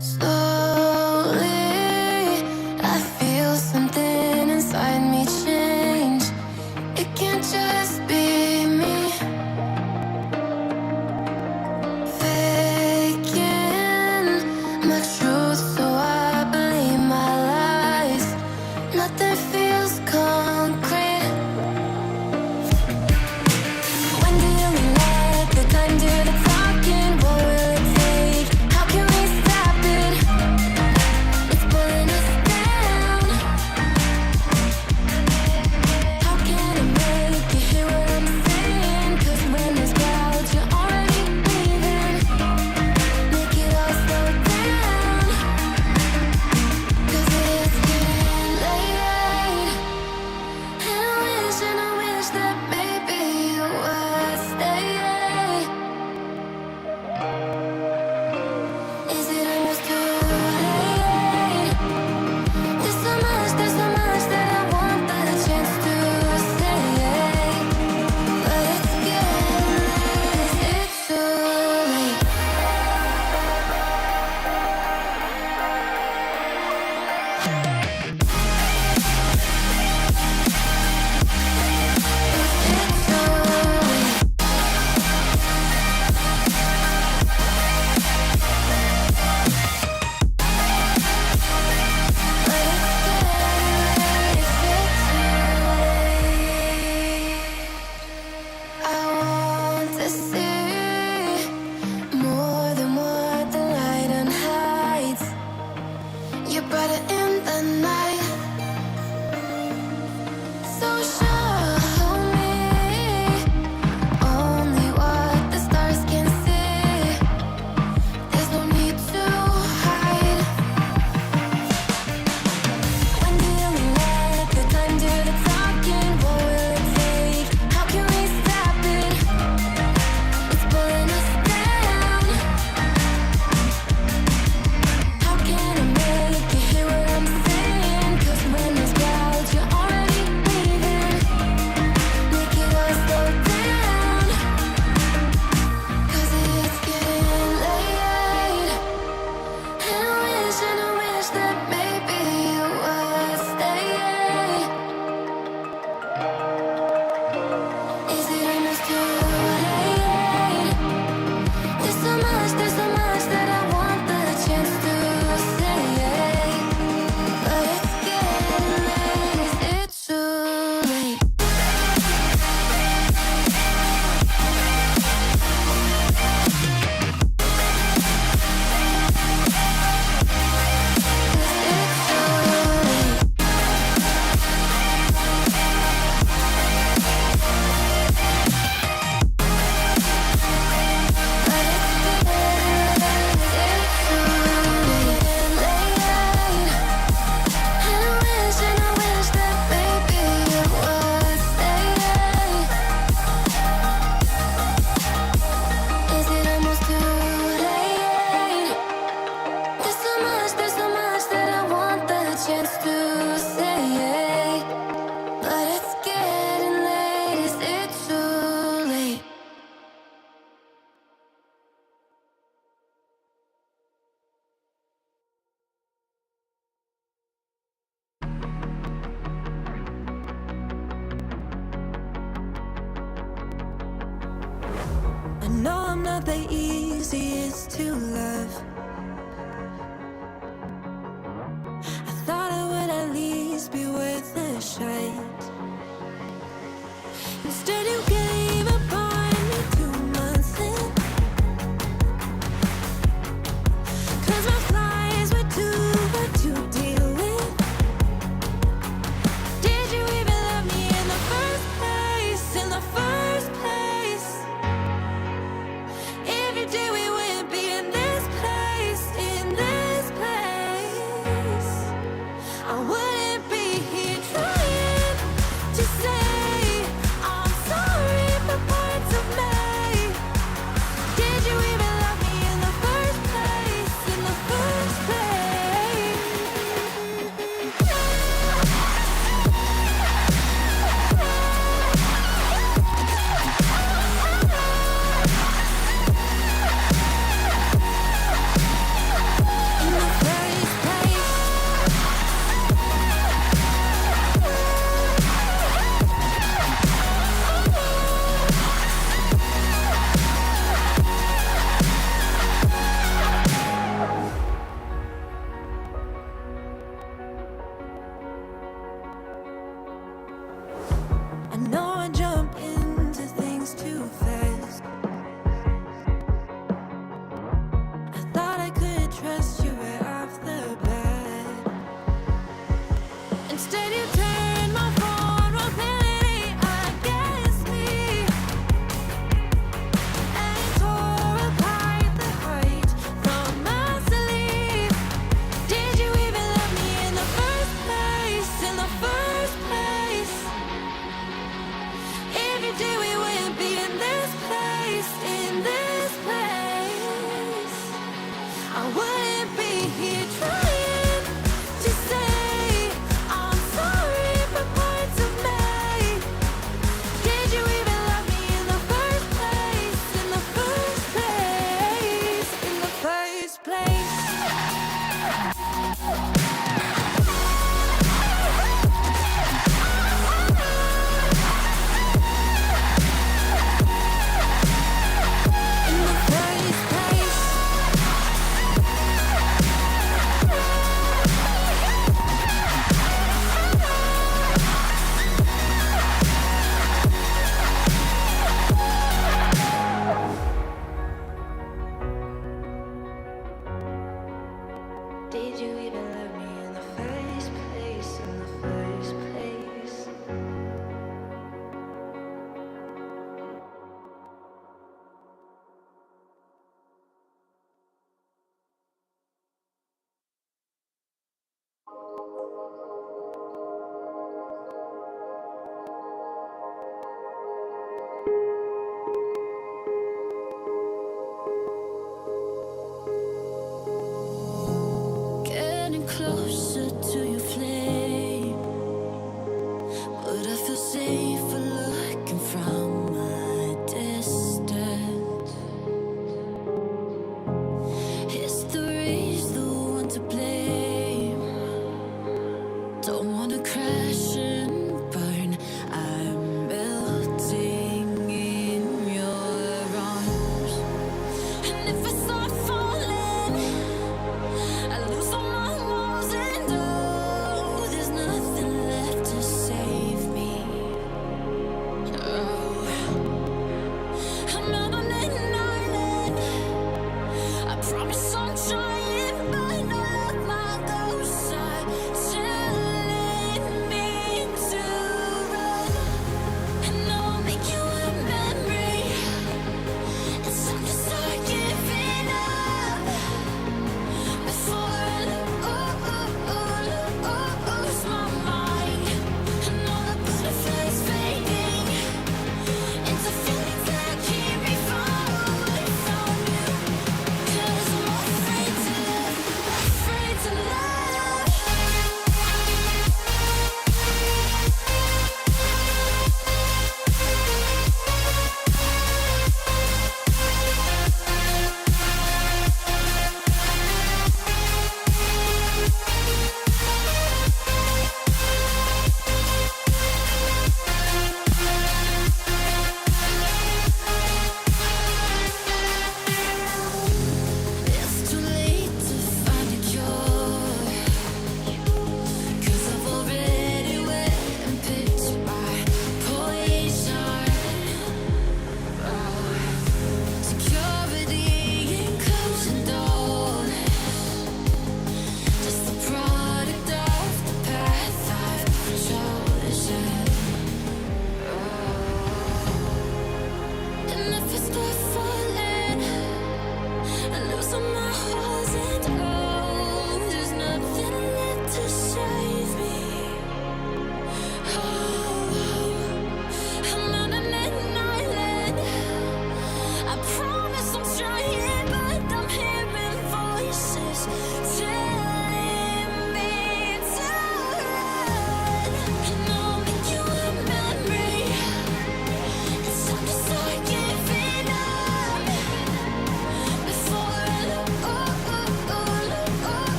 Slowly, I feel something inside me change. It can't just be me. Faking my truth, so I believe my lies. Nothing feels concrete. When do you let the time do the talking? What will it take? How can we stop it? It's pulling us down. How can I make you hear what I'm saying? 'Cause when there's clouds, you're already leaving. Make it all slow down. 'Cause it's getting late. And I wish that maybe you would stay. Is it almost too late? There's so much that I want the chance to say. But it's getting late, it's too late. It's too late. I want to see more than what the light hides. You're brighter in the night, so show me only what the stars can see. There's no need to hide. When do you let the time do the talking? What will it take? How can we stop it? It's pulling us down. How can I make you hear what I'm saying? 'Cause when there's clouds, you're already leaving. Make it all slow down. 'Cause it's getting late. And I wish that maybe you would stay. Is it almost too late? There's so much that I want the chance to say. But it's getting late, it's too late. It's too late. I know I'm not the easiest to love. I thought I would at least be worth a shot. Instead you gave up on me 2 months in. 'Cause my flies were too hard to deal with. Did you even love me in the first place? In the first place? If you did, we wouldn't be in this place. In this place, I wouldn't be here trying to say I'm sorry.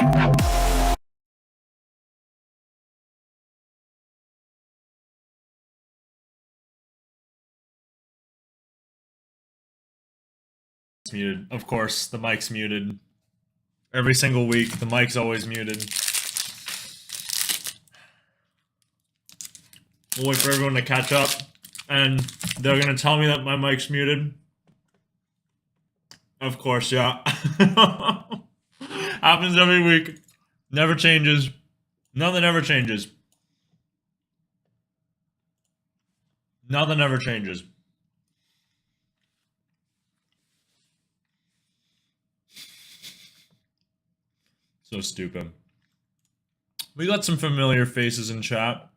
It's muted. Of course, the mic's muted. Every single week, the mic's always muted. We'll wait for everyone to catch up, and they're gonna tell me that my mic's muted. Of course, yeah. Happens every week. Never changes. Nothing ever changes. Nothing ever changes. So stupid. We got some familiar faces in chat.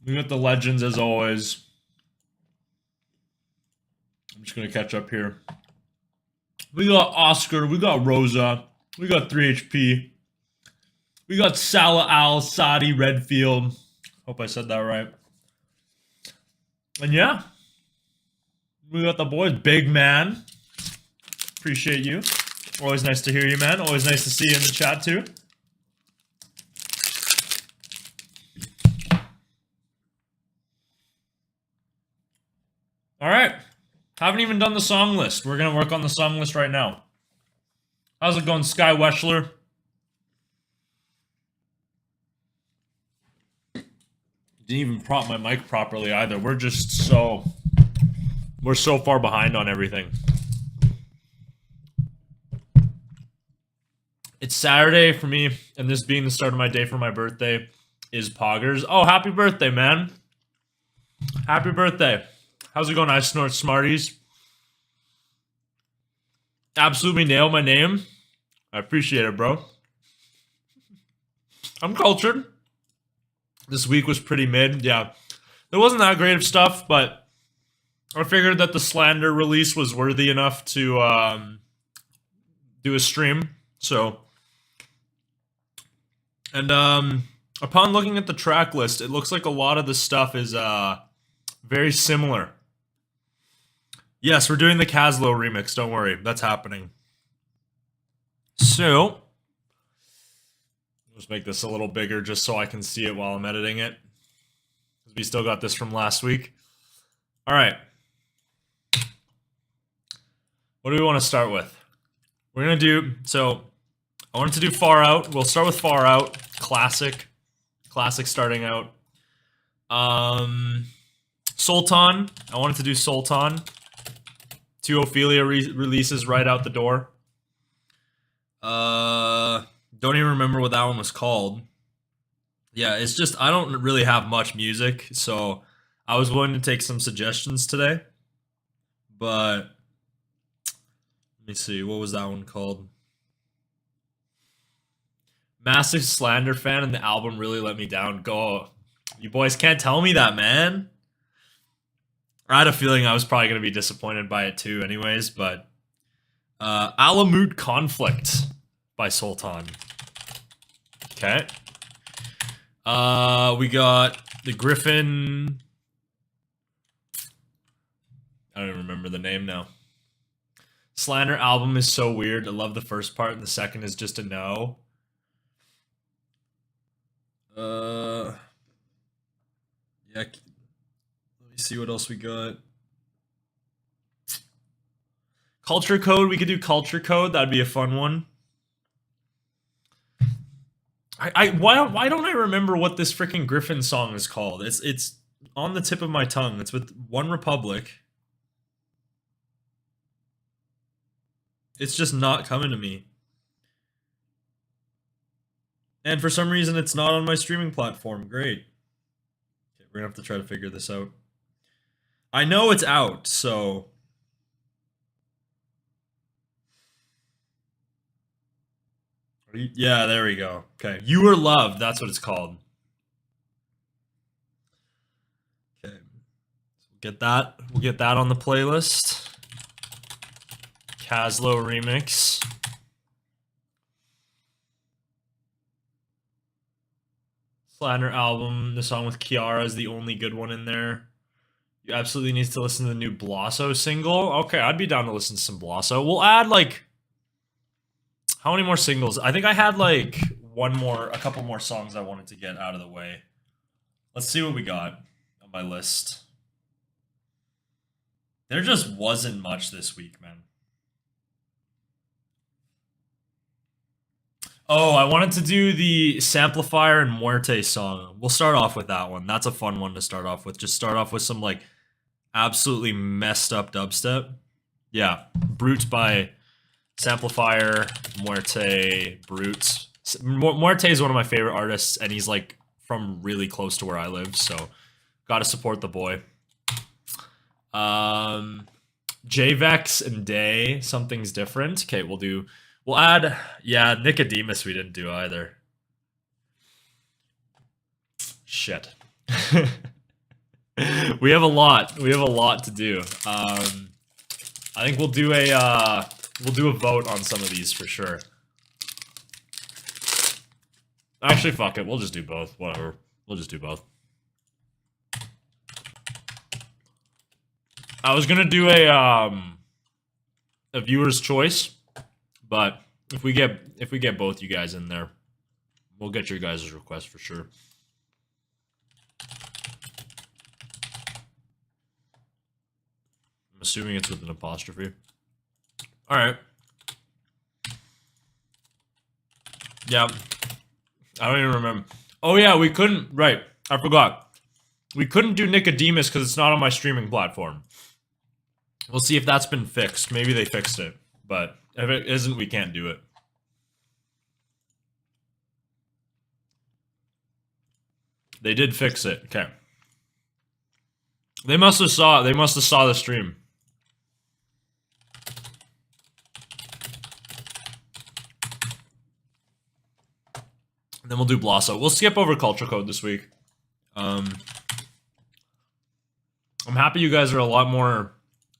We got the legends as always. I'm just gonna catch up here. We got Oscar, we got Rosa, we got 3HP, we got Salah Al Sadi Redfield. Hope I said that right. And yeah, we got the boys. Big man, appreciate you. Always nice to hear you, man. Always nice to see you in the chat too. All right. Haven't even done the song list. We're going to work on the song list right now. How's it going, Sky Weschler? Didn't even prop my mic properly either. We're so far behind on everything. It's Saturday for me, and this being the start of my day for my birthday is Poggers. Oh, happy birthday, man. Happy birthday. How's it going, I Snort Smarties? Absolutely nailed my name. I appreciate it, bro. I'm cultured. This week was pretty mid, yeah. There wasn't that great of stuff, but I figured that the Slander release was worthy enough to do a stream, so... And upon looking at the track list, it looks like a lot of the stuff is very similar. Yes, we're doing the Caslow remix. Don't worry, that's happening. So, let's make this a little bigger just so I can see it while I'm editing it. We still got this from last week. All right. What do we want to start with? We're going to do, so I wanted to do Far Out. We'll start with Far Out. Classic starting out. Sultan. I wanted to do Sultan. 2 Ophelia releases right out the door. Don't even remember what that one was called. Yeah, it's just, I don't really have much music, so I was willing to take some suggestions today. But, let me see, what was that one called? Massive Slander fan, and the album really let me down. Go. You boys can't tell me that, man. I had a feeling I was probably going to be disappointed by it too anyways, but Alamut Conflict by Soltan. Okay. We got the Griffin. I don't even remember the name now. Slander album is so weird. I love the first part, and the second is just a no. Yeah. Let me see what else we got. Culture Code. We could do Culture Code. That'd be a fun one. Why don't I remember what this freaking Griffin song is called? It's on the tip of my tongue. It's with One Republic. It's just not coming to me. And for some reason, it's not on my streaming platform. Great. Okay, we're gonna have to try to figure this out. I know it's out, so... Yeah, there we go. Okay, You Were Loved. That's what it's called. Okay, so we'll get that on the playlist. Caslow remix. Slander album. The song with Kiara is the only good one in there. You absolutely need to listen to the new Blosso single. Okay, I'd be down to listen to some Blosso. We'll add like... How many more singles? I think I had like a couple more songs I wanted to get out of the way. Let's see what we got on my list. There just wasn't much this week, man. Oh, I wanted to do the Samplefire and Muerte song. We'll start off with that one. That's a fun one to start off with. Just start off with some like absolutely messed up dubstep. Yeah, Brute by Samplefire, Muerte, Brute. Muerte is one of my favorite artists, and he's like from really close to where I live, so gotta support the boy. Javex and Day, Something's Different. Okay, we'll add, yeah, Nicodemus we didn't do either. Shit. We have a lot to do. I think we'll do a vote on some of these for sure. Actually, fuck it. We'll just do both. Whatever. We'll just do both. I was gonna do a viewer's choice, but if we get both you guys in there, we'll get your guys' request for sure. I'm assuming it's with an apostrophe. All right. Yeah. I don't even remember. Oh yeah, we couldn't. Right, I forgot. We couldn't do Nicodemus because it's not on my streaming platform. We'll see if that's been fixed. Maybe they fixed it, but if it isn't, we can't do it. They did fix it. Okay. They must have saw the stream. Then we'll do Blosso. We'll skip over Culture Code this week. I'm happy you guys are a lot more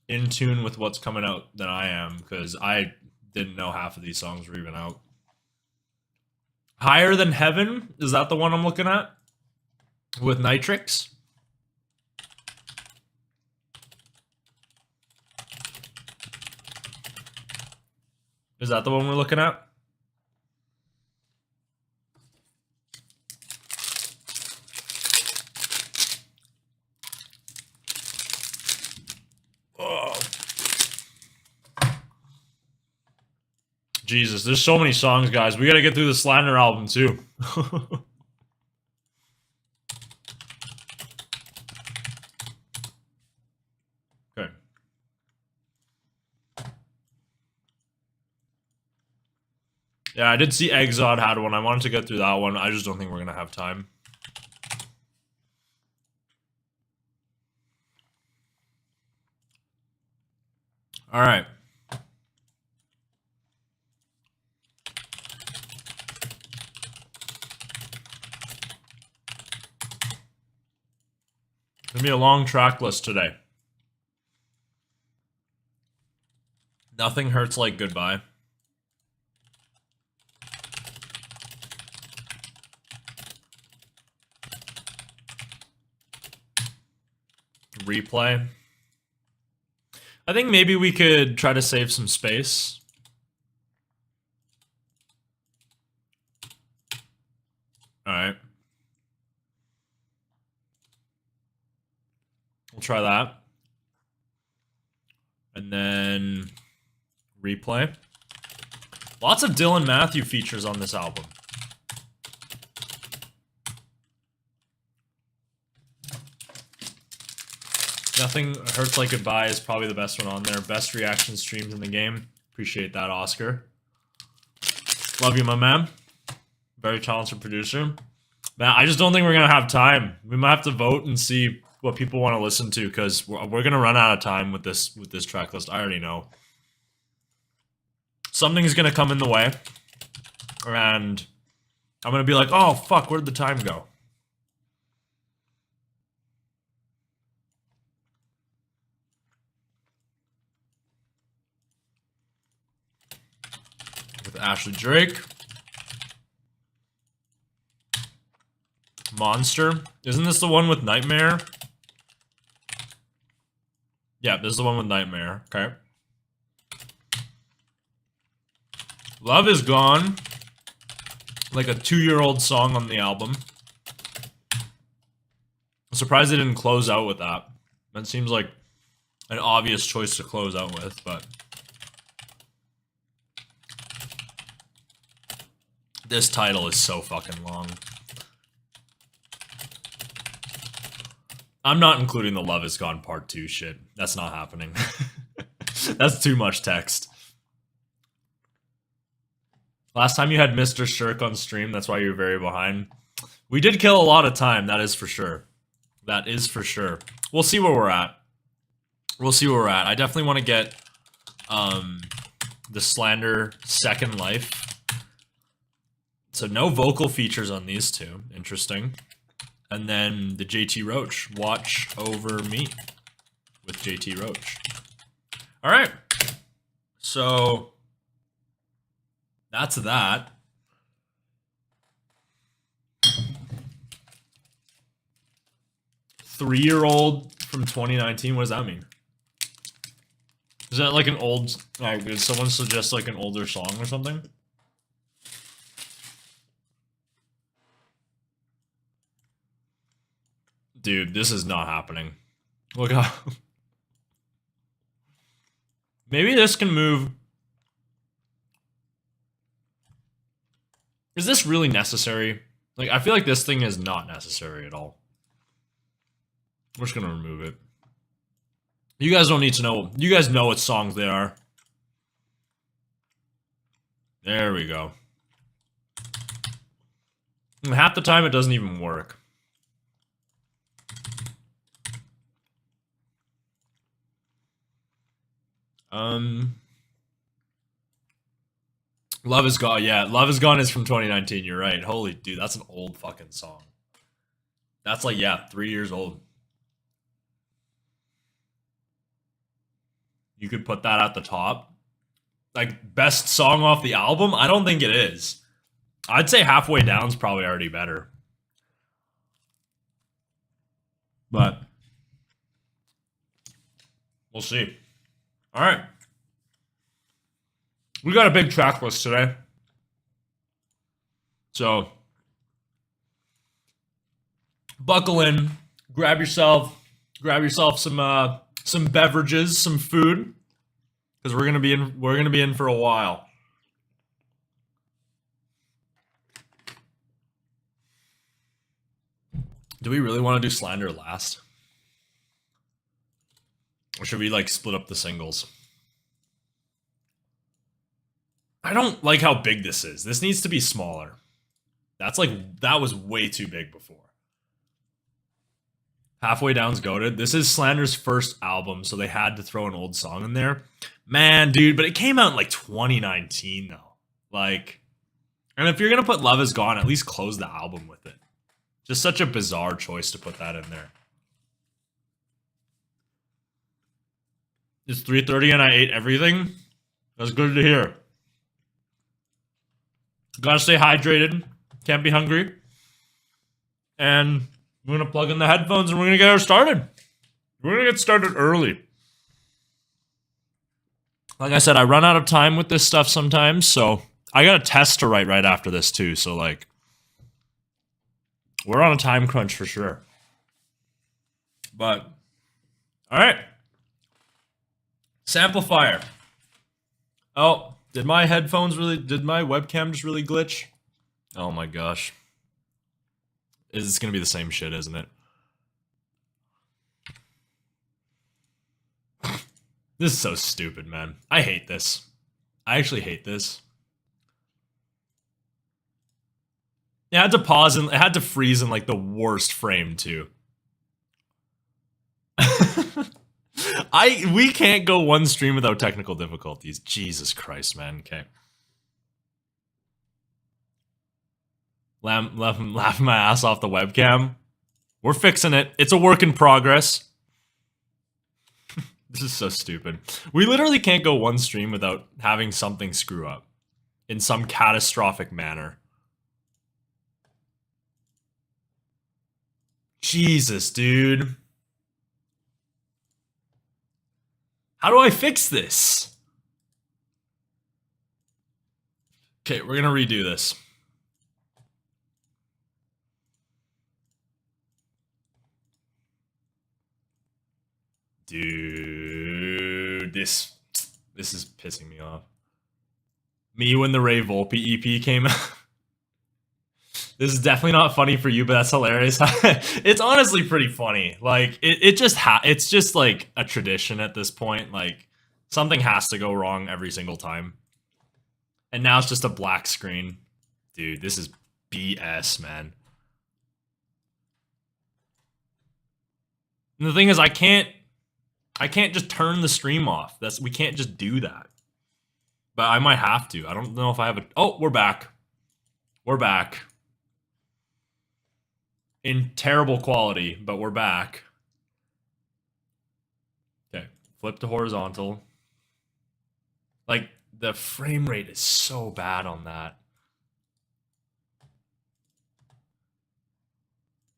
in tune with what's coming out than I am, because I didn't know half of these songs were even out. Higher Than Heaven, is that the one I'm looking at? With Nitrix? Is that the one we're looking at? Jesus, there's so many songs, guys. We gotta get through the Slander album, too. Okay. Yeah, I did see Exod had one. I wanted to get through that one. I just don't think we're gonna have time. All right. Gonna be a long track list today. Nothing Hurts Like Goodbye. Replay. I think maybe we could try to save some space. All right. We'll try that. And then Replay. Lots of Dylan Matthew features on this album. Nothing Hurts Like Goodbye is probably the best one on there. Best reaction streams in the game. Appreciate that, Oscar. Love you, my man. Very talented producer. Man, I just don't think we're going to have time. We might have to vote and see what people want to listen to, because we're going to run out of time with this track list. I already know. Something's going to come in the way. And I'm going to be like, oh, fuck, where'd the time go? With Ashley Drake. Monster. Isn't this the one with Nightmare? Yeah, this is the one with Nightmare. Okay. Love Is Gone. Like a 2-year-old song on the album. I'm surprised they didn't close out with that. That seems like an obvious choice to close out with, but... This title is so fucking long. I'm not including the Love Is Gone Part 2 shit. That's not happening. That's too much text. Last time you had Mr. Shirk on stream, that's why you're very behind. We did kill a lot of time, that is for sure. That is for sure. We'll see where we're at. We'll see where we're at. I definitely want to get the Slander Second Life. So no vocal features on these two. Interesting. And then the JT Roach. Watch Over Me with JT Roach. All right. So that's that. Three-year-old from 2019. What does that mean? Is that like an old... did someone suggest like an older song or something? Dude, this is not happening. Look how... Maybe this can move... Is this really necessary? Like, I feel like this thing is not necessary at all. We're just gonna remove it. You guys don't need to know. You guys know what songs they are. There we go. And half the time it doesn't even work. Love Is Gone. Yeah, Love Is Gone is from 2019. You're right. Holy dude, that's an old fucking song. That's like, yeah, 3 years old. You could put that at the top. Like, best song off the album? I don't think it is. I'd say Halfway Down's probably already better. But we'll see. All right. We got a big track list today. So buckle in, grab yourself some beverages, some food, because we're gonna be in for a while. Do we really want to do Slander last? Or should we like split up the singles? I don't like how big this is. This needs to be smaller. That was way too big before. Halfway Down's goated. This is Slander's first album, so they had to throw an old song in there. Man, dude, but it came out in like 2019 though. Like, and if you're gonna put Love Is Gone, at least close the album with it. Just such a bizarre choice to put that in there. It's 3:30 and I ate everything. That's good to hear. Gotta stay hydrated. Can't be hungry. And we're gonna plug in the headphones and we're gonna get her started. We're gonna get started early. Like I said, I run out of time with this stuff sometimes, so I got a test to write right after this too, so like we're on a time crunch for sure. But alright. Samplefire. Oh. Did my webcam just really glitch? Oh my gosh. It's gonna be the same shit, isn't it? This is so stupid, man. I hate this. I actually hate this. It had to pause and it had to freeze in like the worst frame too. We can't go one stream without technical difficulties. Jesus Christ, man. Okay. Laughing my ass off the webcam. We're fixing it. It's a work in progress. This is so stupid. We literally can't go one stream without having something screw up in some catastrophic manner. Jesus, dude. How do I fix this? Okay, we're gonna redo this. Dude, this is pissing me off. Me when the Ray Volpe EP came out. This is definitely not funny for you, but that's hilarious. It's honestly pretty funny. Like it's just like a tradition at this point. Like something has to go wrong every single time. And now it's just a black screen. Dude, this is BS, man. And the thing is, I can't just turn the stream off. We can't just do that. But I might have to. I don't know if I have a... Oh, we're back. We're back. In terrible quality, but we're back. Okay, flip to horizontal. Like, the frame rate is so bad on that.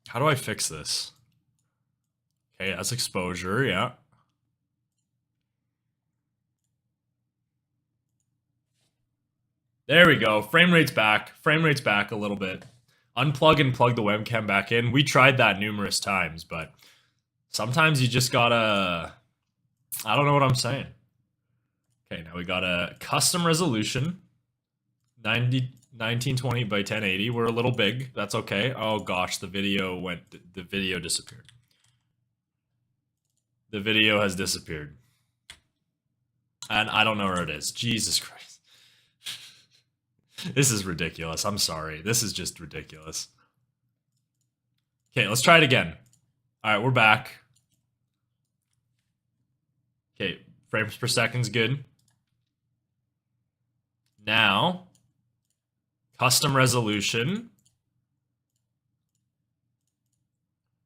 How do I fix this? Okay, that's exposure, yeah. There we go. Frame rate's back. Frame rate's back a little bit. Unplug and plug the webcam back in. We tried that numerous times, but sometimes you just gotta... I don't know what I'm saying. Okay, now we got a custom resolution. 1920 by 1080. We're a little big. That's okay. Oh gosh, the video disappeared. The video has disappeared. And I don't know where it is. Jesus Christ. This is ridiculous. I'm sorry. This is just ridiculous. Okay, let's try it again. All right, we're back. Okay, frames per second's good. Now, custom resolution.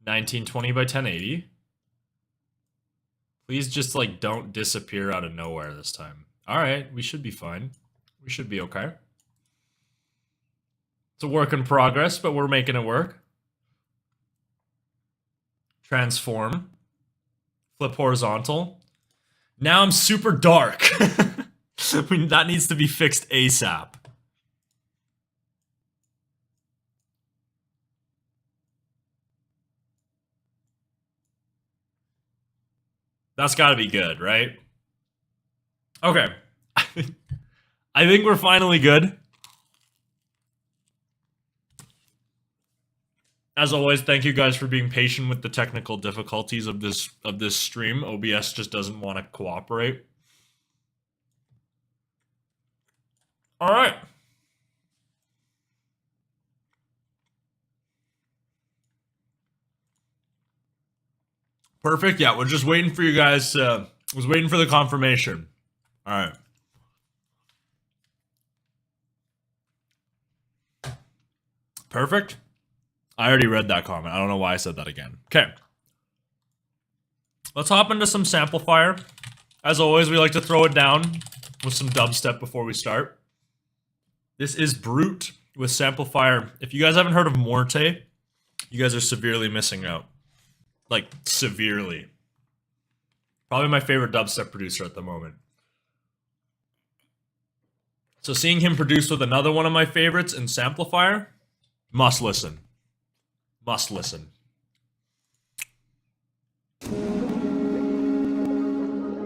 1920 by 1080. Please just, like, don't disappear out of nowhere this time. All right, we should be fine. We should be okay. It's a work in progress, but we're making it work. Transform. Flip horizontal. Now I'm super dark. That needs to be fixed ASAP. That's got to be good, right? Okay. I think we're finally good. As always, thank you guys for being patient with the technical difficulties of this stream. OBS just doesn't want to cooperate. All right. Perfect. Yeah, we're just waiting for you guys. Was waiting for the confirmation. All right. Perfect. I already read that comment. I don't know why I said that again. Okay. Let's hop into some Samplefire. As always, we like to throw it down with some dubstep before we start. This is Brute with Samplefire. If you guys haven't heard of Morte, you guys are severely missing out. Like, severely. Probably my favorite dubstep producer at the moment. So seeing him produce with another one of my favorites in Samplefire, must listen. Must listen.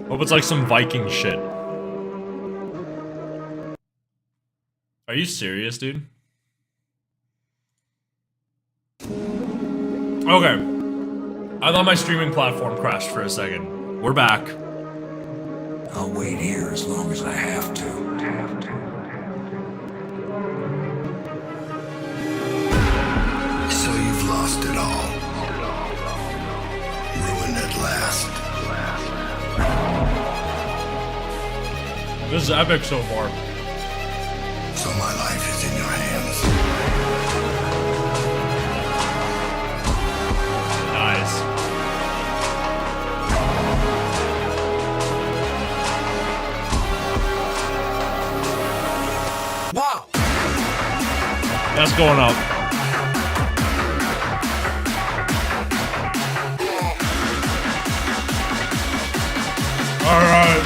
Hope it's like some Viking shit. Are you serious, dude? Okay. I thought my streaming platform crashed for a second. We're back. I'll wait here as long as I have to. So you've lost it all. Ruined at last. This is epic so far. So my life is in your hands. Nice. Wow! That's going up. All right.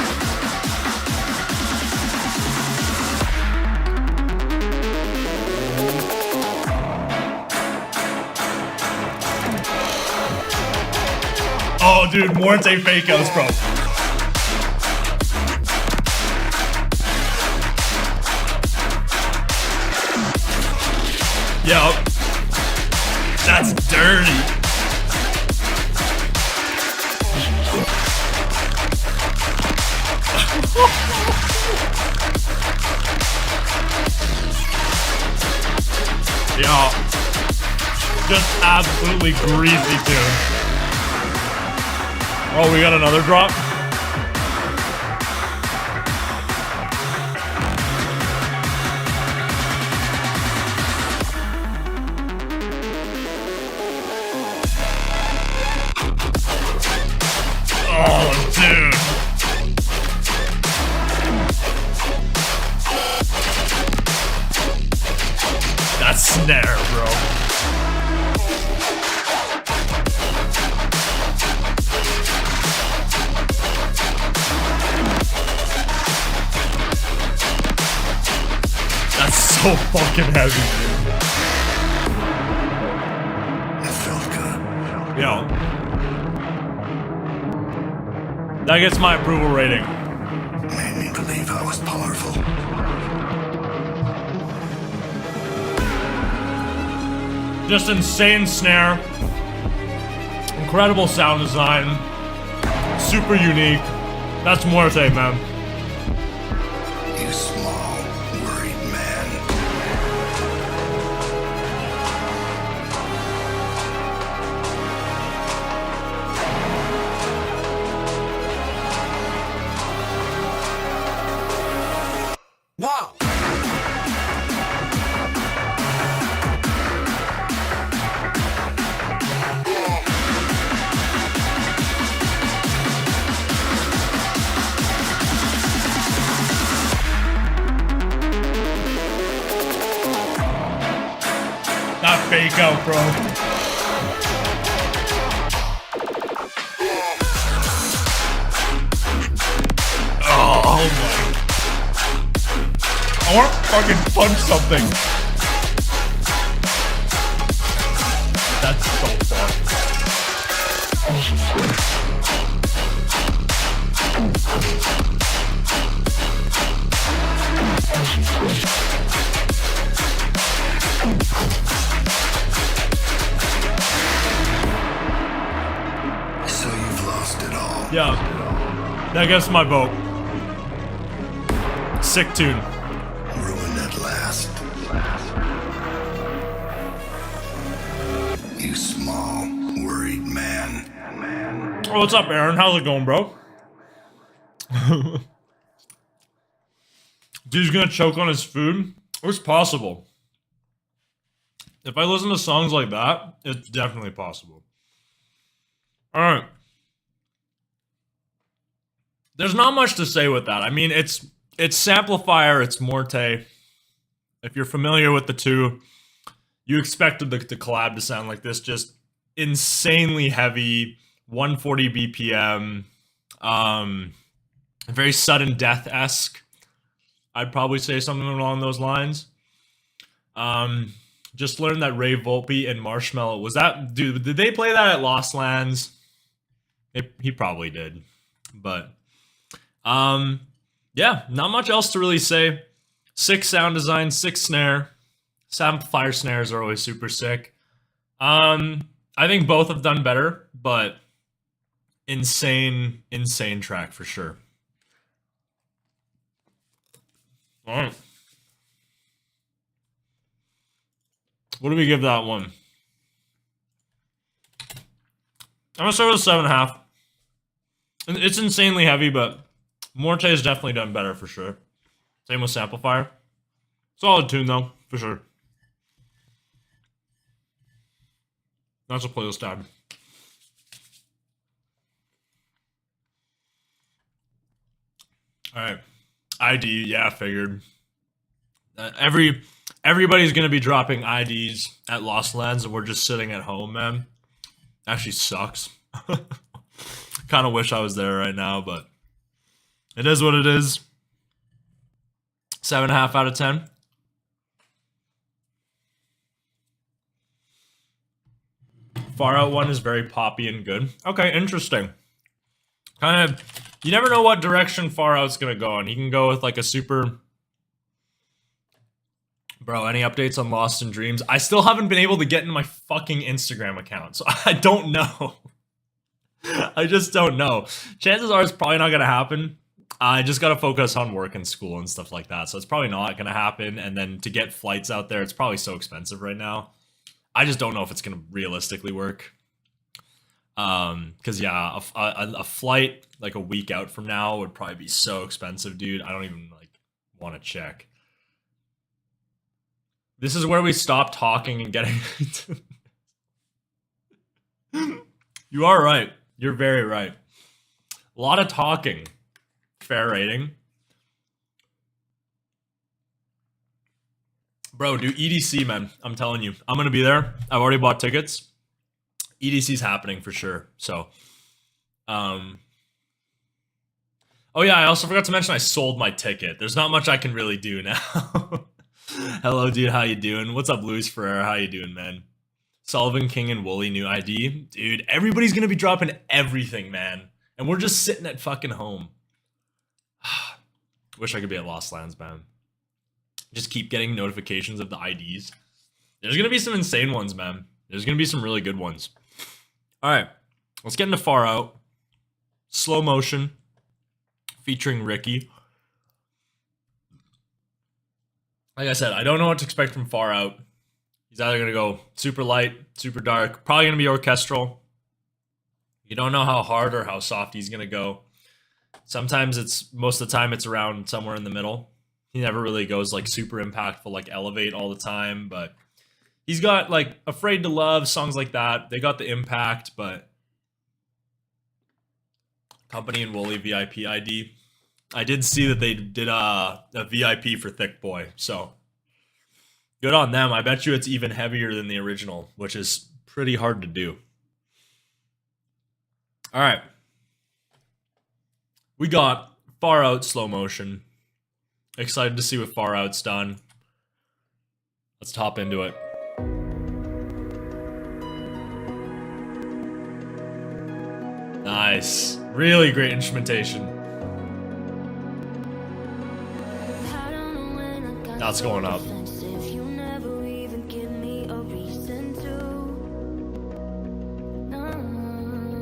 Oh, dude, Morte fake outs, bro. Yo, that's dirty. Yo, just absolutely greasy, dude. Oh, we got another drop? Oh, dude. That snare, bro. That's so fucking heavy, dude. It felt good. Yo. That gets my approval rating. Made me believe I was powerful. Just insane snare. Incredible sound design. Super unique. That's Morte, man. You small, worried man. Wow! Not fake out, bro. Oh my. I want to fucking punch something. That's so far. So you've lost it all. Yeah. That gets my vote. Sick tune. Ruined at last. You small, worried man. Oh, what's up, Aaron? How's it going, bro? Dude's gonna choke on his food? It's possible. If I listen to songs like that, it's definitely possible. Alright. There's not much to say with that. I mean, it's Samplefire, it's Morte. If you're familiar with the two, you expected the collab to sound like this, just insanely heavy, 140 BPM, very sudden death-esque. I'd probably say something along those lines. Just learned that Ray Volpe and Marshmello, was that, dude, did they play that at Lost Lands? He probably did. But, yeah, not much else to really say. Sick sound design, sick snare. Samplefire snares are always super sick. I think both have done better, but insane track for sure. All right. What do we give that one? I'm gonna start with a 7.5. It's insanely heavy, but Morte has definitely done better for sure. Same with Samplefire. Solid tune though, for sure. That's a playlist tab. All right, ID. Yeah, figured. Everybody's gonna be dropping IDs at Lost Lands, and we're just sitting at home, man. Actually sucks. Kind of wish I was there right now, but it is what it is. 7.5 out of 10. Far Out one is very poppy and good. Okay, interesting. Kind of, you never know what direction Far Out's gonna go, and he can go with like a super. Bro, any updates on Lost in Dreams? I still haven't been able to get into my fucking Instagram account, so I don't know. I just don't know. Chances are it's probably not gonna happen. I just gotta focus on work and school and stuff like that, so it's probably not gonna happen. And then to get flights out there, it's probably so expensive right now. I just don't know if it's gonna realistically work. Because yeah, a flight like a week out from now would probably be so expensive, dude. I don't even like want to check. This is where we stop talking and getting. You are right. You're very right. A lot of talking. Fair rating. Bro, do EDC, man. I'm telling you. I'm going to be there. I've already bought tickets. EDC's happening for sure. So, oh yeah, I also forgot to mention I sold my ticket. There's not much I can really do now. Hello, dude. How you doing? What's up, Luis Ferrer? How you doing, man? Sullivan, King, and Wooly, new ID. Dude, everybody's going to be dropping everything, man. And we're just sitting at fucking home. Wish I could be at Lost Lands, man. Just keep getting notifications of the IDs. There's going to be some insane ones, man. There's going to be some really good ones. All right. Let's get into Far Out. Slow motion. Featuring Ricky. Like I said, I don't know what to expect from Far Out. He's either going to go super light, super dark. Probably going to be orchestral. You don't know how hard or how soft he's going to go. Sometimes most of the time it's around somewhere in the middle. He never really goes like super impactful, like Elevate all the time, but he's got like Afraid to Love, songs like that. They got the impact, but Company and Wooly VIP ID. I did see that they did a VIP for Thick Boy, so good on them. I bet you it's even heavier than the original, which is pretty hard to do. All right. We got Far Out slow motion. Excited to see what Far Out's done. Let's hop into it. Nice. Really great instrumentation. That's going up.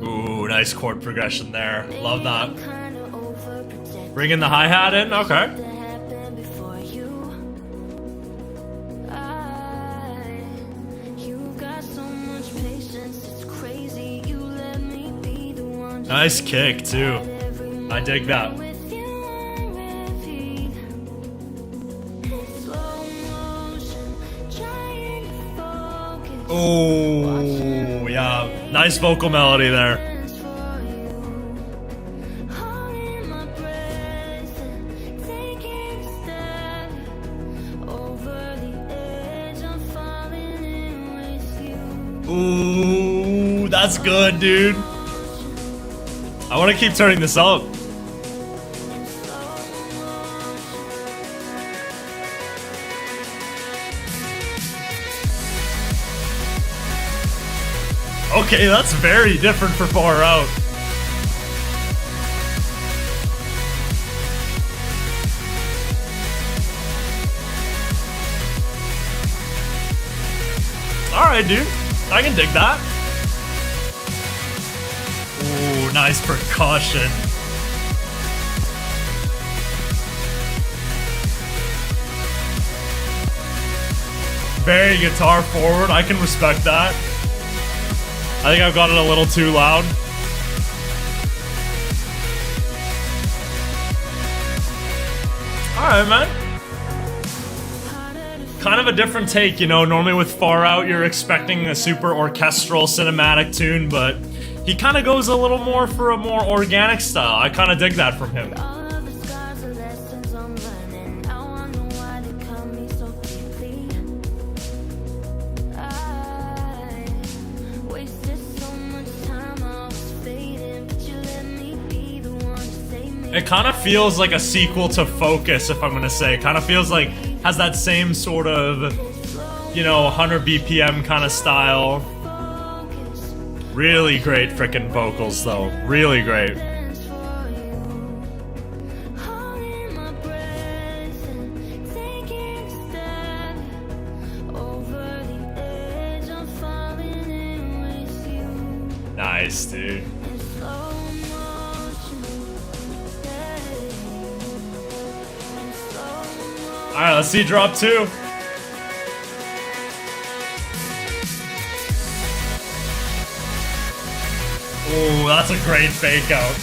Ooh, nice chord progression there. Love that. Bringing the hi-hat in? Okay. Nice kick, too. I dig that. Oh, yeah. Nice vocal melody there. Ooh, that's good, dude. I want to keep turning this up. Okay, that's very different for Far Out. Alright, dude. I can dig that. Ooh, nice percussion. Very guitar forward. I can respect that. I think I've got it a little too loud. Alright, man. Kind of a different take, you know. Normally with Far Out, you're expecting a super orchestral cinematic tune, but he kind of goes a little more for a more organic style. I kind of dig that from him. It kind of feels like a sequel to Focus, if I'm gonna say. Kind of feels like, has that same sort of, you know, 100 BPM kind of style. Really great frickin' vocals though. Really great. Nice, dude. Alright, let's see drop 2. Oh, that's a great fake out.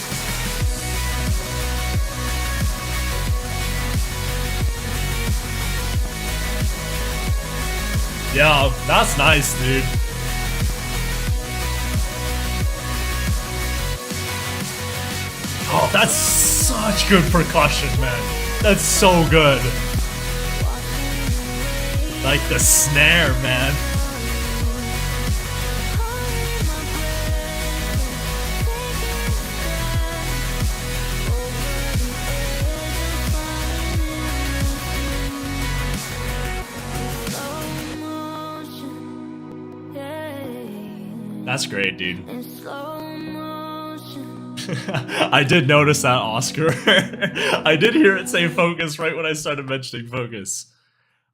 Yeah, that's nice, dude. Oh, that's such good percussion, man. That's so good. Like the snare, man. That's great, dude. I did notice that, Oscar. I did hear it say focus right when I started mentioning focus.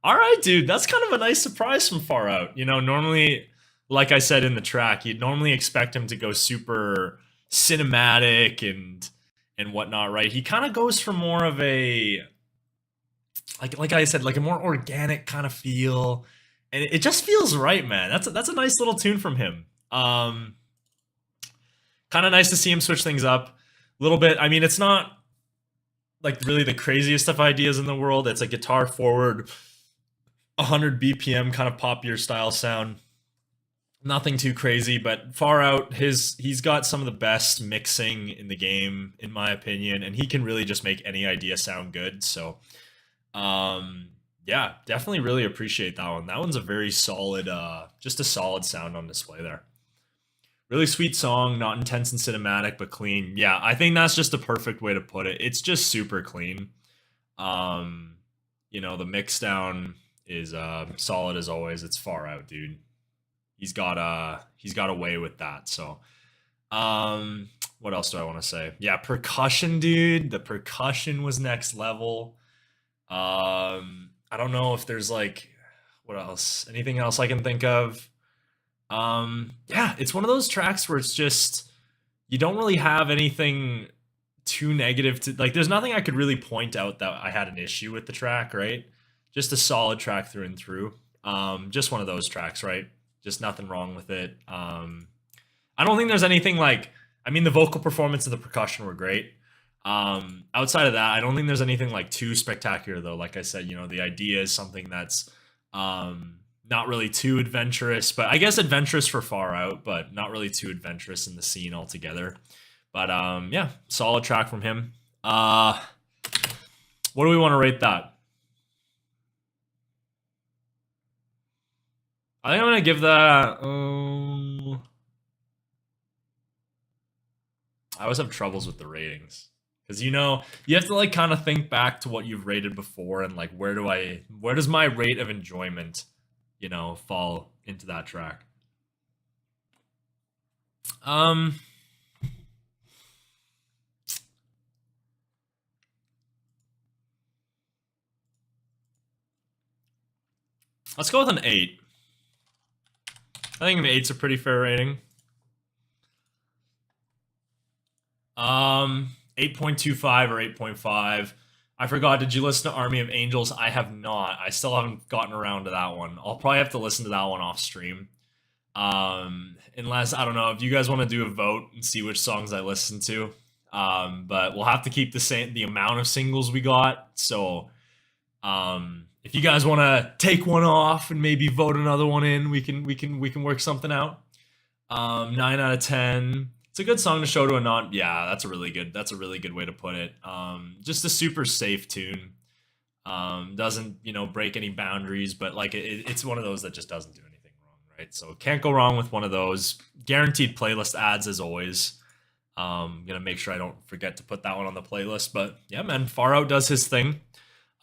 Alright, dude, that's kind of a nice surprise from Far Out. You know, normally, like I said in the track, you'd normally expect him to go super cinematic and whatnot, right? He kind of goes for more of a, like I said, like a more organic kind of feel. And it just feels right, man. That's a nice little tune from him. Kind of nice to see him switch things up a little bit. I mean, it's not like really the craziest of ideas in the world. It's a guitar forward, 100 BPM kind of poppier style sound. Nothing too crazy, but Far Out, he's got some of the best mixing in the game, in my opinion, and he can really just make any idea sound good. So, yeah, definitely really appreciate that one. That one's a very solid, just a solid sound on display there. Really sweet song, not intense and cinematic, but clean. Yeah, I think that's just the perfect way to put it. It's just super clean. You know, the mix down is solid as always. It's Far Out, dude. He's got a way with that. So, what else do I want to say? Yeah, percussion, dude. The percussion was next level. I don't know if there's like, what else? Anything else I can think of? Yeah, it's one of those tracks where it's just, you don't really have anything too negative to, like, there's nothing I could really point out that I had an issue with the track, right? Just a solid track through and through. Just one of those tracks, right? Just nothing wrong with it. I don't think there's anything like, I mean, the vocal performance and the percussion were great. Outside of that, I don't think there's anything like too spectacular though. Like I said, you know, the idea is something that's, not really too adventurous, but I guess adventurous for Far Out, but not really too adventurous in the scene altogether. But yeah, solid track from him. What do we want to rate that? I think I'm gonna give that. I always have troubles with the ratings because, you know, you have to like kind of think back to what you've rated before and like where does my rate of enjoyment, you know, fall into that track. Let's go with an 8. I think an 8's a pretty fair rating. 8.25 or 8.5. I forgot, did you listen to Army of Angels? I have not. I still haven't gotten around to that one. I'll probably have to listen to that one off stream. Unless, I don't know, if you guys want to do a vote and see which songs I listen to. But we'll have to keep the amount of singles we got. So, if you guys want to take one off and maybe vote another one in, we can work something out. 9 out of 10. It's a good song to show to a non. Yeah, that's a really good way to put it. Just a super safe tune. Doesn't, you know, break any boundaries, but like it's one of those that just doesn't do anything wrong, right? So can't go wrong with one of those. Guaranteed playlist ads as always. Gonna make sure I don't forget to put that one on the playlist. But yeah, man, Far Out does his thing.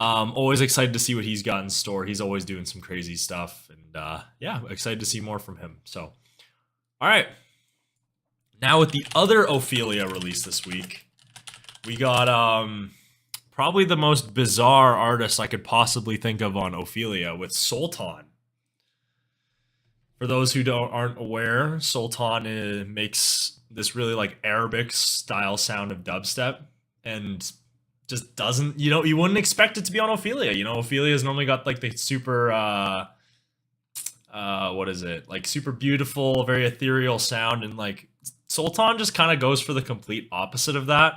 Always excited to see what he's got in store. He's always doing some crazy stuff, and yeah, excited to see more from him. So, all right. Now with the other Ophelia release this week, we got probably the most bizarre artist I could possibly think of on Ophelia with Soltan. For those who aren't aware, Sultan makes this really like Arabic style sound of dubstep, and just doesn't, you know, you wouldn't expect it to be on Ophelia. You know, Ophelia's normally got like the super what is it? Like super beautiful, very ethereal sound, and like Sultan just kind of goes for the complete opposite of that.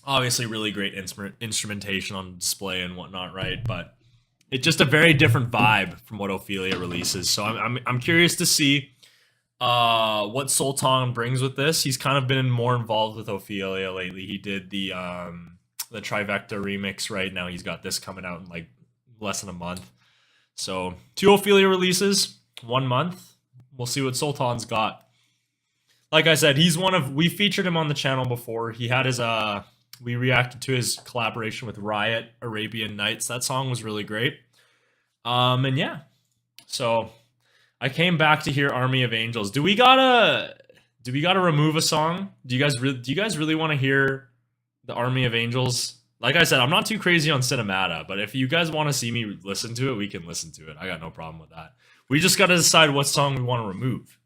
Obviously really great instrumentation on display and whatnot, right? But it's just a very different vibe from what Ophelia releases. So I'm curious to see what Soltan brings with this. He's kind of been more involved with Ophelia lately. He did the Trivecta remix. Right now he's got this coming out in like less than a month. So 2 Ophelia releases, 1 month. We'll see what Sultan's got. Like I said, we featured him on the channel before. He had his we reacted to his collaboration with Riot, Arabian Nights. That song was really great. And yeah, so I came back to hear Army of Angels. Do we gotta remove a song? Do you guys really want to hear the Army of Angels? Like I said, I'm not too crazy on Cinemata, but if you guys want to see me listen to it, we can listen to it. I got no problem with that. We just got to decide what song we want to remove.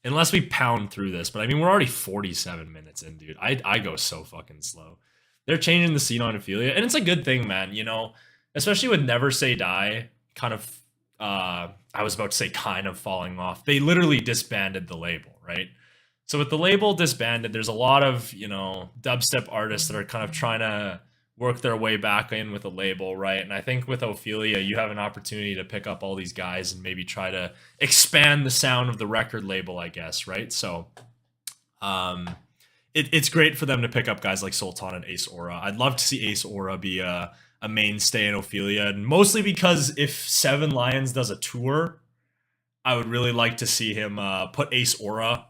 Unless we pound through this, but I mean, we're already 47 minutes in, dude. I go so fucking slow. They're changing the scene on Ophelia, and it's a good thing, man, you know, especially with Never Say Die kind of, I was about to say kind of falling off. They literally disbanded the label, right? So with the label disbanded, there's a lot of, you know, dubstep artists that are kind of trying to work their way back in with a label, right? And I think with Ophelia, you have an opportunity to pick up all these guys and maybe try to expand the sound of the record label, I guess, right? So it's great for them to pick up guys like Sultan and Ace Aura. I'd love to see Ace Aura be a mainstay in Ophelia, and mostly because if Seven Lions does a tour, I would really like to see him put Ace Aura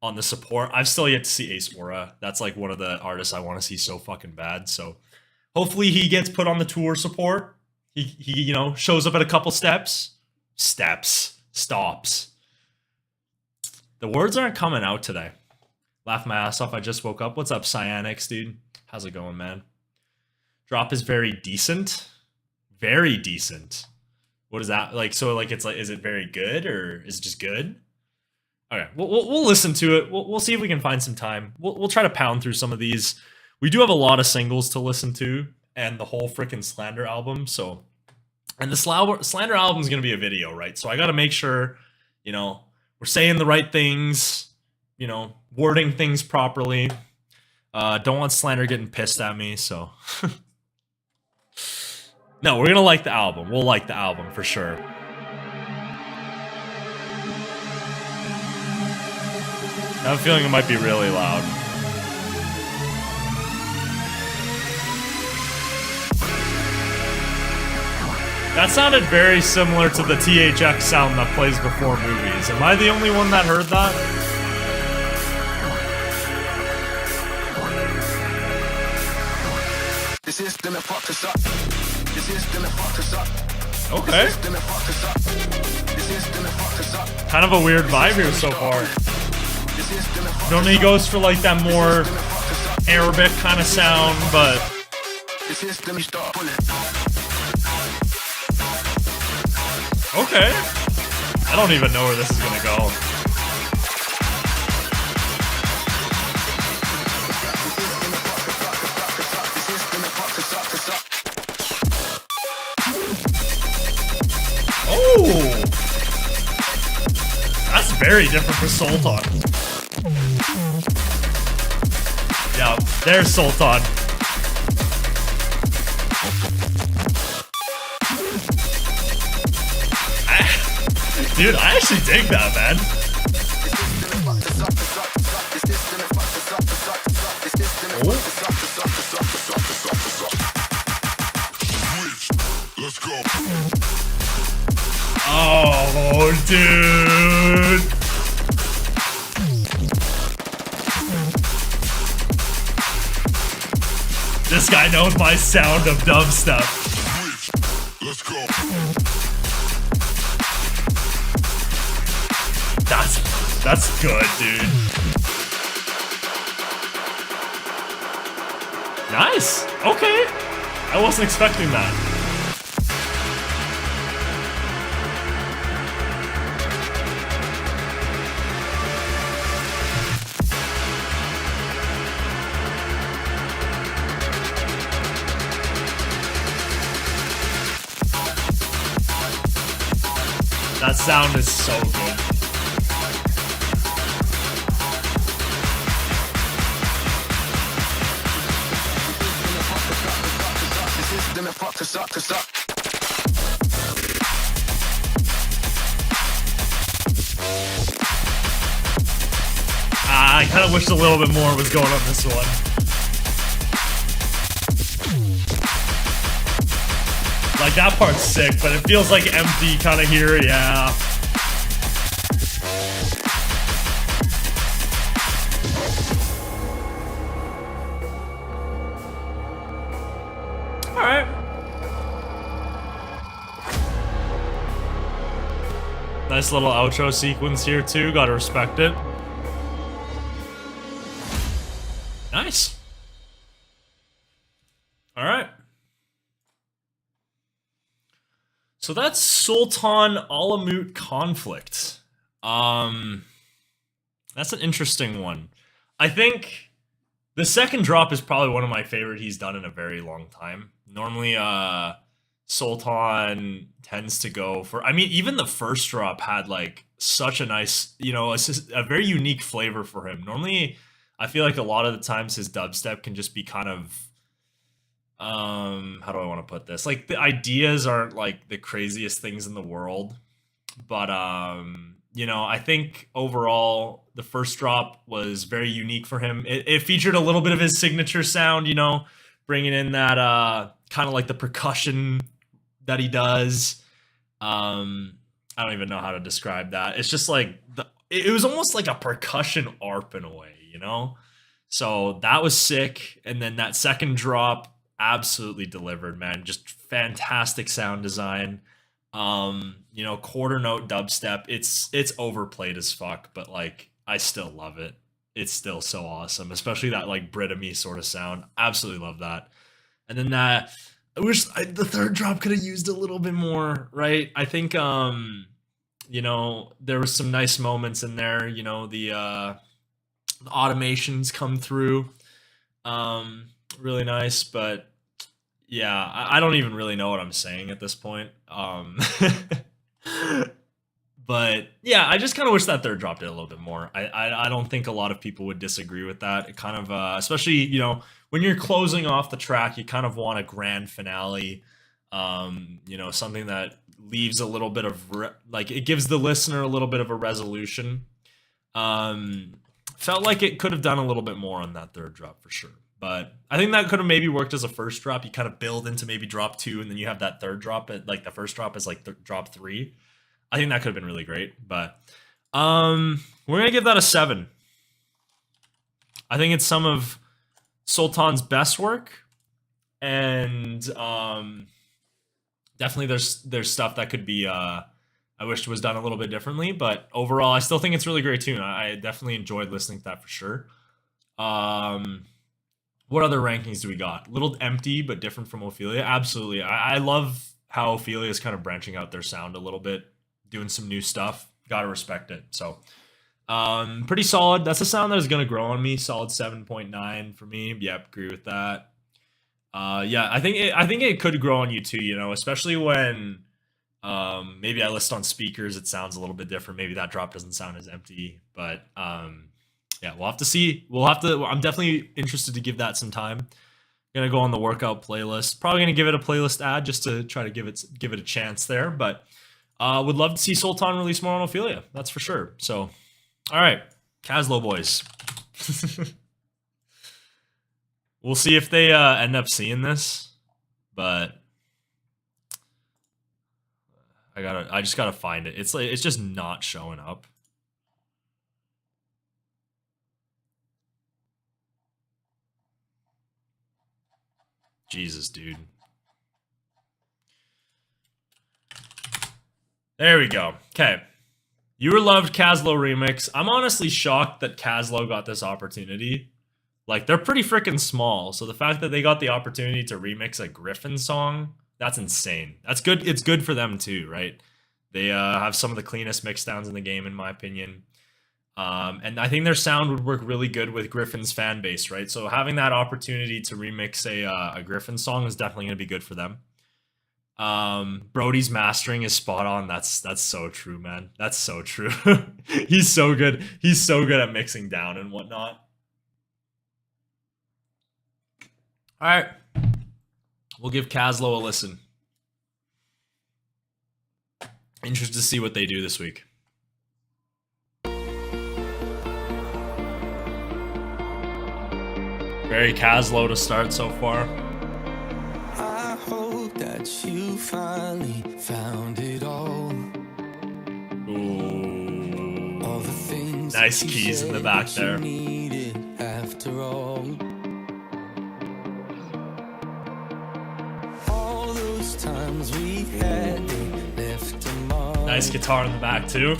on the support. I've still yet to see Ace Aura. That's like one of the artists I want to see so fucking bad. So hopefully he gets put on the tour support. He you know, shows up at a couple stops. The words aren't coming out today. Laugh my ass off. I just woke up. What's up, Cyanix, dude? How's it going, man? Drop is very decent. Very decent. What is that? Like, so like, it's like, is it very good or is it just good? Okay, we'll listen to it. We'll see if we can find some time. We'll try to pound through some of these. We do have a lot of singles to listen to, and the whole freaking Slander album. So, and the Slander album is gonna be a video, right? So I got to make sure, you know, we're saying the right things, you know, wording things properly. Don't want Slander getting pissed at me. So, no, we're gonna like the album. We'll like the album for sure. I have a feeling it might be really loud. That sounded very similar to the THX sound that plays before movies. Am I the only one that heard that? Okay. Kind of a weird vibe here so far. Normally he goes for like that more Arabic kind of sound, but okay. I don't even know where this is gonna go. Oh! That's very different for Sultan. Yeah, there's Sultan. Dude, I actually dig that, man. Oh, dude. This guy knows my sound of dubstep. Let's go. That's good, dude. Nice. Okay. I wasn't expecting that. That sound is so good. I kind of wish a little bit more was going on this one. Like, that part's sick, but it feels like empty kind of here, yeah. Alright. Nice little outro sequence here, too. Gotta respect it. Nice. Alright. So that's Sultan Alamut Conflict. That's an interesting one. I think the second drop is probably one of my favorite he's done in a very long time. Normally, Sultan tends to go for... I mean, even the first drop had, like, such a nice, you know, a very unique flavor for him. Normally, I feel like a lot of the times his dubstep can just be kind of... how do I want to put this? Like, the ideas aren't, like, the craziest things in the world. But, you know, I think overall, the first drop was very unique for him. It featured a little bit of his signature sound, you know, bringing in that, kind of like the percussion that he does. I don't even know how to describe that. It's just like, it was almost like a percussion ARP in a way, you know? So that was sick. And then that second drop, absolutely delivered, man. Just fantastic sound design. You know, quarter note dubstep. It's overplayed as fuck, but like I still love it. It's still so awesome, especially that like Brit-a-me sort of sound. Absolutely love that. And then I wish the third drop could have used a little bit more, right? I think you know, there was some nice moments in there, you know, the automations come through. Really nice, but yeah, I don't even really know what I'm saying at this point. But yeah, I just kind of wish that third drop did a little bit more. I don't think a lot of people would disagree with that. It kind of, especially, you know, when you're closing off the track, you kind of want a grand finale. You know, something that leaves a little bit of, like, it gives the listener a little bit of a resolution. Felt like it could have done a little bit more on that third drop for sure. But I think that could have maybe worked as a first drop. You kind of build into maybe drop 2, and then you have that third drop at like the first drop is like drop 3. I think that could have been really great. But we're gonna give that a 7. I think it's some of Sultan's best work, and definitely there's stuff that could be I wish was done a little bit differently. But overall, I still think it's a really great tune. I definitely enjoyed listening to that for sure. What other rankings do we got? A little empty, but different from Ophelia. Absolutely. I love how Ophelia is kind of branching out their sound a little bit, doing some new stuff. Gotta respect it. So, pretty solid. That's a sound that is going to grow on me. Solid 7.9 for me. Yep, agree with that. Yeah, I think it could grow on you too, you know, especially when maybe I list on speakers, it sounds a little bit different. Maybe that drop doesn't sound as empty, but yeah, we'll have to see. I'm definitely interested to give that some time. Gonna go on the workout playlist. Probably gonna give it a playlist ad just to try to give it a chance there. But would love to see Sultan release more on Ophelia. That's for sure. So, all right, Caslow boys. We'll see if they end up seeing this, but I just gotta find it. It's like it's just not showing up. Jesus, dude. There we go. Okay. You were loved Caslow remix. I'm honestly shocked that Caslow got this opportunity. Like, they're pretty freaking small, so the fact that they got the opportunity to remix a Griffin song, that's insane. That's good. It's good for them too, right? They have some of the cleanest mixdowns in the game, in my opinion. And I think their sound would work really good with Griffin's fan base, right? So having that opportunity to remix a Griffin song is definitely going to be good for them. Brody's mastering is spot on. That's so true, man. That's so true. He's so good. He's so good at mixing down and whatnot. All right. We'll give Caslow a listen. Interested to see what they do this week. Very Caslow to start so far. I hope that you finally found it all. Ooh. All the things Nice that you keys in the said back that there. you needed after all. All those times we had, they left a mark. Nice guitar in the back too.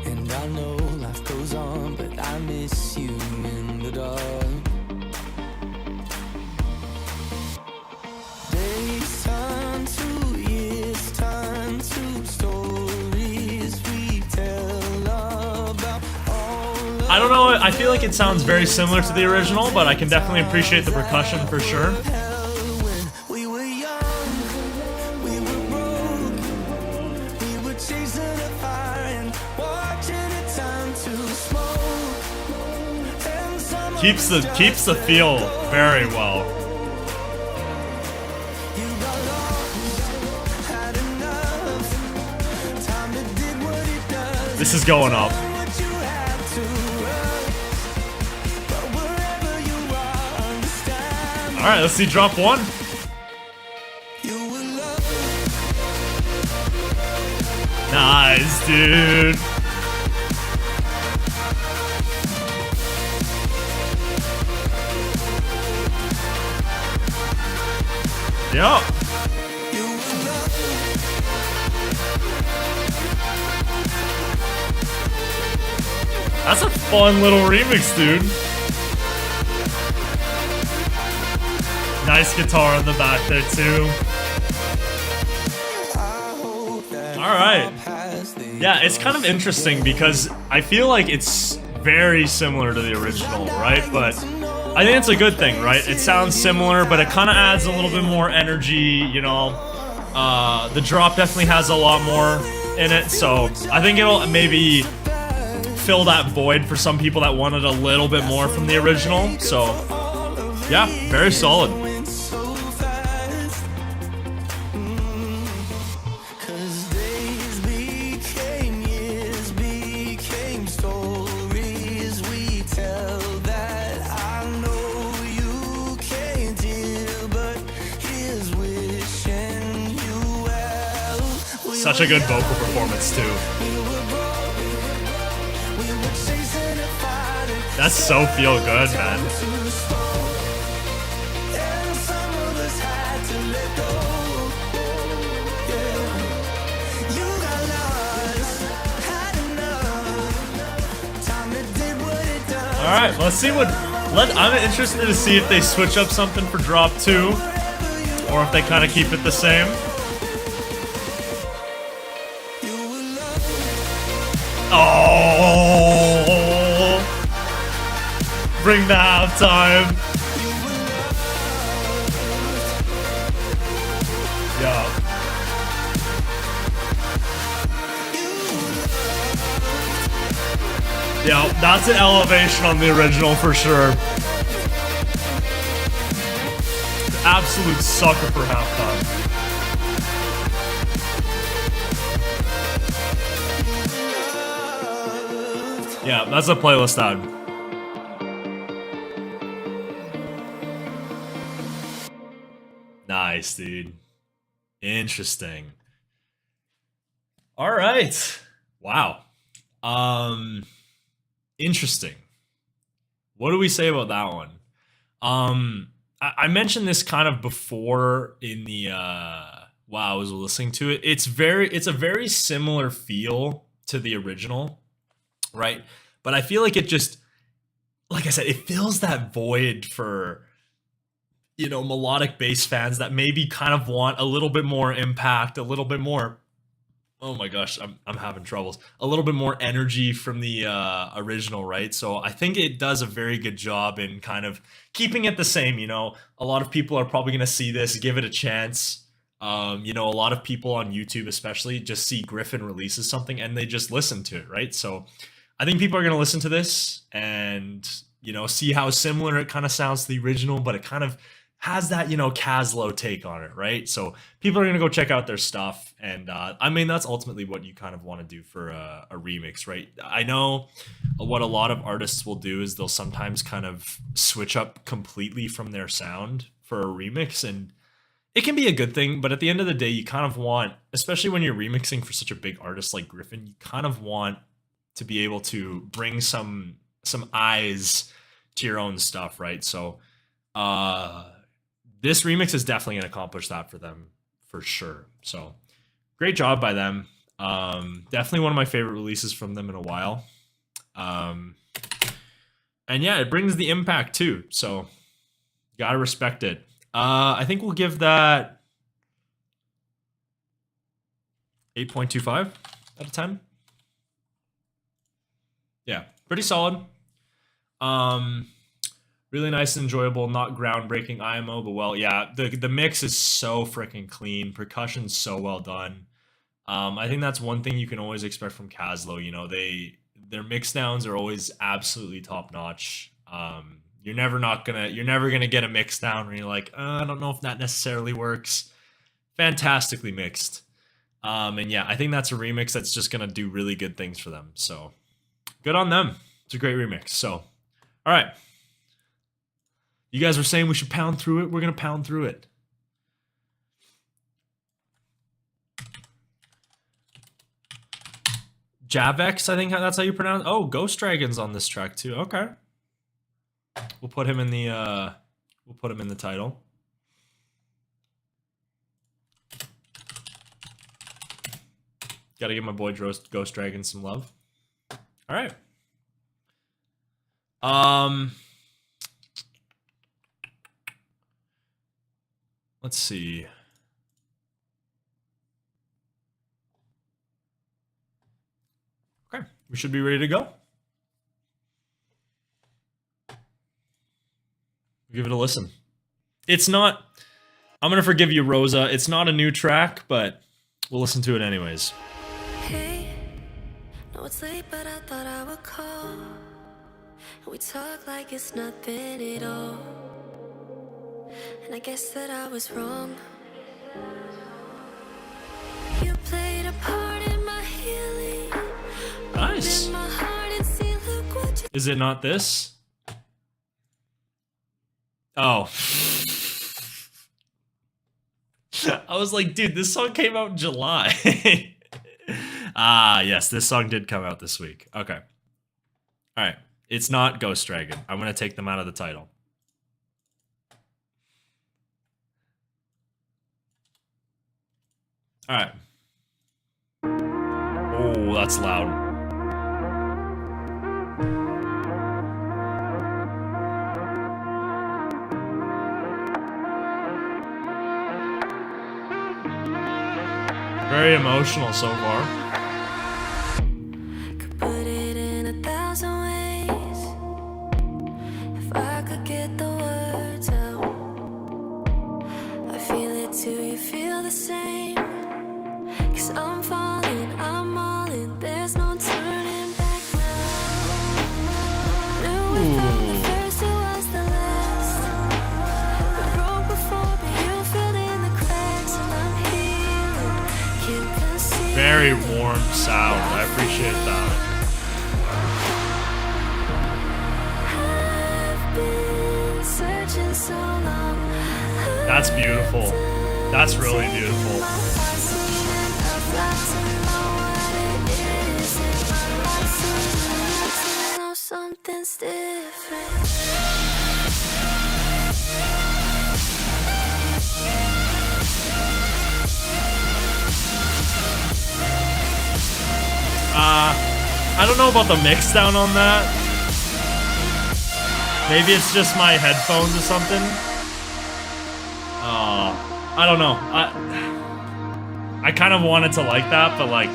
And I know life goes on, but I miss you in the dark. Days turn to years, turn to stories we tell about all I don't know, I feel like it sounds very similar to the original, but I can definitely appreciate the percussion for sure. of hell when we were young, we were broke, we were chasing a fire and watching it turn to smoke. And some of Keeps us the feel very well. you got lost, had enough, time that did what it does. This is going up. What you had to run, but wherever you are, understand All right, let's see drop one. you will love. Nice, dude. Yep. That's a fun little remix, dude. Nice guitar in the back there, too. All right. Yeah, it's kind of interesting because I feel like it's very similar to the original, right? But I think it's a good thing, right? It sounds similar, but it kind of adds a little bit more energy, you know. The drop definitely has a lot more in it, so I think it'll maybe fill that void for some people that wanted a little bit more from the original. So, yeah, very solid. Such a good vocal performance, too. That's so feel good, man. Alright, let's see what... I'm interested to see if they switch up something for drop 2. Or if they kind of keep it the same. Oh! Bring the halftime. Yeah. Yeah, that's an elevation on the original for sure. Absolute sucker for halftime. Yeah, that's a playlist ad. Nice, dude. Interesting. All right. Wow. Interesting. What do we say about that one? I mentioned this kind of before while I was listening to it. It's a very similar feel to the original, right? But I feel like it just, like I said, it fills that void for, you know, melodic bass fans that maybe kind of want a little bit more impact, a little bit more, oh my gosh, I'm having troubles, a little bit more energy from the original, right? So I think it does a very good job in kind of keeping it the same. You know, a lot of people are probably going to see this, give it a chance. You know, a lot of people on YouTube especially just see Griffin releases something and they just listen to it, right? So I think people are going to listen to this and, you know, see how similar it kind of sounds to the original, but it kind of has that, you know, Caslow take on it, right? So people are going to go check out their stuff. And I mean, that's ultimately what you kind of want to do for a remix, right? I know what a lot of artists will do is they'll sometimes kind of switch up completely from their sound for a remix. And it can be a good thing, but at the end of the day, you kind of want, especially when you're remixing for such a big artist like Griffin, you kind of want to be able to bring some eyes to your own stuff, right? So this remix is definitely going to accomplish that for them for sure. So great job by them. Definitely one of my favorite releases from them in a while. And yeah, it brings the impact too. So gotta respect it. I think we'll give that 8.25 out of 10. Yeah, pretty solid. Really nice and enjoyable, not groundbreaking IMO, but well, yeah, the mix is so freaking clean. Percussion's so well done. I think that's one thing you can always expect from Caslow. You know, their mix downs are always absolutely top notch. You're never gonna get a mix down where you're like, I don't know if that necessarily works. Fantastically mixed. And yeah, I think that's a remix that's just gonna do really good things for them. So good on them. It's a great remix. So, all right. You guys were saying we should pound through it. We're going to pound through it. Javex, I think that's how you pronounce it. Oh, Ghost Dragon's on this track too. Okay. We'll put him in the title. Got to give my boy Ghost Dragon some love. All right. Let's see. Okay, we should be ready to go. Give it a listen. It's not, I'm going to forgive you, Rosa. It's not a new track, but we'll listen to it anyways. Hey, no, it's late, but I thought I would call. And we talk like it's nothing at all. And I guess that I was wrong. You played a part in my healing. Nice. In my heart and see, look what you. Is it not this? Oh. I was like, dude, this song came out in July. Yes, this song did come out this week. Okay. All right. It's not Ghost Dragon. I'm going to take them out of the title. All right. Oh, that's loud. Very emotional so far. Could put it in 1,000 ways. If I could get the words out. I feel it too, you feel the same. 'Cause I'm falling, I'm all in. There's no turning back now. Knew it from the first, it was the last. We broke before, but you filled in the cracks. And I'm healing, can't conceal. Very warm sound. I appreciate that. I've been searching so long. That's beautiful. That's really beautiful. Something's different. don't know about the mix down on that. Maybe it's just my headphones or something. I don't know. I kind of wanted to like that, but like,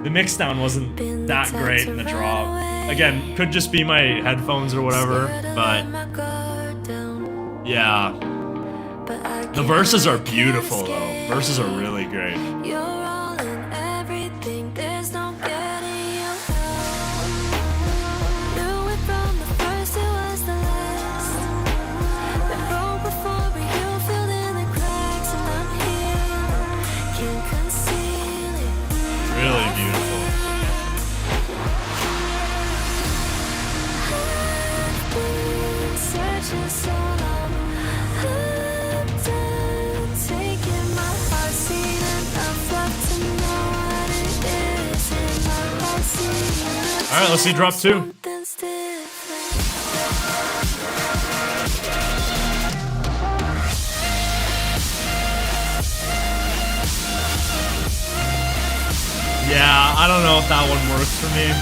the mix down wasn't that great in the drop. Again, could just be my headphones or whatever, but yeah. The verses are beautiful though. Verses are really great. You're all in everything, there's no getting you out. Knew it from the first, it was the last. Been broke before, but you filled in the cracks, and I'm here, can't conceal it. Really beautiful. Searching so long, I'm done taking my heart, seen enough left to know what it is in my heart, seen enough. All right, let's see drop 2. Something's different. Yeah, I don't know if that one works for me.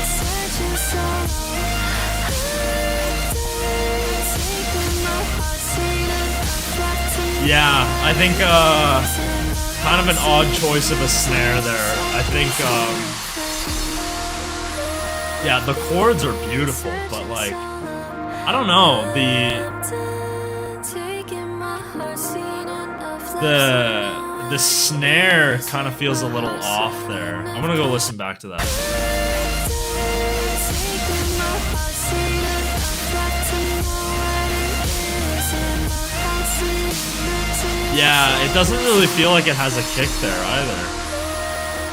Searching so long, I'm done taking my heart, seen enough left to know. Yeah, I think kind of an odd choice of a snare there. I think yeah, the chords are beautiful, but like I don't know, the snare kind of feels a little off there. I'm gonna go listen back to that. Yeah, it doesn't really feel like it has a kick there either.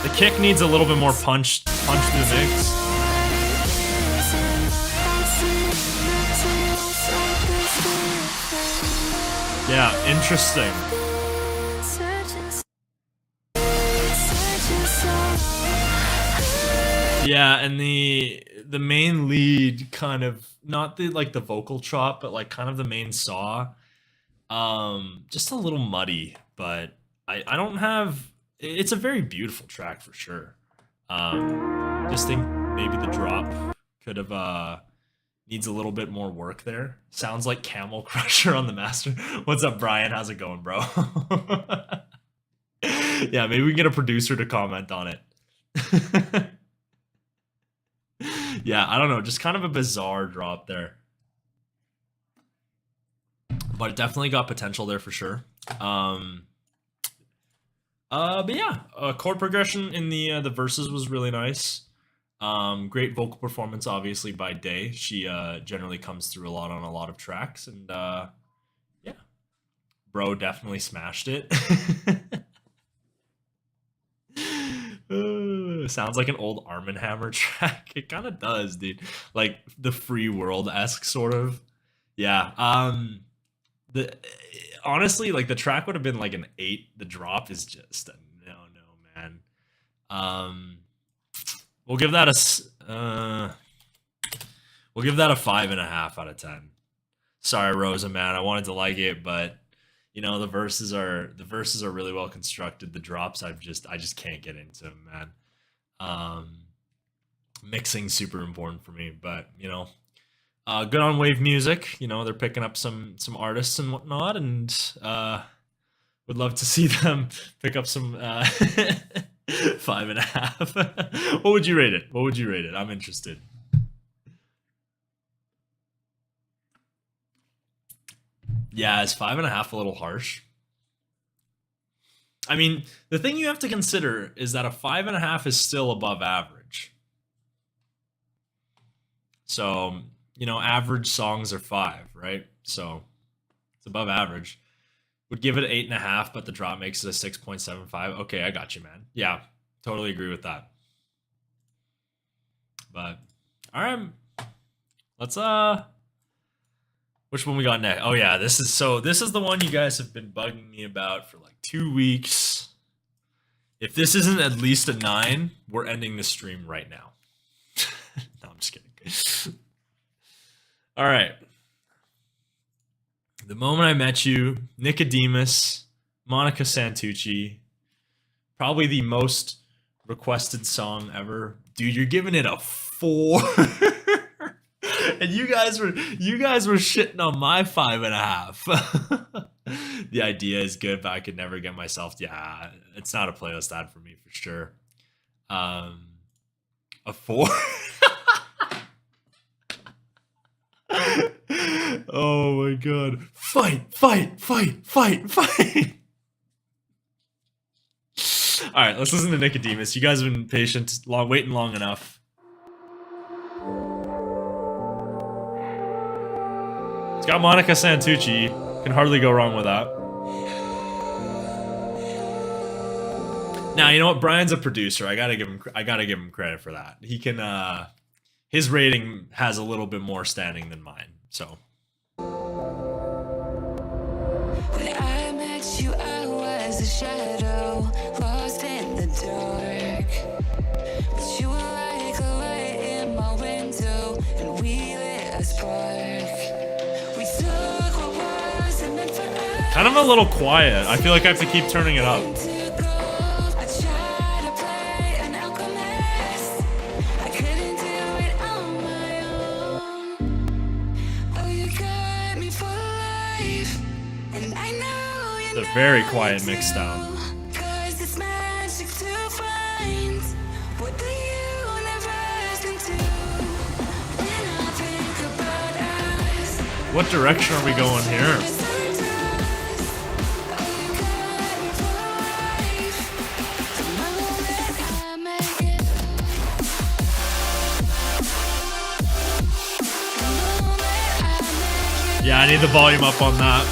The kick needs a little bit more punch through the mix. Yeah, interesting. Yeah, and the main lead kind of, not the like the vocal chop, but like kind of the main saw, just a little muddy, but I don't have, it's a very beautiful track for sure. Just think maybe the drop could have needs a little bit more work there. Sounds like Camel Crusher on the master. What's up, Brian? How's it going, bro? Yeah, maybe we can get a producer to comment on it. Yeah, I don't know, just kind of a bizarre drop there. But it definitely got potential there for sure. But yeah, chord progression in the verses was really nice. Great vocal performance, obviously, by Day. She generally comes through a lot on a lot of tracks, and yeah, bro definitely smashed it. Sounds like an old Arm & Hammer track. It kind of does, dude. Like the Free World-esque sort of. Yeah. Honestly, like the track would have been like an 8. The drop is just a no, man. We'll give that a 5.5 out of 10. Sorry, Rosa, man. I wanted to like it, but you know the verses are really well constructed. The drops I just can't get into them, man. Mixing super important for me, but you know, good on Wave Music. You know, they're picking up some artists and whatnot, and would love to see them pick up some 5.5. What would you rate it? I'm interested. Yeah, is 5.5 a little harsh? I mean, the thing you have to consider is that a 5.5 is still above average. So, you know, average songs are 5, right? So it's above average. Would give it an 8.5, but the drop makes it a 6.75. Okay, I got you, man. Yeah, totally agree with that. But all right, let's which one we got next? Oh yeah, this is the one you guys have been bugging me about for like 2 weeks. If this isn't at least a 9, we're ending the stream right now. No, I'm just kidding. All right. The Moment I Met You, Nicodemus, Monica Santucci, probably the most requested song ever. Dude, you're giving it a 4. And you guys were shitting on my 5.5. The idea is good, but I could never get myself. Yeah, it's not a playlist ad for me for sure. A 4. Oh my god. Fight. Alright, let's listen to Nicodemus. You guys have been patient, waiting long enough. It's got Monica Santucci. Can hardly go wrong with that. Now, you know what? Brian's a producer. I gotta give him credit for that. He can his rating has a little bit more standing than mine. So When I met you, I was a shadow, lost in the dark. But you were like a light in my window, and we lit a spark. We took what wasn't meant for us. kind of a little quiet. I feel like I have to keep turning it up. To gold, I tried to play an alchemist. I couldn't do it on my own. Oh, you got me for life, and I know you It's a very know quiet it mix too. down. 'Cause it's magic to find what the universe can do. When I think about us, What direction are we going here? it's our dust. Oh, you got me for life. The moment I make it, the moment I make it. Yeah, I need the volume up on that.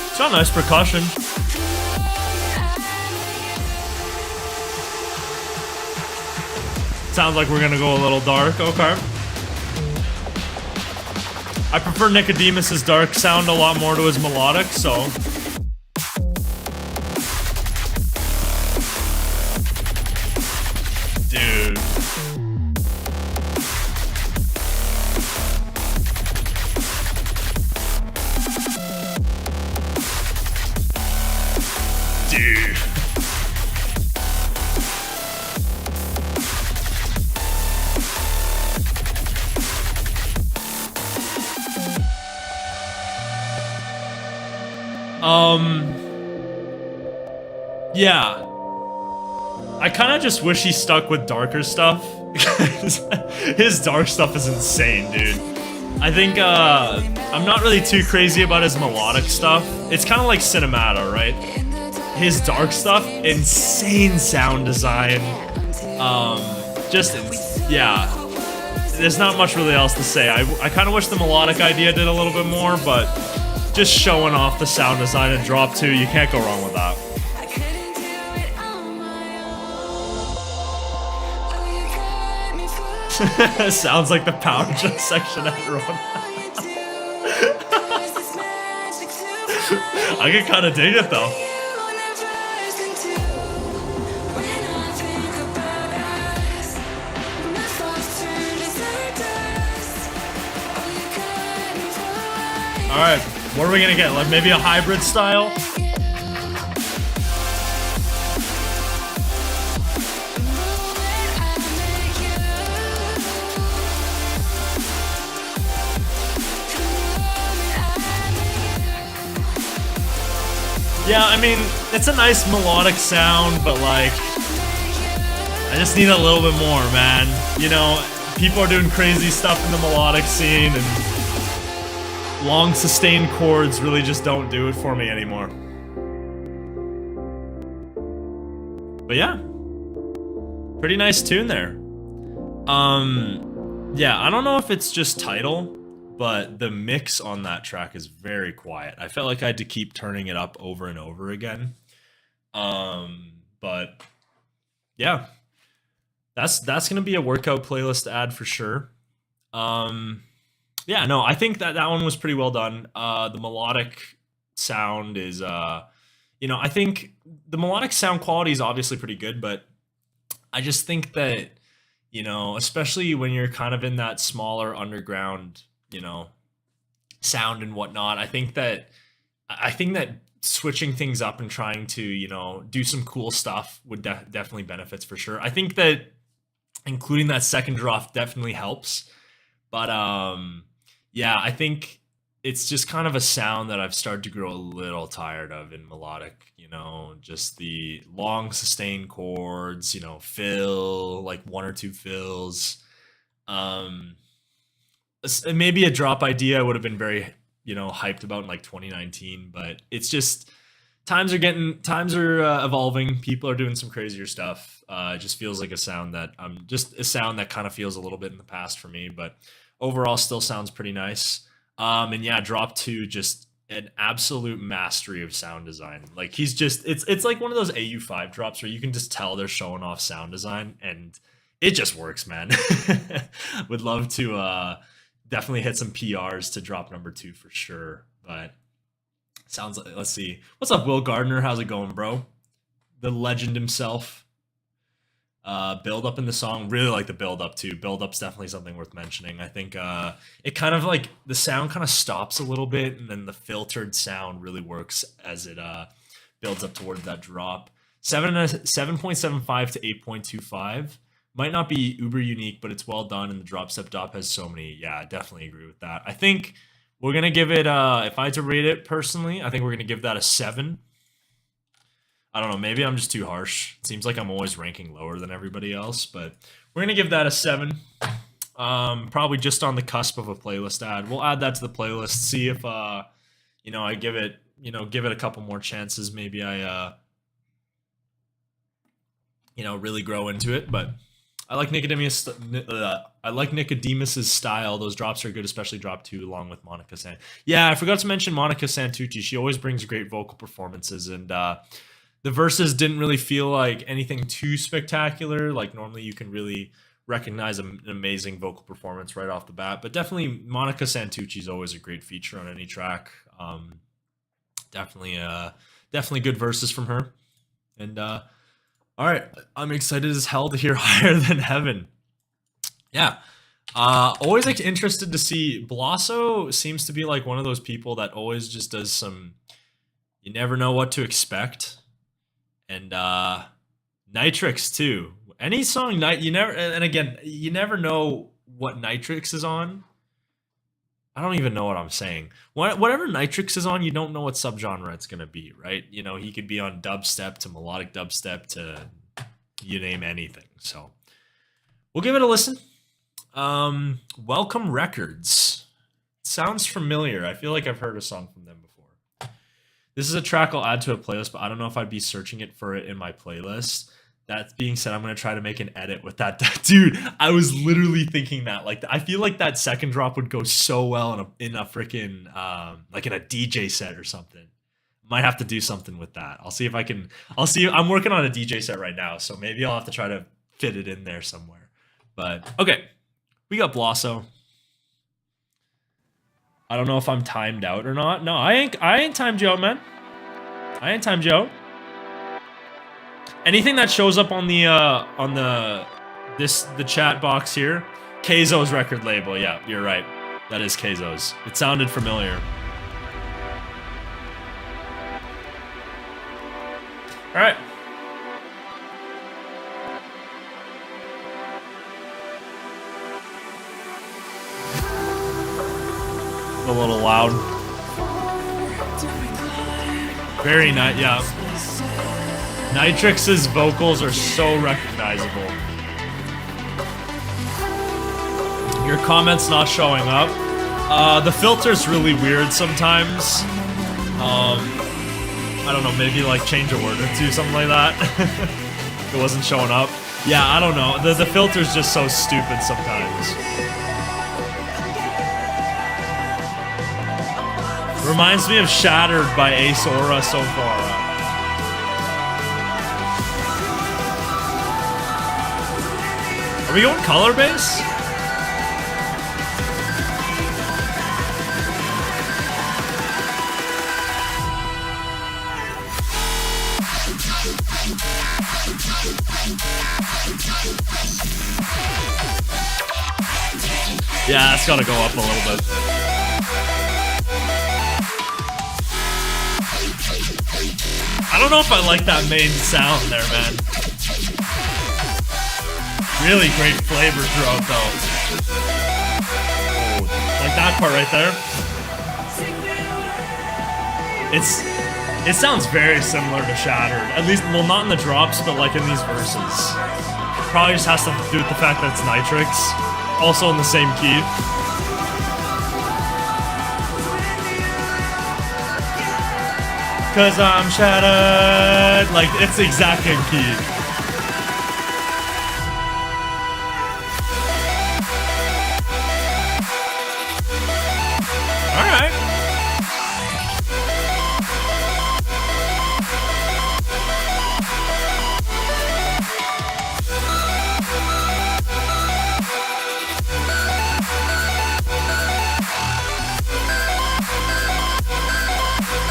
It's got nice percussion. Sounds like we're gonna go a little dark. Okay. I prefer Nicodemus's dark sound a lot more to his melodic, so. Dude. Dude. Yeah. I kind of just wish he stuck with darker stuff. His dark stuff is insane, dude. I think, I'm not really too crazy about his melodic stuff. It's kind of like Cinemata, right? His dark stuff, insane sound design. Yeah. There's not much really else to say. I kind of wish the melodic idea did a little bit more, but just showing off the sound design and drop 2, you can't go wrong with that. I couldn't do it on my own. Oh, you got me for life. Sounds like the power jump section at Rona. I can kind of dig it though. All right, what are we gonna get? Like maybe a hybrid style? Yeah, I mean, it's a nice melodic sound, but like, I just need a little bit more, man. You know, people are doing crazy stuff in the melodic scene, and long sustained chords really just don't do it for me anymore. But yeah, pretty nice tune there. Yeah, I don't know if it's just title, but the mix on that track is very quiet. I felt like I had to keep turning it up over and over again. But yeah, that's gonna be a workout playlist ad for sure. Yeah, no, I think that one was pretty well done. The melodic sound is I think the melodic sound quality is obviously pretty good, but I just think that, especially when you're kind of in that smaller underground, sound and whatnot, I think that switching things up and trying to, do some cool stuff would definitely benefits for sure. I think that including that second drop definitely helps. But yeah, I think it's just kind of a sound that I've started to grow a little tired of in melodic, just the long sustained chords, fill, like one or two fills. Maybe a drop idea I would have been very, hyped about in like 2019, but it's just times are evolving. People are doing some crazier stuff. It just feels like a sound that kind of feels a little bit in the past for me, but overall still sounds pretty nice. And yeah, drop 2, just an absolute mastery of sound design. Like it's like one of those AU5 drops where you can just tell they're showing off sound design, and it just works, man. Would love to definitely hit some PRs to drop number 2 for sure. But sounds like, let's see. What's up, Will Gardner? How's it going, bro? The legend himself. Build up in the song, really like the build up too. Build up's definitely something worth mentioning. I think it kind of like the sound kind of stops a little bit, and then the filtered sound really works as it builds up towards that drop. 7.75 to 8.25 might not be uber unique, but it's well done, and the drop step dop has so many. Yeah, I definitely agree with that. I think we're gonna give it if I had to rate it personally, I think we're gonna give that a 7. I don't know, maybe I'm just too harsh. It seems like I'm always ranking lower than everybody else, but we're going to give that a 7. Probably just on the cusp of a playlist ad. We'll add that to the playlist, see if, I give it a couple more chances. Maybe I, really grow into it, but I like Nicodemus's style. Those drops are good, especially drop 2 along with Monica San. Yeah, I forgot to mention Monica Santucci. She always brings great vocal performances, and, the verses didn't really feel like anything too spectacular. Like normally you can really recognize an amazing vocal performance right off the bat, but definitely Monica Santucci is always a great feature on any track. Definitely good verses from her. And all right, I'm excited as hell to hear Higher Than Heaven. Yeah. Always like interested to see. Blosso seems to be like one of those people that always just does some, you never know what to expect. And Nitrix too. Any song you never know what Nitrix is on. I don't even know what I'm saying. Whatever Nitrix is on, you don't know what subgenre it's gonna be, right? He could be on dubstep to melodic dubstep to you name anything. So we'll give it a listen. Welcome Records. Sounds familiar. I feel like I've heard a song from them before. This is a track I'll add to a playlist, but I don't know if I'd be searching for it in my playlist. That being said, I'm going to try to make an edit with that. Dude, I was literally thinking that. Like, I feel like that second drop would go so well in a freaking, like in a DJ set or something. Might have to do something with that. I'm working on a DJ set right now, so maybe I'll have to try to fit it in there somewhere. But, okay. We got Blosso. I don't know if I'm timed out or not. No, I ain't timed you out, man. I ain't timed you out. Anything that shows up on the chat box here, Kaslo's record label. Yeah, you're right. That is Kaslo's. It sounded familiar. All right. A little loud. Very nice, yeah. Nitrix's vocals are so recognizable. Your comment's not showing up. The filter's really weird sometimes. I don't know, maybe like change a word or two, something like that. It wasn't showing up. Yeah, I don't know. The filter's just so stupid sometimes. Reminds me of Shattered by Ace Aura so far. Are we going color base? Yeah, it's gotta go up a little bit. I don't know if I like that main sound there, man. Really great flavor throughout, though. Oh, like that part right there. It sounds very similar to Shattered. At least, well, not in the drops, but like in these verses. Probably just has to do with the fact that it's Nitrix. Also in the same key. Cause I'm shattered. Like, it's the exact same key. Alright.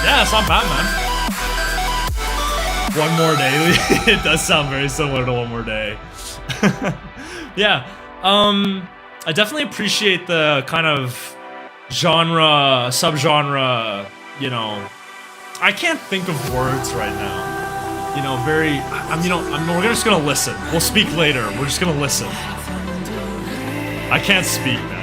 Yeah, it's not bad, man. One More Day. It does sound very similar to One More Day. Yeah. I definitely appreciate the kind of genre, subgenre, you know. I can't think of words right now. You know, we're just gonna listen. We'll speak later. We're just gonna listen. I can't speak, man.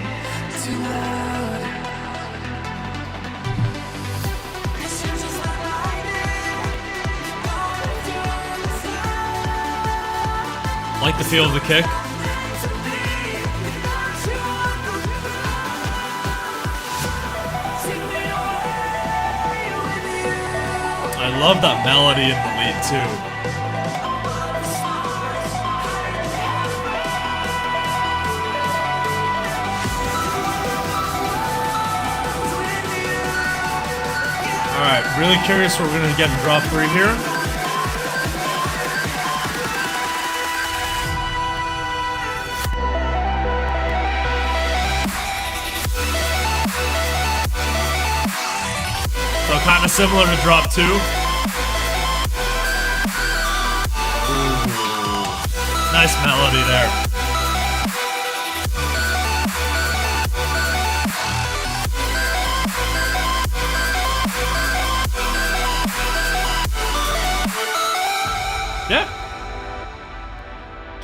Like the feel of the kick. I love that melody in the lead too. Alright, really curious what we're gonna get in drop 3 here. Kind of similar to drop 2. Ooh. Nice melody there. Yeah.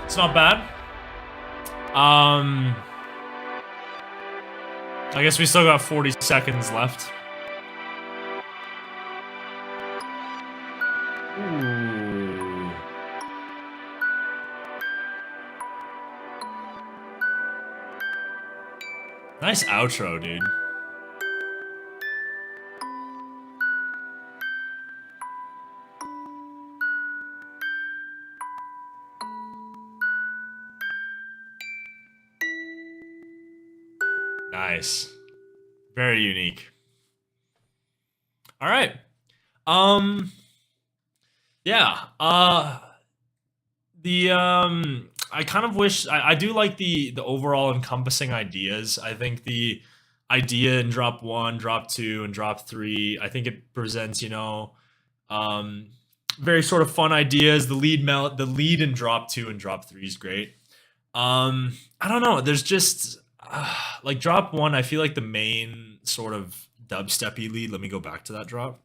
It's not bad. I guess we still got 40 seconds left. Ooh. Nice outro, dude. Nice. Very unique. All right. Yeah, I kind of wish I do like the overall encompassing ideas. I think the idea in drop 1, drop 2, and drop 3, I think it presents, you know, very sort of fun ideas. The lead in drop 2 and drop 3 is great. I don't know, there's just like drop 1, I feel like the main sort of dubsteppy lead. Let me go back to that drop.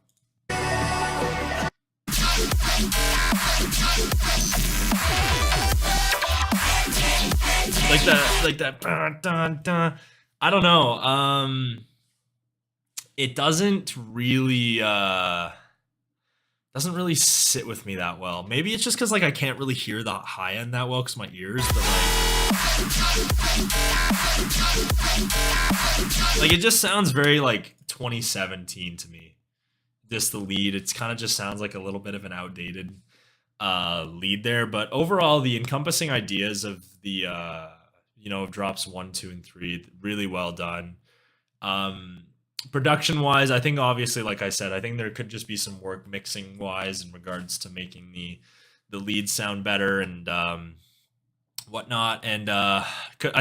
Like that dun, dun, dun. I don't know. It doesn't really sit with me that well. Maybe it's just because like I can't really hear the high end that well because my ears, but like it just sounds very like 2017 to me. Just the lead, it's kind of just sounds like a little bit of an outdated lead there, but overall the encompassing ideas of the you know, drops 1, 2, and 3, really well done. Production wise, I think obviously, like I said, I think there could just be some work mixing wise in regards to making the lead sound better and whatnot. And I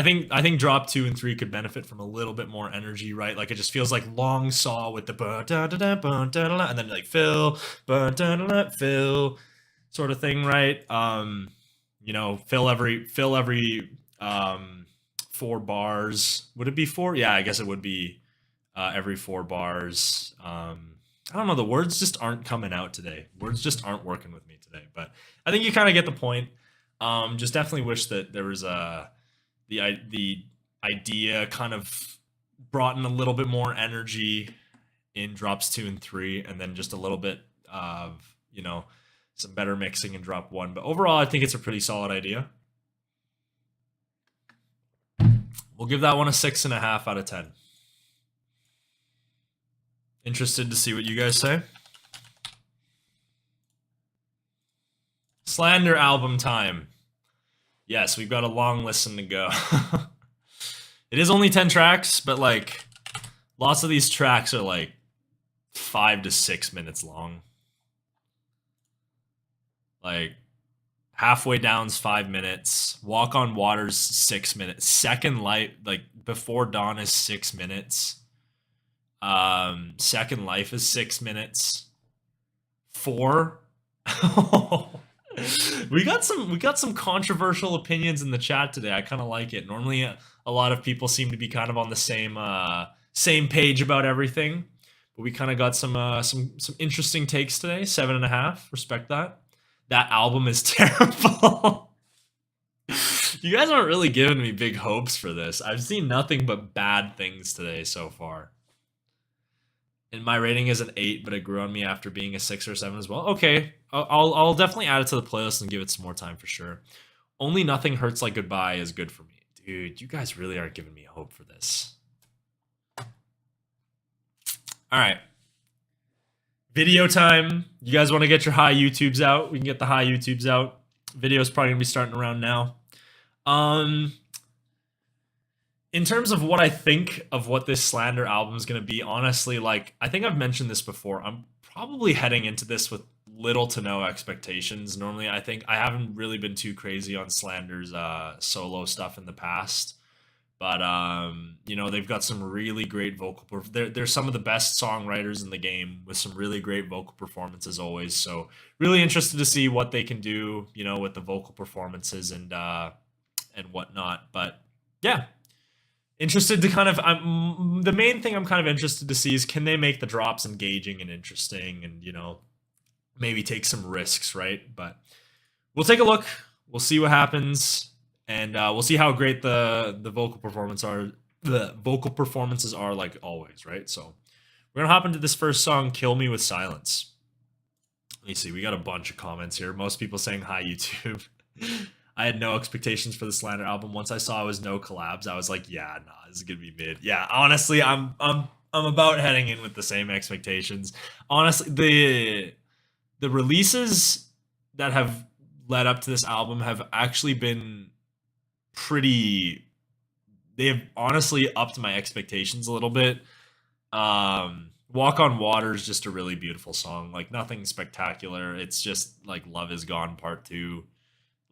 think drop 2 and 3 could benefit from a little bit more energy, right? Like it just feels like long saw with the and then like fill fill sort of thing, right? You know, fill every 4 bars. Would it be 4? Yeah, I guess it would be every 4 bars. I don't know. The words just aren't coming out today. Words just aren't working with me today. But I think you kind of get the point. Just definitely wish that there was the idea kind of brought in a little bit more energy in drops 2 and 3, and then just a little bit of, some better mixing in drop 1. But overall, I think it's a pretty solid idea. We'll give that one a 6.5 out of 10. Interested to see what you guys say. Slander album time. Yes, we've got a long listen to go. It is only 10 tracks, but like lots of these tracks are like 5 to 6 minutes long. Like Halfway Down's 5 minutes. Walk on Water's 6 minutes. Second Life, like Before Dawn, is 6 minutes. Second Life is 6 minutes. 4. We got some controversial opinions in the chat today. I kind of like it. Normally, a lot of people seem to be kind of on the same page about everything, but we kind of got some interesting takes today. 7.5. Respect that. That album is terrible. You guys aren't really giving me big hopes for this. I've seen nothing but bad things today so far. And my rating is an 8, but it grew on me after being a 6 or 7 as well. Okay, I'll definitely add it to the playlist and give it some more time for sure. Only Nothing Hurts Like Goodbye is good for me. Dude, you guys really aren't giving me hope for this. All right. Video time. You guys want to get your high YouTubes out? We can get the high YouTubes out. Video's probably going to be starting around now. In terms of what I think of what this Slander album is going to be, honestly, like, I think I've mentioned this before. I'm probably heading into this with little to no expectations. Normally, I think I haven't really been too crazy on Slander's solo stuff in the past. But, they've got some really great vocal... They're some of the best songwriters in the game with some really great vocal performances always. So, really interested to see what they can do, with the vocal performances and whatnot. But, yeah. Interested to kind of... the main thing I'm kind of interested to see is, can they make the drops engaging and interesting and, maybe take some risks, right? But we'll take a look. We'll see what happens. And we'll see how great the vocal performances are, like always, right? So we're going to hop into this first song, Kill Me With Silence. Let me see. We got a bunch of comments here. Most people saying hi, YouTube. I had no expectations for the Slander album. Once I saw it was no collabs, I was like, yeah, nah, this is going to be mid. Yeah, honestly, I'm about heading in with the same expectations. Honestly, the releases that have led up to this album have actually been they have honestly upped my expectations a little bit. Walk on Water is just a really beautiful song. Like, nothing spectacular. It's just like Love Is Gone Part 2.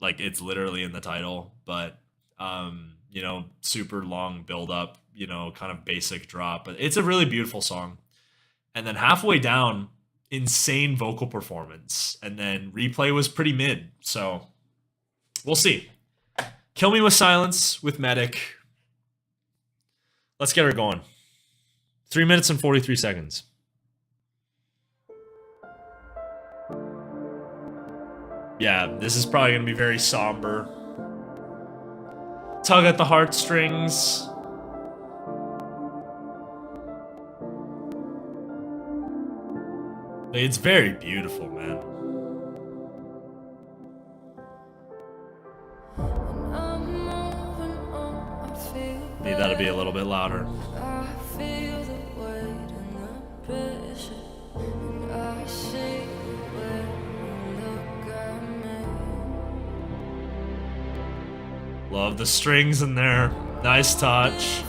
Like, it's literally in the title, but super long build up, kind of basic drop, but it's a really beautiful song. And then Halfway Down, insane vocal performance, and then Replay was pretty mid. So we'll see. Kill Me With Silence with Medic. Let's get her going. 3 minutes and 43 seconds. Yeah, this is probably going to be very somber. Tug at the heartstrings. It's very beautiful, man. Need that to be a little bit louder. Love the strings in there. Nice touch.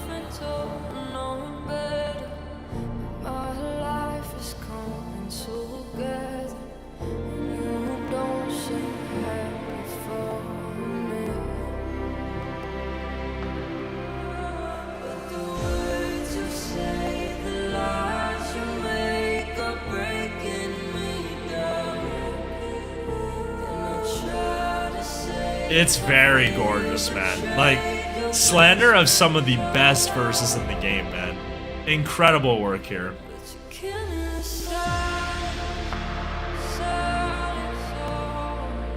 It's very gorgeous, man. Like, Slander of some of the best verses in the game, man. Incredible work here.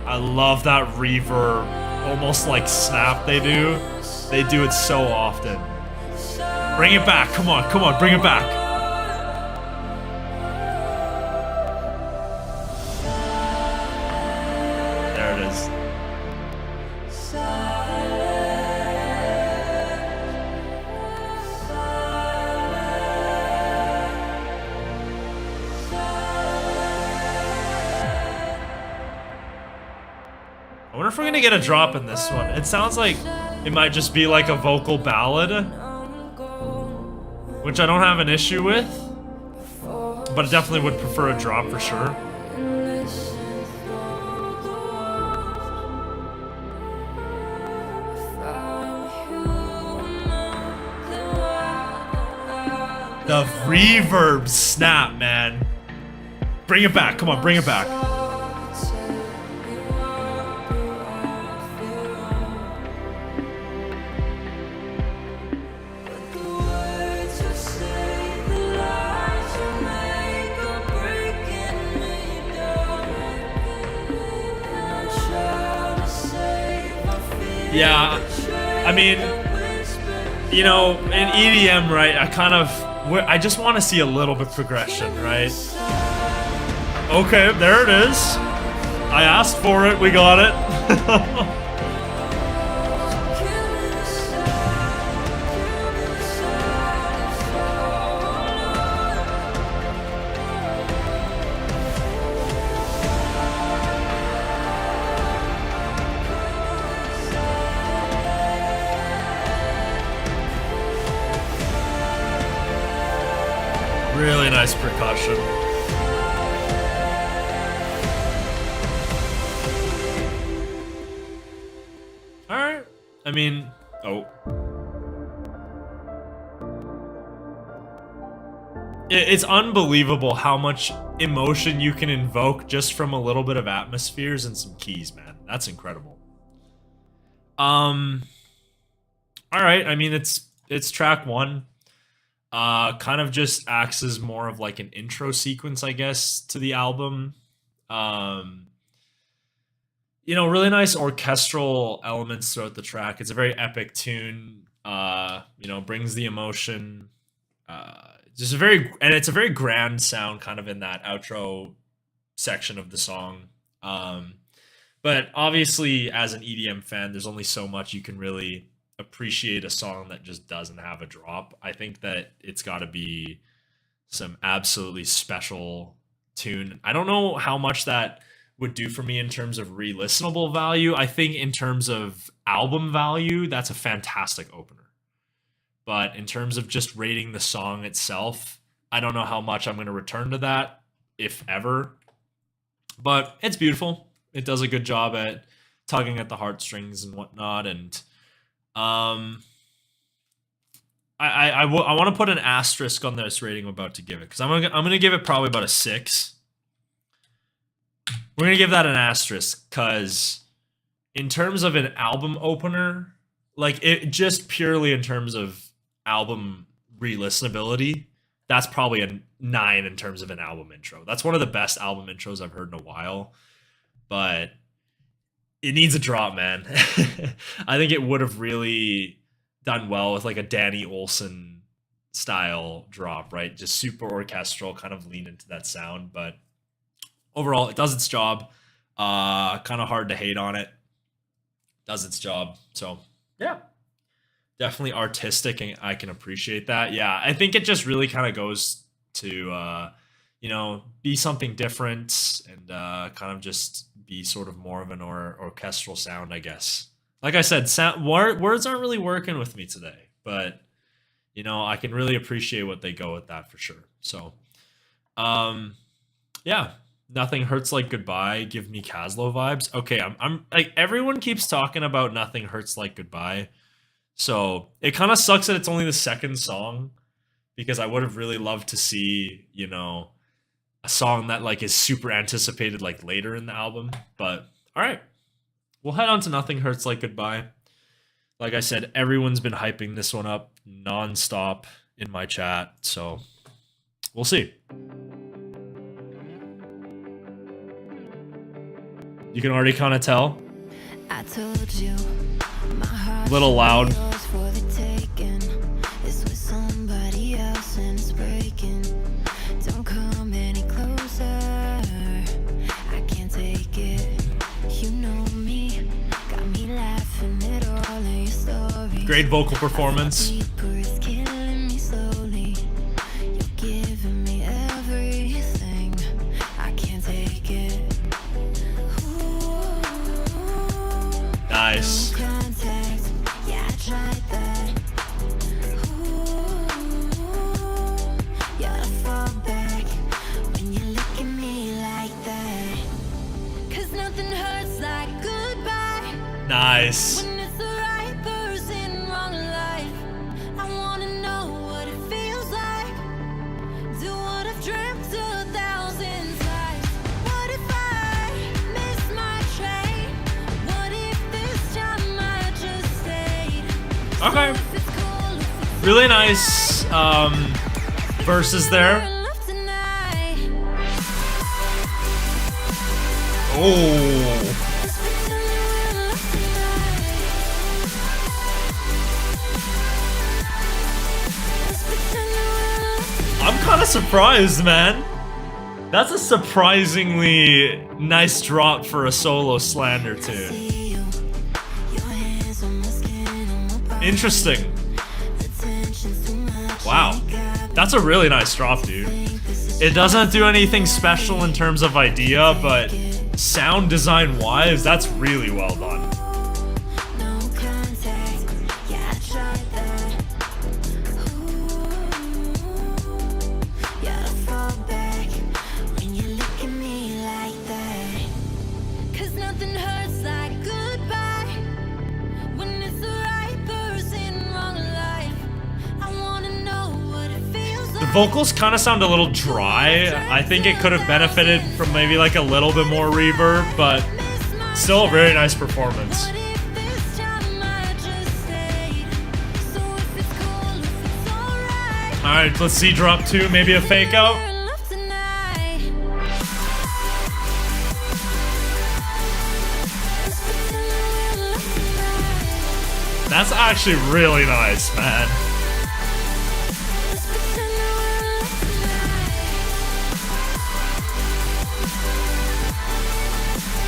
I love that reverb, almost like snap they do. They do it so often. Bring it back, come on, bring it back. There it is. I wonder if we're gonna get a drop in this one. It sounds like it might just be like a vocal ballad, which I don't have an issue with, but I definitely would prefer a drop for sure. The reverb snap, man. Bring it back, come on, bring it back. Yeah, I mean, you know, in EDM, right, I just want to see a little bit progression, right? Okay, there it is. I asked for it, we got it. Really nice percussion. Alright. I mean, oh. It's unbelievable how much emotion you can invoke just from a little bit of atmospheres and some keys, man. That's incredible. Alright, I mean, it's track 1. Kind of just acts as more of like an intro sequence, I guess, to the album. You know, really nice orchestral elements throughout the track. It's a very epic tune. You know, brings the emotion. It's a very grand sound kind of in that outro section of the song. But obviously, as an EDM fan, there's only so much you can really appreciate a song that just doesn't have a drop. I think that it's got to be some absolutely special tune. I don't know how much that would do for me in terms of re-listenable value. I think in terms of album value, that's a fantastic opener. But in terms of just rating the song itself, I don't know how much I'm going to return to that, if ever. But it's beautiful. It does a good job at tugging at the heartstrings and whatnot, and I want to put an asterisk on this rating I'm about to give it, because I'm gonna give it probably about a 6. We're gonna give that an asterisk because in terms of an album opener, like it just purely in terms of album re-listenability, that's probably a 9 in terms of an album intro. That's one of the best album intros I've heard in a while, but it needs a drop, man. I think it would have really done well with like a Danny Olson style drop, right? Just super orchestral, kind of lean into that sound. But overall, it does its job. Kind of hard to hate on it. Does its job. So, yeah. Definitely artistic, and I can appreciate that. Yeah, I think it just really kind of goes to, you know, be something different and kind of just be sort of more of an orchestral sound, I guess. Like I said, words aren't really working with me today, but you know, I can really appreciate what they go with that for sure. So, yeah, Nothing Hurts Like Goodbye. Give me Caslow vibes. Okay, I'm like, everyone keeps talking about Nothing Hurts Like Goodbye, so it kind of sucks that it's only the second song, because I would have really loved to see, you know, a song that like is super anticipated like later in the album. But all right, we'll head on to Nothing Hurts Like Goodbye. Like I said, everyone's been hyping this one up nonstop in my chat, so we'll see. You can already kind of tell. I told you, my heart Little loud. yours for the taking. It's with somebody else and it's breaking. Don't come any closer. I can't take it. You know me, got me laughing at all of your stories. Great vocal performance. Deeper is killing me slowly. You're giving me everything. I can't take it. Nice. Contact, yeah, I tried that. Ooh, yeah, I fall back when you look at me like that. 'Cause nothing hurts like goodbye. Nice. When it's the right person, wrong life. I wanna know what it feels like. Do what I've dreamt 1,000 times. What if I miss my train? What if this time I just stayed? Okay. If it's cold, if it's Really nice verses there. enough tonight. Oh. Let's pretend that we're enough tonight. Let's pretend that we're enough. I'm kind of surprised, man. That's a surprisingly nice drop for a solo Slander tune. See you. Your hands on my skin, on my body. Interesting. The tension's too much. Wow. That's a really nice drop, dude. It doesn't do anything special in terms of idea, but sound design wise, that's really well done. No contact. Yeah, I tried that. Ooh, yeah, I fall back when you look at me like that. 'Cause nothing hurts like goodbye. When it's the right person, wrong life. I wanna know what it feels like. The vocals kind of sound a little dry. I think it could have benefited from maybe like a little bit more reverb, but still a very nice performance. What if this time I just stayed? So if it's cold, if it's alright. Alright, let's see drop 2, maybe a fake out. We're enough tonight. Let's pretend that we're enough tonight. That's actually really nice, man. Let's pretend that we're enough tonight.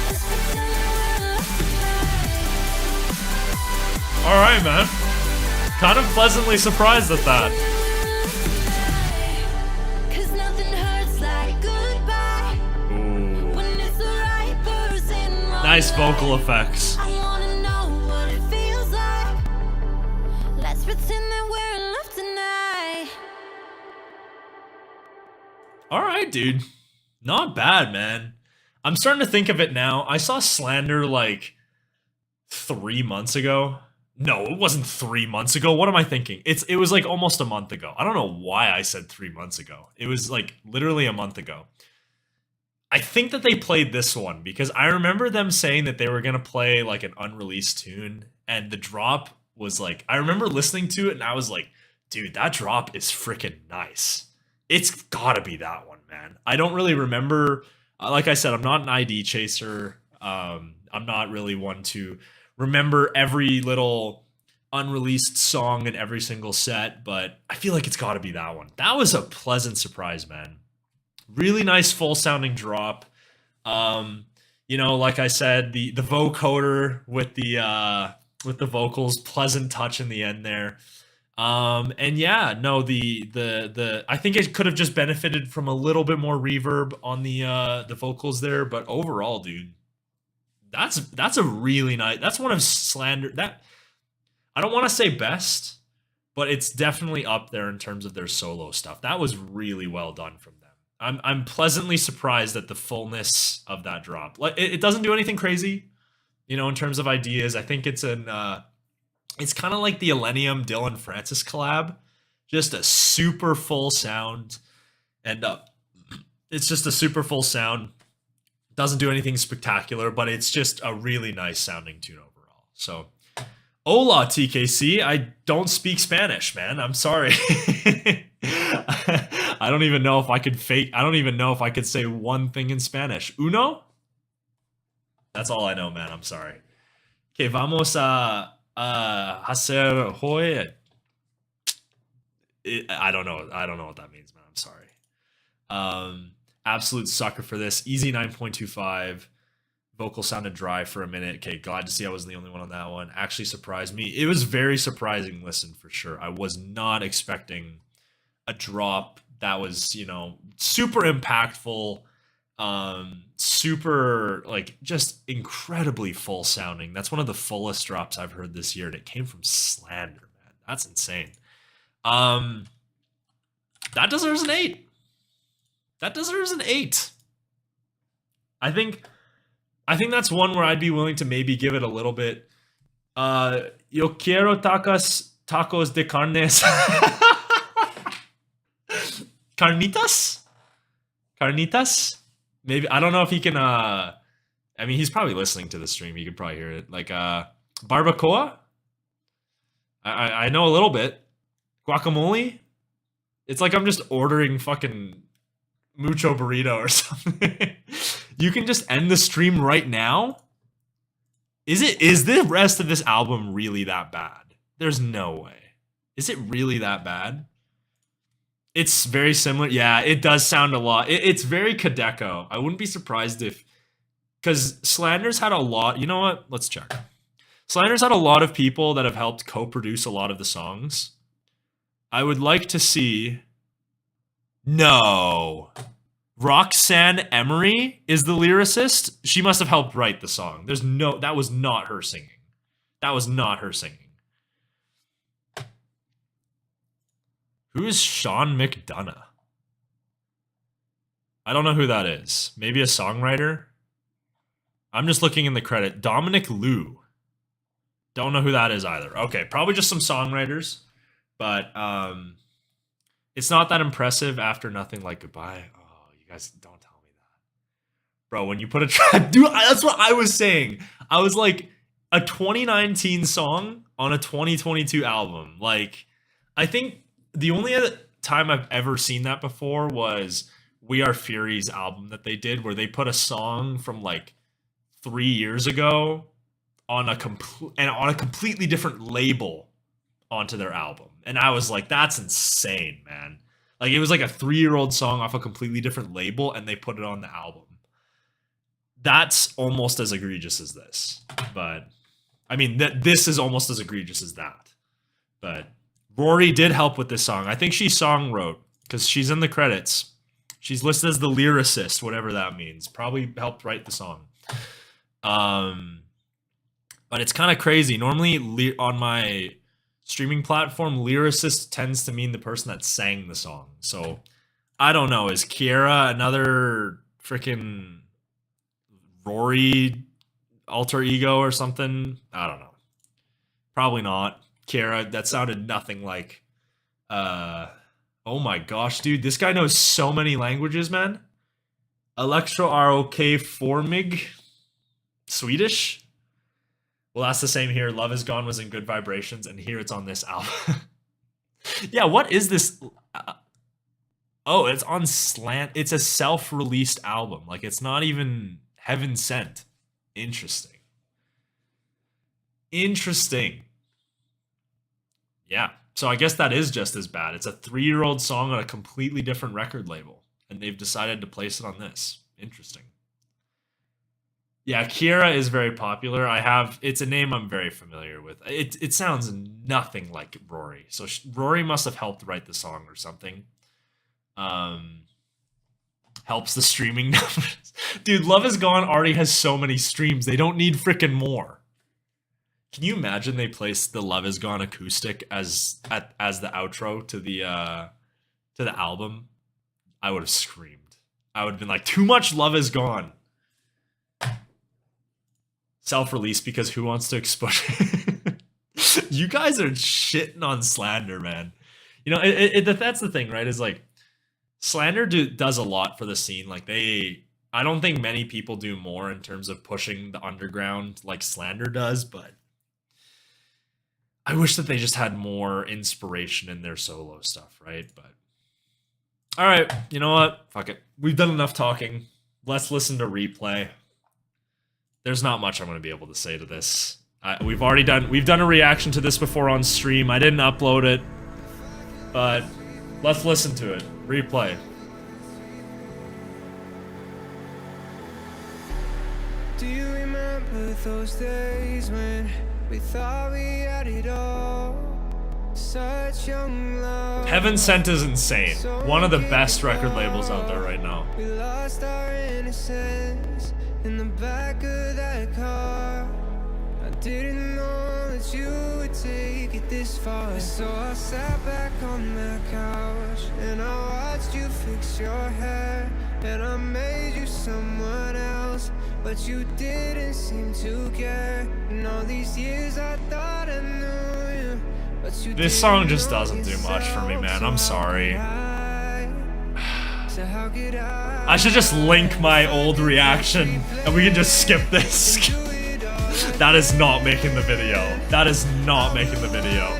Let's pretend that we're enough tonight. Alright, man. Kind of pleasantly surprised at that. 'Cause nothing hurts like goodbye. Ooh. When it's the right person, wrong Nice vocal life. effects. I wanna know what it feels like. Let's pretend that we're in love tonight. Alright, dude. Not bad, man. I'm starting to think of it now. I saw Slander like 3 months ago. No, it wasn't 3 months ago. What am I thinking? It was like almost a month ago. I don't know why I said 3 months ago. It was like literally a month ago. I think that they played this one because I remember them saying that they were going to play like an unreleased tune, and the drop was like, I remember listening to it and I was like, dude, that drop is freaking nice. It's gotta be that one, man. I don't really remember. Like I said, I'm not an ID chaser. I'm not really one to remember every little unreleased song in every single set, but I feel like it's gotta be that one. That was a pleasant surprise, man. Really nice full sounding drop. You know, like I said, the vocoder with the vocals, pleasant touch in the end there. And yeah, no, the I think it could have just benefited from a little bit more reverb on the vocals there, but overall, dude, that's a really nice. That's one of Slander that I don't want to say best, but it's definitely up there in terms of their solo stuff. That was really well done from them. I'm pleasantly surprised at the fullness of that drop. Like it doesn't do anything crazy, you know, in terms of ideas. I think it's it's kind of like the Elenium Dylan Francis collab, just a super full sound, and it's just a super full sound. Doesn't do anything spectacular, but it's just a really nice sounding tune overall. So Hola, TKC. I don't speak Spanish, man. I'm sorry. I don't even know if I could say one thing in Spanish. Uno? That's all I know, man. I'm sorry. Okay, vamos a hacer hoy. I don't know. I don't know what that means, man. I'm sorry. Absolute sucker for this. Easy 9.25. Vocal sounded dry for a minute. Okay, glad to see I wasn't the only one on that one. Actually surprised me. It was very surprising listen for sure. I was not expecting a drop that was, super impactful, super like just incredibly full sounding. That's one of the fullest drops I've heard this year, and it came from Slander, man. That's insane. That deserves an 8. That deserves an 8. I think that's one where I'd be willing to maybe give it a little bit. Yo quiero tacos de carnes. Carnitas? Maybe. I don't know if he can, I mean, he's probably listening to the stream. He could probably hear it. Like, barbacoa? I know a little bit. Guacamole? It's like I'm just ordering fucking mucho burrito or something. You can just end the stream right now? Is the rest of this album really that bad? There's no way. Is it really that bad? It's very similar. Yeah, it does sound a lot. It's very Kadeko. I wouldn't be surprised if... Because Slander's had a lot... You know what? Let's check. Slander's had a lot of people that have helped co-produce a lot of the songs. I would like to see... No. Roxanne Emery is the lyricist. She must have helped write the song. That was not her singing. That was not her singing. Who is Sean McDonough? I don't know who that is. Maybe a songwriter? I'm just looking in the credit. Dominic Liu. Don't know who that is either. Okay, probably just some songwriters. But it's not that impressive after Nothing Like Goodbye. Oh, you guys don't tell me that. Bro, when you put a track... Dude, that's what I was saying. I was like, a 2019 song on a 2022 album. Like, I think... The only other time I've ever seen that before was We Are Fury's album that they did, where they put a song from like 3 years ago on a completely different label onto their album. And I was like, that's insane, man. Like, it was like a 3-year-old song off a completely different label, and they put it on the album. That's almost as egregious as this. But, I mean, this is almost as egregious as that. But... Rory did help with this song. I think she song wrote because she's in the credits. She's listed as the lyricist, whatever that means. Probably helped write the song. But it's kind of crazy. Normally on my streaming platform, lyricist tends to mean the person that sang the song. So I don't know. Is Kiera another freaking Rory alter ego or something? I don't know. Probably not. Kiera, that sounded nothing like... oh my gosh, dude. This guy knows so many languages, man. Electro ROK Formig. Swedish? Well, that's the same here. Love Is Gone was in Good Vibrations, and here it's on this album. Yeah, what is this? Oh, it's on Slant. It's a self-released album. Like, it's not even heaven sent. Interesting. Interesting. Yeah, so I guess that is just as bad. It's a 3-year-old song on a completely different record label, and they've decided to place it on this. Interesting. Yeah, Kiera is very popular. It's a name I'm very familiar with. It sounds nothing like Rory. So Rory must have helped write the song or something. Helps the streaming numbers. Dude, Love Is Gone already has so many streams. They don't need freaking more. Can you imagine they placed the Love Is Gone acoustic as the outro to the album? I would have screamed. I would have been like, too much Love Is Gone. Self-release because who wants to expose? You guys are shitting on Slander, man. You know, that's the thing, right? Is like Slander does a lot for the scene. Like I don't think many people do more in terms of pushing the underground like Slander does, but I wish that they just had more inspiration in their solo stuff, right? But all right, you know what? Fuck it. We've done enough talking. Let's listen to replay. There's not much I'm going to be able to say to this. We've done a reaction to this before on stream. I didn't upload it, but let's listen to it. Replay. Do you remember those days when we thought we had it all? Such young love. Heaven Sent is insane. One of the best record labels out there right now. We lost our innocence in the back of that car. I didn't know that you would take it this far. So I sat back on that couch and I watched you fix your hair. And I made you someone else, but you didn't seem to care. And all these years I thought I knew you, but you This song just doesn't do much for me, man. I'm sorry. I should just link my old reaction and we can just skip this. That is not making the video. That is not making the video.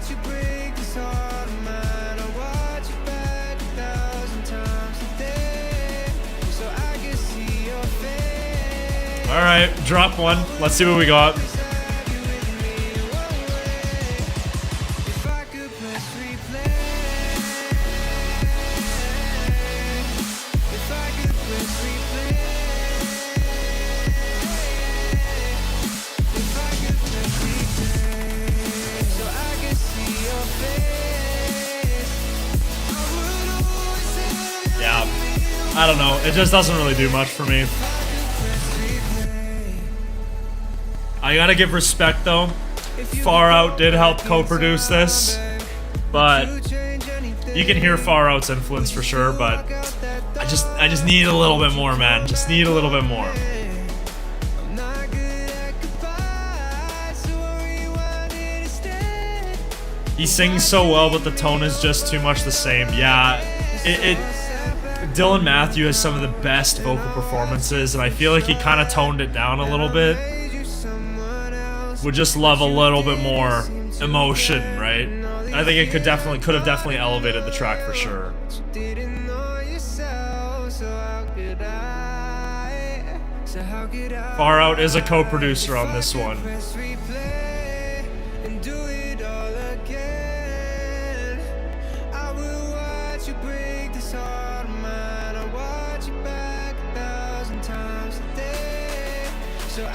Alright, drop one. Let's see what we got. Yeah, I don't know. It just doesn't really do much for me. I gotta give respect though. Far Out did help co-produce this, but you can hear Far Out's influence for sure. But I just need a little bit more, man. Just need a little bit more. He sings so well, but the tone is just too much the same. Yeah, Dylan Matthew has some of the best vocal performances, and I feel like he kind of toned it down a little bit. Would just love a little bit more emotion, right? I think it could have definitely elevated the track for sure. Far Out is a co-producer on this one.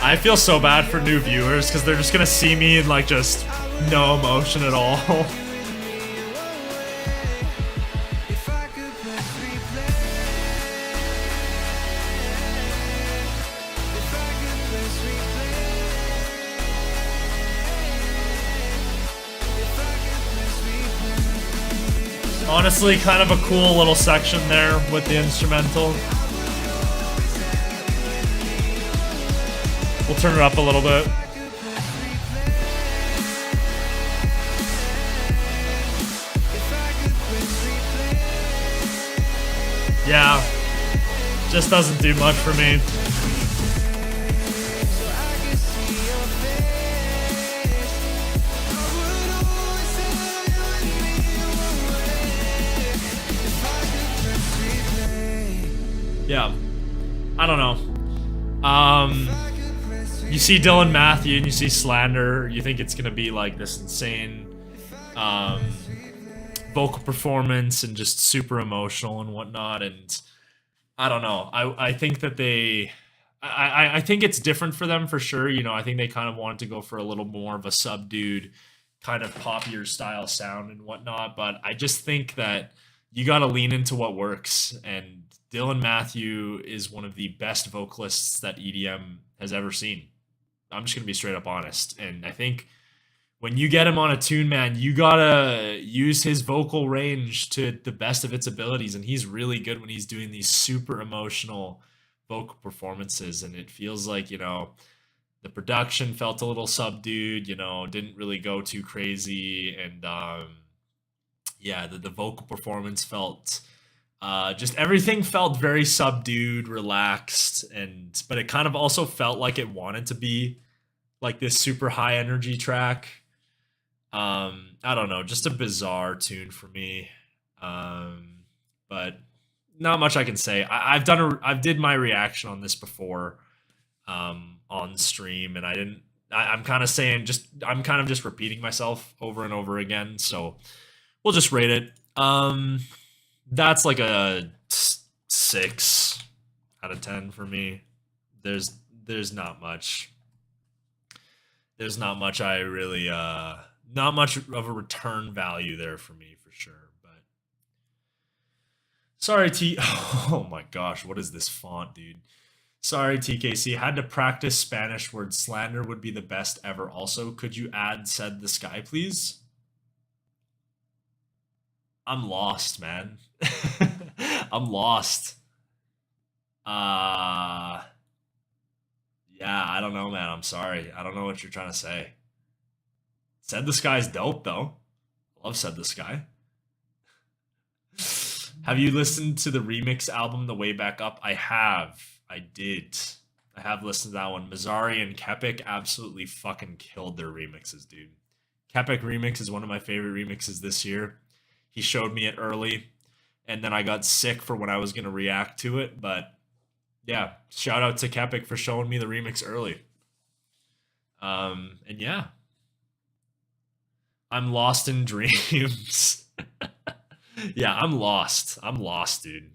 I feel so bad for new viewers because they're just gonna see me in like just no emotion at all. Honestly, kind of a cool little section there with the instrumental. We'll turn it up a little bit. Yeah, just doesn't do much for me. Yeah, I don't know. You see Dylan Matthew and you see Slander, you think it's gonna be like this insane vocal performance and just super emotional and whatnot, and I don't know. I think that I think it's different for them for sure. You know, I think they kind of wanted to go for a little more of a subdued kind of poppier style sound and whatnot, but I just think that you gotta lean into what works, and Dylan Matthew is one of the best vocalists that EDM has ever seen. I'm just going to be straight up honest. And I think when you get him on a tune, man, you got to use his vocal range to the best of its abilities. And he's really good when he's doing these super emotional vocal performances. And it feels like, you know, the production felt a little subdued, you know, didn't really go too crazy. And yeah, the vocal performance felt... just everything felt very subdued, relaxed, but it kind of also felt like it wanted to be like this super high energy track. I don't know, just a bizarre tune for me. But not much I can say. I did my reaction on this before, on stream, and I'm kind of saying I'm kind of just repeating myself over and over again. So we'll just rate it. That's like a 6 out of 10 for me. There's not much. There's not much I really not much of a return value there for me for sure. But sorry oh my gosh, what is this font, dude? Sorry TKC, had to practice Spanish word slander would be the best ever. Also, could you add said the sky please? I'm lost, man. I'm lost. Yeah, I don't know, man. I'm sorry. I don't know what you're trying to say. Said the Sky's dope, though. Love Said the Sky. Have you listened to the remix album, The Way Back Up? I have. I did. I have listened to that one. Mazzari and Kepik absolutely fucking killed their remixes, dude. Kepik remix is one of my favorite remixes this year. He showed me it early, and then I got sick for when I was going to react to it, but yeah, shout out to Kepik for showing me the remix early. And yeah, I'm lost in dreams. Yeah, I'm lost. I'm lost, dude.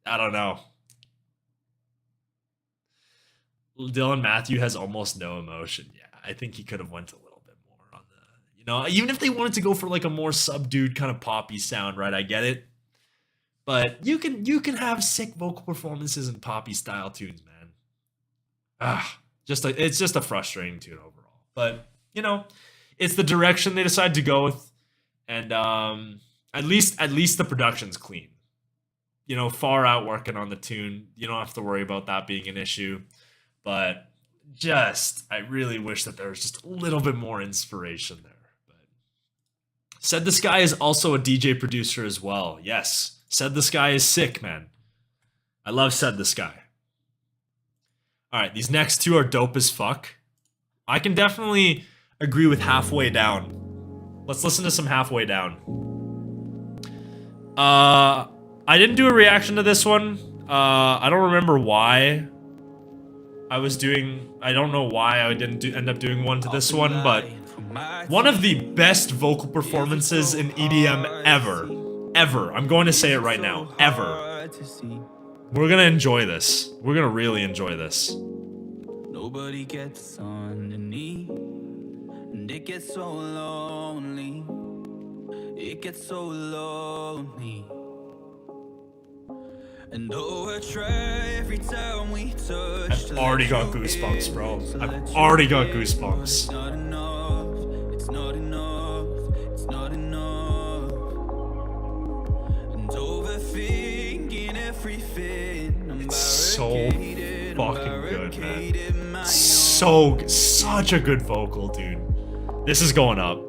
I don't know. Dylan Matthew has almost no emotion. Yeah, I think he could have went a little bit more on the, you know, even if they wanted to go for like a more subdued kind of poppy sound, right? I get it. But you can have sick vocal performances and poppy style tunes, man. It's just a frustrating tune overall. But you know, it's the direction they decide to go with, and at least the production's clean. You know, far out working on the tune. You don't have to worry about that being an issue. But I really wish that there was just a little bit more inspiration there. But Said the Sky is also a DJ producer as well. Yes. Said the Sky is sick, man. I love Said the Sky. Alright, these next two are dope as fuck. I can definitely agree with Halfway Down. Let's listen to some Halfway Down. I didn't do a reaction to this one. I don't remember why I don't know why I didn't end up doing one to this one, but one of the best vocal performances in EDM ever. Ever. I'm going to say it right now. Ever. We're going to enjoy this. We're going to really enjoy this. Nobody gets underneath, and it gets so lonely. It gets so lonely. And oh, I try every time we touch. I've already got goosebumps, bro. I've already got goosebumps. It's not enough. It's not enough. It's not enough. And overthinking everything. It's so fucking good, man. Such a good vocal, dude. This is going up.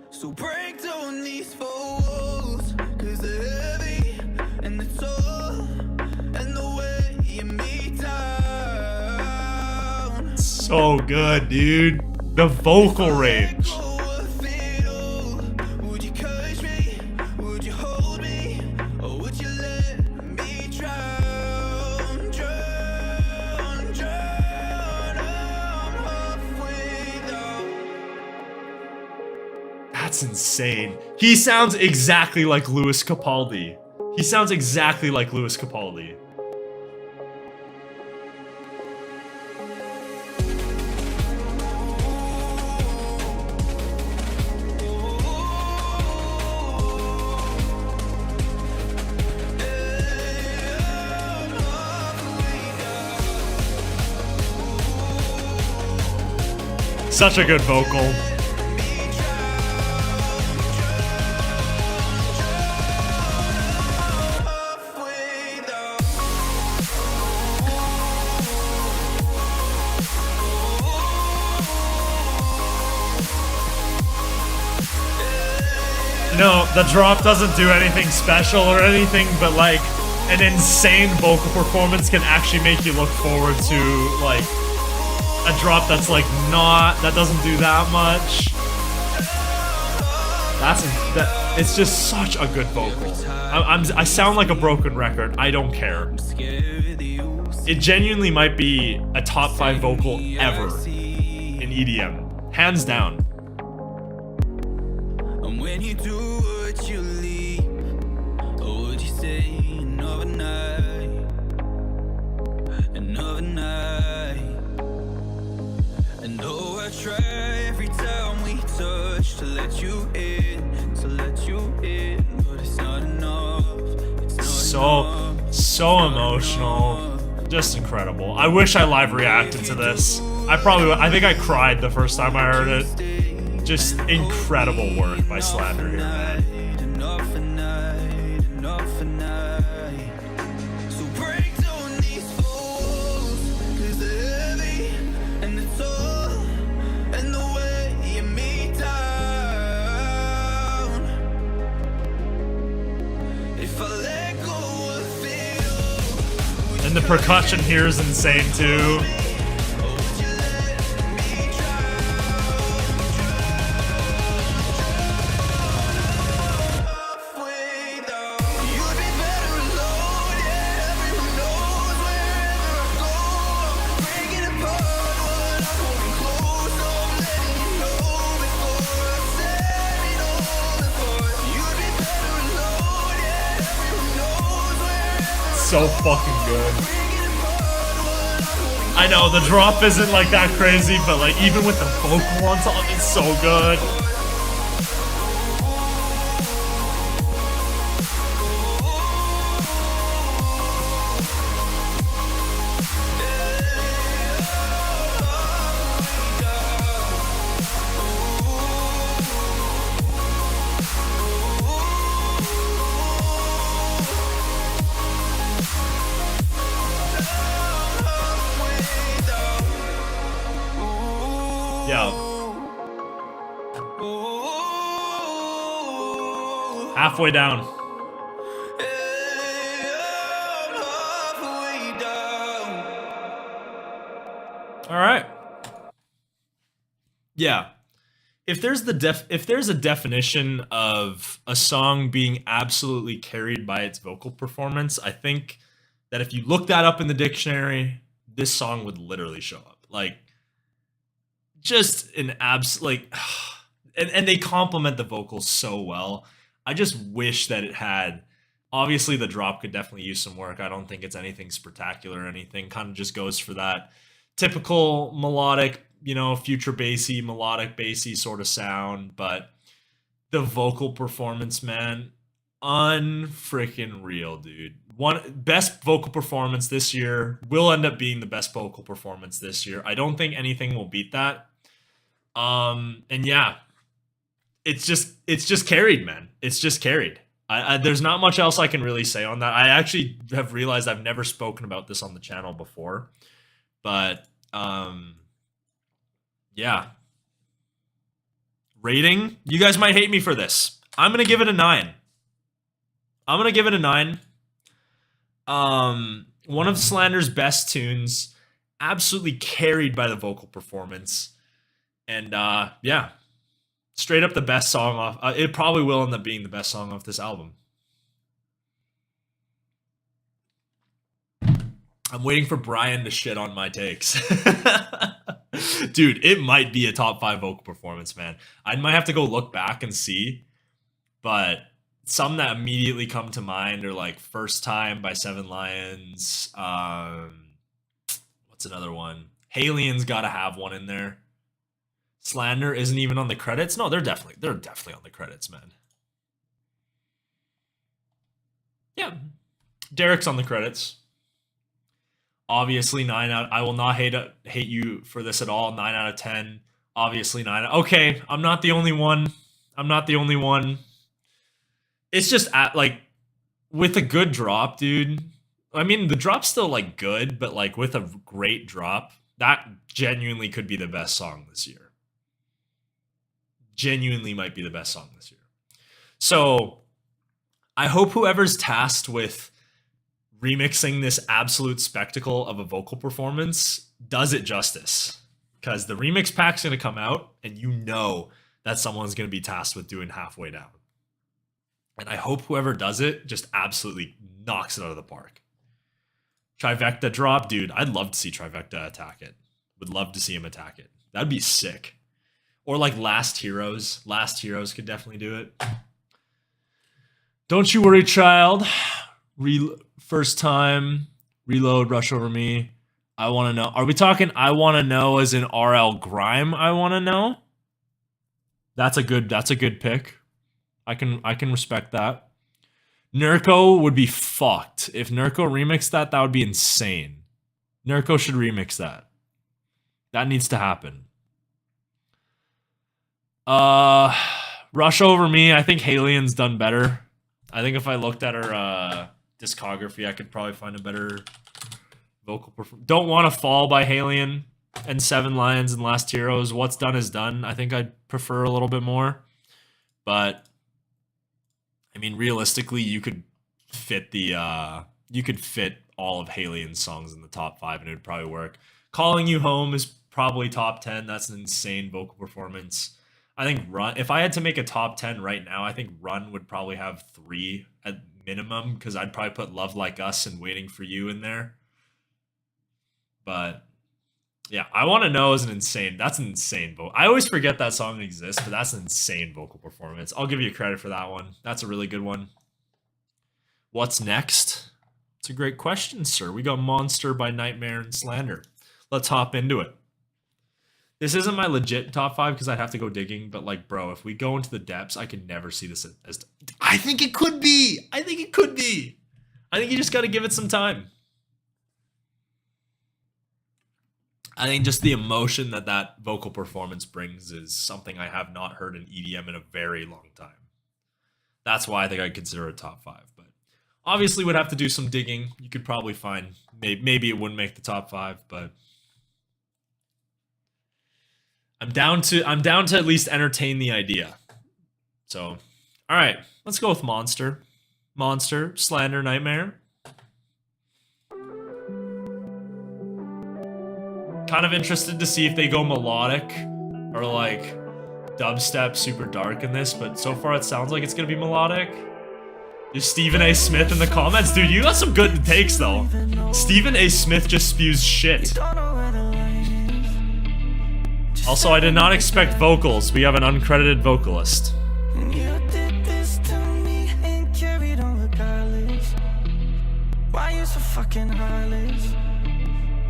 So break down these walls, 'cause they're heavy and the toll and the way you me down. So good, dude. The vocal range. Would you catch me? Would you hold me? Or would you let me drown? Drown, drown. I'm halfway down. That's insane. He sounds exactly like Lewis Capaldi. He sounds exactly like Lewis Capaldi. Such a good vocal. No, the drop doesn't do anything special or anything, but like an insane vocal performance can actually make you look forward to like a drop that's like that doesn't do that much. It's just such a good vocal. I sound like a broken record. I don't care. It genuinely might be a top 5 vocal ever in EDM, hands down. And when you do, would you leave? Or would you say another night? Another night. And though I try every time we touch to let you in, but it's not enough. It's not So emotional. Just incredible. I wish I live reacted to this. I think I cried the first time I heard it. Just incredible work by Slander here, man. And the percussion here is insane too. So fucking good. I know the drop isn't like that crazy, but like even with the vocal on top, it's so good. Yeah. Halfway down. All right. Yeah. If there's a definition of a song being absolutely carried by its vocal performance, I think that if you look that up in the dictionary, this song would literally show up. Like, just an and they complement the vocals so well. I just wish that it had, obviously the drop could definitely use some work. I don't think it's anything spectacular or anything. Kind of just goes for that typical melodic, future bassy, melodic bassy sort of sound. But the vocal performance, man, unfreaking real, dude. Best vocal performance this year, will end up being the best vocal performance this year. I don't think anything will beat that. And yeah, it's just carried, man. It's just carried. There's not much else I can really say on that. I actually have realized I've never spoken about this on the channel before, but yeah. Rating, you guys might hate me for this. I'm gonna give it a 9. One of Slander's best tunes, absolutely carried by the vocal performance. And yeah, straight up the best song off. It probably will end up being the best song off this album. I'm waiting for Brian to shit on my takes. Dude, it might be a top 5 vocal performance, man. I might have to go look back and see, but some that immediately come to mind are like First Time by Seven Lions. What's another one? Halien's gotta have one in there. Slander isn't even on the credits. No, they're definitely on the credits, man. Yeah. Derek's on the credits. Obviously 9 out. I will not hate you for this at all. 9 out of 10. Obviously 9. Okay, I'm not the only one. It's just like with a good drop, dude. I mean, the drop's still like good, but like with a great drop, that genuinely could be the best song this year. Genuinely might be the best song this year. So I hope whoever's tasked with remixing this absolute spectacle of a vocal performance does it justice. because the remix pack's gonna come out, and you know that someone's gonna be tasked with doing Halfway Down. And I hope whoever does it just absolutely knocks it out of the park. Trifecta drop, dude. I'd love to see Trifecta attack it. Would love to see him attack it. That'd be sick. Or like Last Heroes. Last Heroes could definitely do it. Don't you worry, child. First time. Reload, rush over me. I want to know. Are we talking I want to know as in RL Grime I want to know? That's a good pick. I can respect that. Nurko would be fucked. If Nurko remixed that, that would be insane. Nurko should remix that. That needs to happen. Rush Over Me. I think Halien's done better. I think if I looked at her discography, I could probably find a better vocal performance. Don't Want to Fall by Halien and Seven Lions and Last Heroes. What's Done is Done. I think I'd prefer a little bit more. But I mean, realistically, you could fit all of Halien's songs in the top 5 and it would probably work. Calling You Home is probably top 10. That's an insane vocal performance. I think Run, if I had to make a top 10 right now, I think Run would probably have 3 at minimum, because I'd probably put Love Like Us and Waiting for You in there. But yeah, I Want to Know is that's an insane vocal. I always forget that song exists, but that's an insane vocal performance. I'll give you credit for that one. That's a really good one. What's next? It's a great question, sir. We got Monster by Nightmare and Slander. Let's hop into it. This isn't my legit top 5 because I'd have to go digging, but like, bro, if we go into the depths, I can never see this as... I think it could be! I think you just got to give it some time. I think just the emotion that vocal performance brings is something I have not heard in EDM in a very long time. That's why I think I'd consider it top 5. But obviously would have to do some digging. You could probably find, maybe it wouldn't make the top 5, but I'm down to at least entertain the idea. So, all right, let's go with Monster. Monster, Slander, Nightmare. Kind of interested to see if they go melodic or like dubstep super dark in this, but so far it sounds like it's gonna be melodic. There's Stephen A. Smith in the comments. Dude, you got some good takes though. Stephen A. Smith just spews shit. Also, I did not expect vocals. We have an uncredited vocalist. Why you so fucking heartless?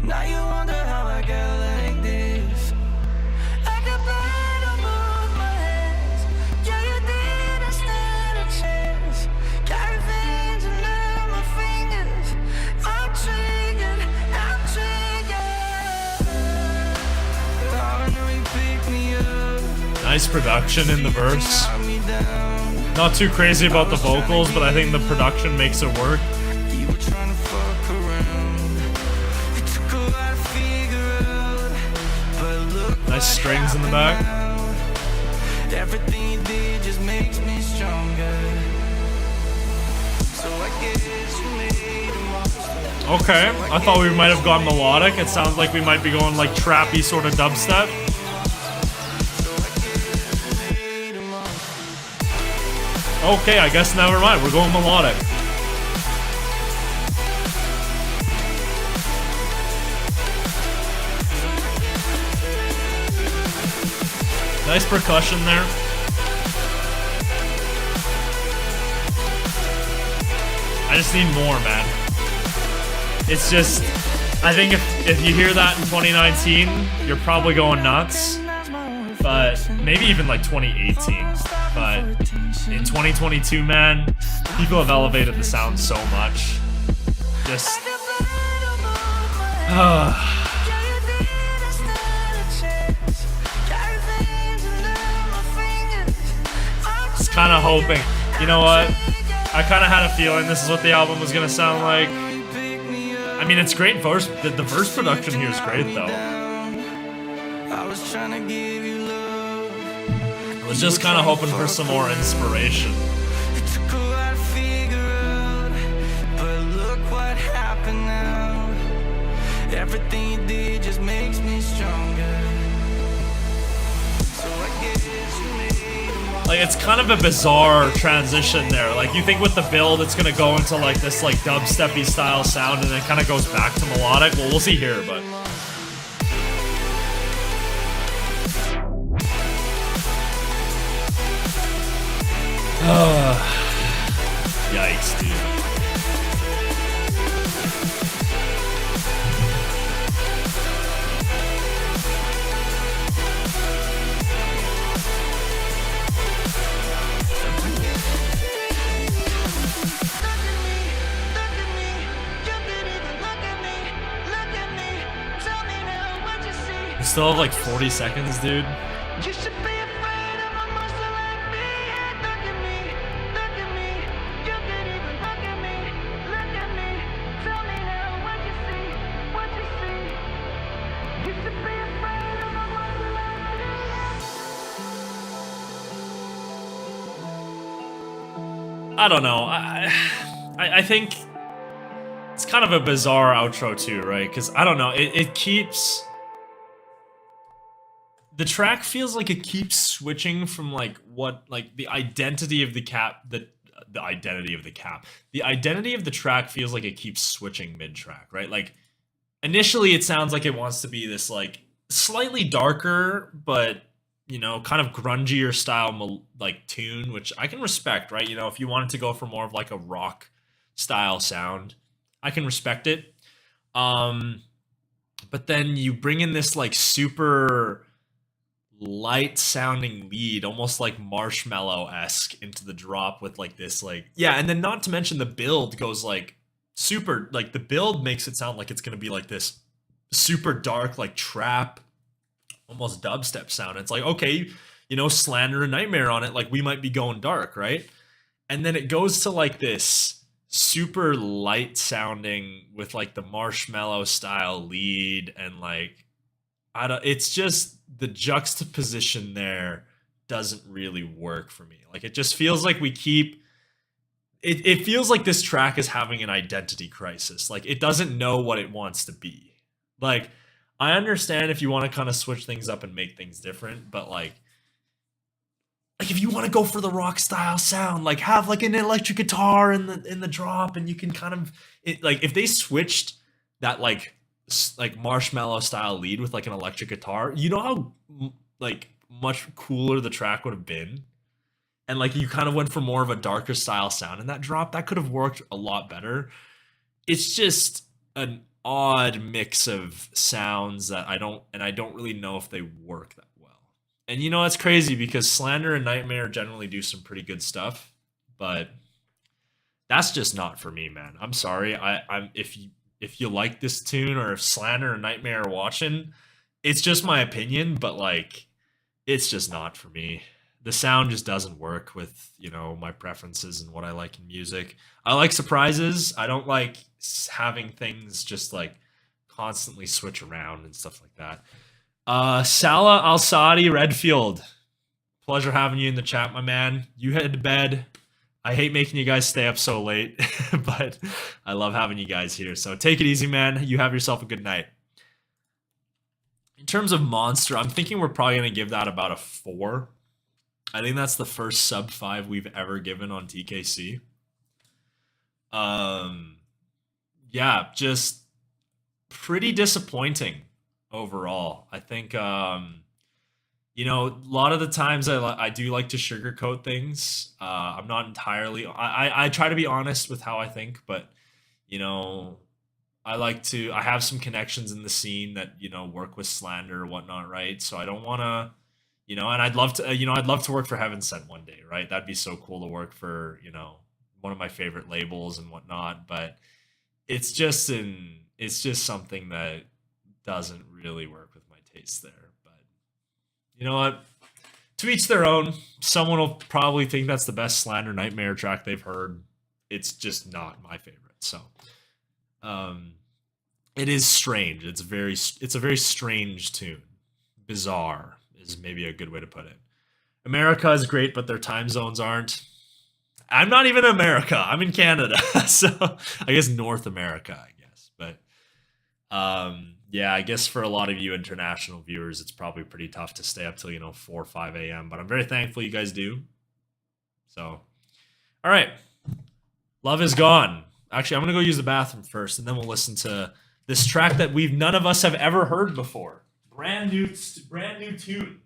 Now you wonder how I got like this. I could barely move my hands. Yeah, you didn't stand a chance. Got veins under my fingers. I'm triggered. Oh, I know you picked me up. Nice production in the verse. Not too crazy about the vocals, but I think the production makes it work. You were trying to fuck around. It took a lot to figure out. But look, nice strings in the back. Everything you did just makes me stronger. So I guess you made a monster. Okay, I thought we might have gone melodic. It sounds like we might be going like trappy sort of dubstep. Okay, I guess never mind. We're going melodic. Nice percussion there. I just need more, man. It's just, I think if you hear that in 2019, you're probably going nuts. But maybe even like 2018. But in 2022, man, people have elevated the sound so much. Just... Just kind of hoping. You know what? I kind of had a feeling this is what the album was going to sound like. I mean, it's great verse. The verse production here is great, though. I was trying to give you love. I was just kind of hoping for some more inspiration. It took a lot to figure out, but look what happened now. Everything you did just makes me stronger. it's kind of a bizarre transition there. Like, you think with the build it's gonna go into like this like dubsteppy style sound and then kind of goes back to melodic. Well, we'll see here, but yikes, dude. We still have like 40 seconds, dude. I don't know. I think it's kind of a bizarre outro too, right? Because I don't know. It keeps... The track feels like it keeps switching from like what, like the identity of the cap, the identity of the cap. The identity of the track feels like it keeps switching mid-track, right? Like initially it sounds like it wants to be this like slightly darker, but you know, kind of grungier style like tune, which I can respect, right? You know, if you wanted to go for more of like a rock style sound, I can respect it. But then you bring in this like super light sounding lead, almost like Marshmallow-esque into the drop with like this like, yeah, and then not to mention the build goes like super, like the build makes it sound like it's gonna be like this super dark like trap, almost dubstep sound. It's like, okay, you know, Slander and Nightmare on it, like we might be going dark, right? And then it goes to like this super light sounding with like the Marshmallow style lead, and like it's just the juxtaposition there doesn't really work for me. Like it just feels like we keep it feels like this track is having an identity crisis. Like it doesn't know what it wants to be. Like I understand if you want to kind of switch things up and make things different, but like if you want to go for the rock style sound, like have like an electric guitar in the drop, and you can kind of like if they switched that like Marshmallow style lead with like an electric guitar, you know how like much cooler the track would have been, and like you kind of went for more of a darker style sound in that drop, that could have worked a lot better. It's just an odd mix of sounds that I don't really know if they work that well. And you know, it's crazy because Slander and Nightmare generally do some pretty good stuff, but that's just not for me, man. I'm sorry. I'm if you like this tune, or if Slander and Nightmare are watching, it's just my opinion, but like it's just not for me. The sound just doesn't work with, you know, my preferences and what I like in music. I like surprises. I don't like having things just like constantly switch around and stuff like that. Salah Al-Saadi Redfield. Pleasure having you in the chat, my man. You head to bed. I hate making you guys stay up so late, but I love having you guys here. So take it easy, man. You have yourself a good night. In terms of Monster, I'm thinking we're probably going to give that about a 4. I think that's the first sub 5 we've ever given on TKC. Yeah, just pretty disappointing overall. I think, you know, a lot of the times I do like to sugarcoat things. I'm not entirely, I try to be honest with how I think, but, you know, I have some connections in the scene that, you know, work with Slander or whatnot, right? So I don't want to, you know, and I'd love to work for Heaven Sent one day, right? That'd be so cool to work for, you know, one of my favorite labels and whatnot, but it's just something that doesn't really work with my taste there. But you know what? To each their own. Someone will probably think that's the best Slander Nightmare track they've heard. It's just not my favorite. So, it is strange. It's a very strange tune. Bizarre is maybe a good way to put it. America is great, but their time zones aren't. I'm not even in America. I'm in Canada. So I guess North America, I guess. But yeah, I guess for a lot of you international viewers, it's probably pretty tough to stay up till, you know, 4 or 5 a.m. But I'm very thankful you guys do. So, all right. Love is Gone. Actually, I'm going to go use the bathroom first, and then we'll listen to this track that none of us have ever heard before. Brand new tune.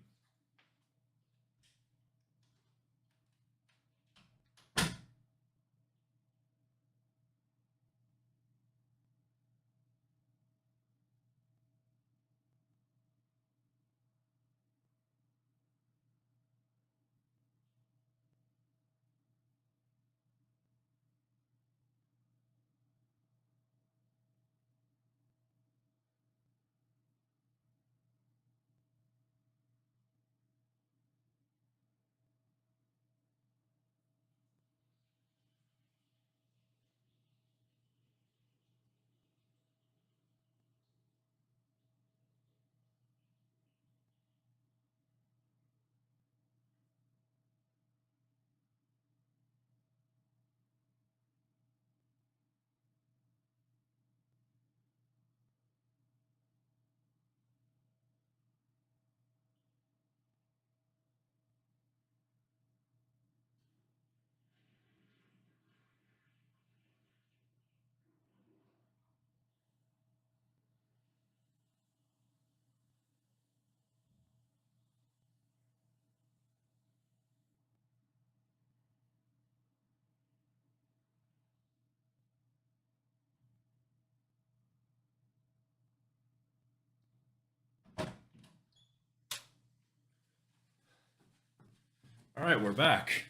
All right, we're back.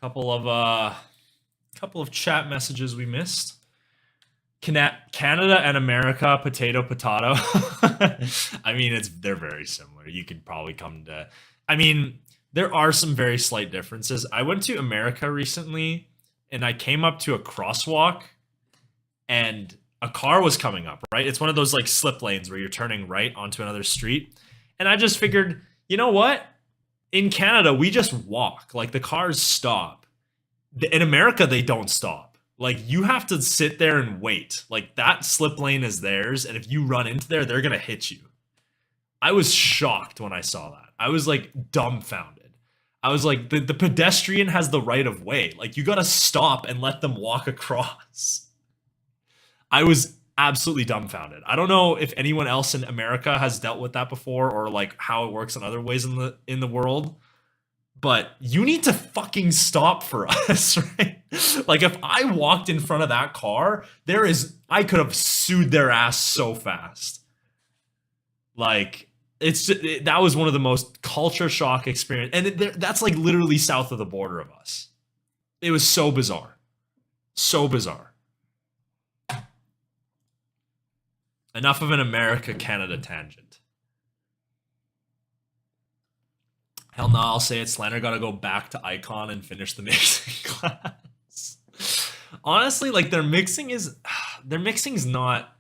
Couple of chat messages we missed. Canada and America, potato. I mean, they're very similar. You could probably come to. I mean, there are some very slight differences. I went to America recently, and I came up to a crosswalk, and a car was coming up, right? It's one of those like slip lanes where you're turning right onto another street. And I just figured, you know what? In Canada, we just walk. Like the cars stop. In America, they don't stop. Like you have to sit there and wait. Like that slip lane is theirs. And if you run into there, they're going to hit you. I was shocked when I saw that. I was like dumbfounded. I was like, the pedestrian has the right of way. Like you got to stop and let them walk across. I was absolutely dumbfounded. I don't know if anyone else in America has dealt with that before or like how it works in other ways in the world. But you need to fucking stop for us, right? Like if I walked in front of that car, I could have sued their ass so fast. Like that was one of the most culture shock experience. And that's like literally south of the border of us. It was so bizarre. So bizarre. Enough of an America-Canada tangent. Hell no, I'll say it. Slander got to go back to Icon and finish the mixing class. Honestly, like their mixing's not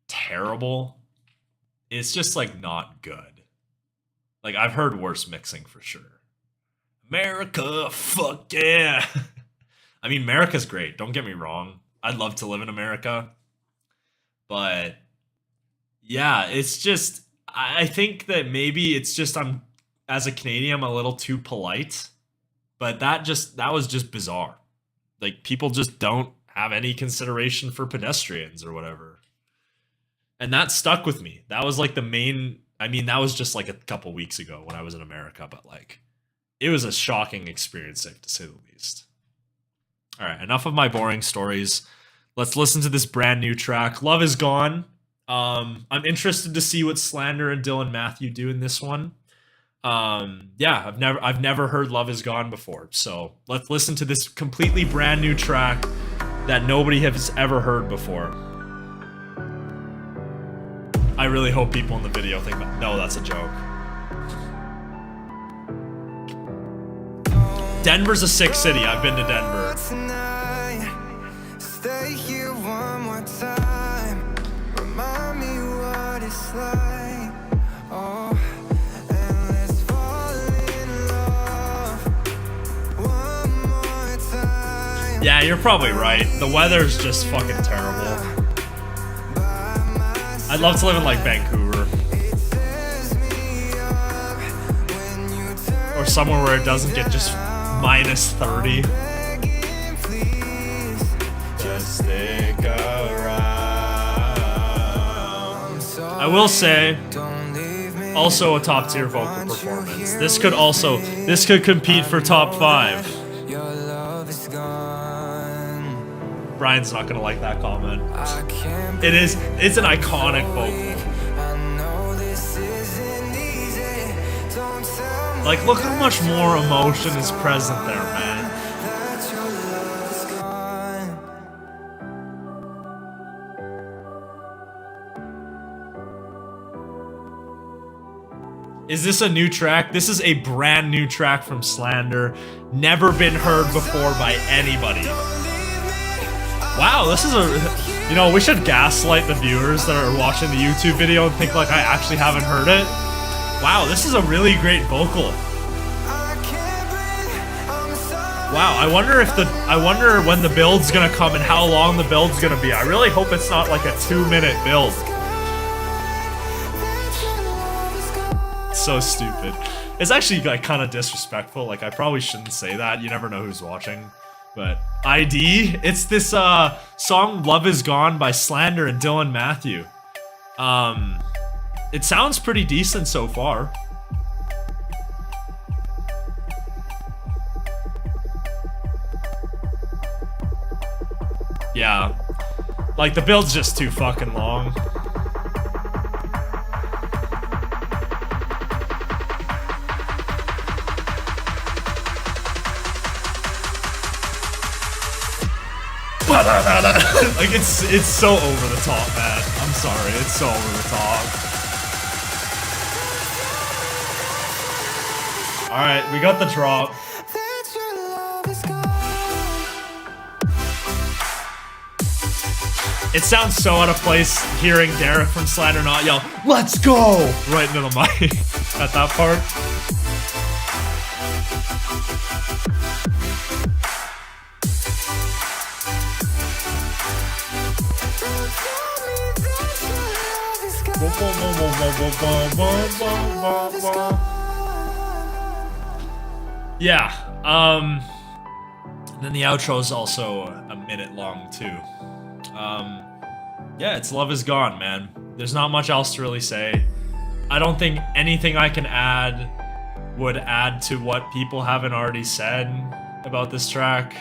terrible. It's just like not good. Like I've heard worse mixing for sure. America, fuck yeah. I mean, America's great. Don't get me wrong. I'd love to live in America. But yeah, it's just, I think that maybe it's just as a Canadian, I'm a little too polite. But that was just bizarre. Like, people just don't have any consideration for pedestrians or whatever. And that stuck with me. That was like that was just like a couple weeks ago when I was in America. But like, it was a shocking experience, to say the least. All right, enough of my boring stories. Let's listen to this brand new track. Love is Gone. I'm interested to see what Slander and Dylan Matthew do in this one. Yeah, I've never heard Love is Gone before. So let's listen to this completely brand new track that nobody has ever heard before. I really hope people in the video think, no, that's a joke. Denver's a sick city. I've been to Denver. Stay here one more time. Remind me what it's like. Oh, and let's fall in love one more time. Yeah, you're probably right. The weather's just fucking terrible. I'd love to live in like Vancouver. It tears me somewhere where it doesn't get just minus 30. Just stick around. I will say, also a top tier vocal performance. This could compete for top 5. Brian's not gonna like that comment. It's an iconic vocal. Like, look how much more emotion is present there, man. Is this a new track? This is a brand new track from Slander. Never been heard before by anybody. Wow, this is a... You know, we should gaslight the viewers that are watching the YouTube video and think like I actually haven't heard it. Wow, this is a really great vocal. Wow, I wonder when the build's gonna come and how long the build's gonna be. I really hope it's not like a 2-minute build. So stupid. It's actually like kind of disrespectful. Like I probably shouldn't say that. You never know who's watching. But ID, it's this song "Love Is Gone" by Slander and Dylan Matthew. It sounds pretty decent so far. Yeah, like the build's just too fucking long. Like it's so over the top, man. I'm sorry, it's so over the top. All right, we got the drop. It sounds so out of place hearing Derek from Slander not yell, "Let's go!" right into the mic at that part. Yeah, then the outro is also a minute long too. Yeah, it's Love Is Gone, man. There's not much else to really say. I don't think anything I can add would add to what people haven't already said about this track.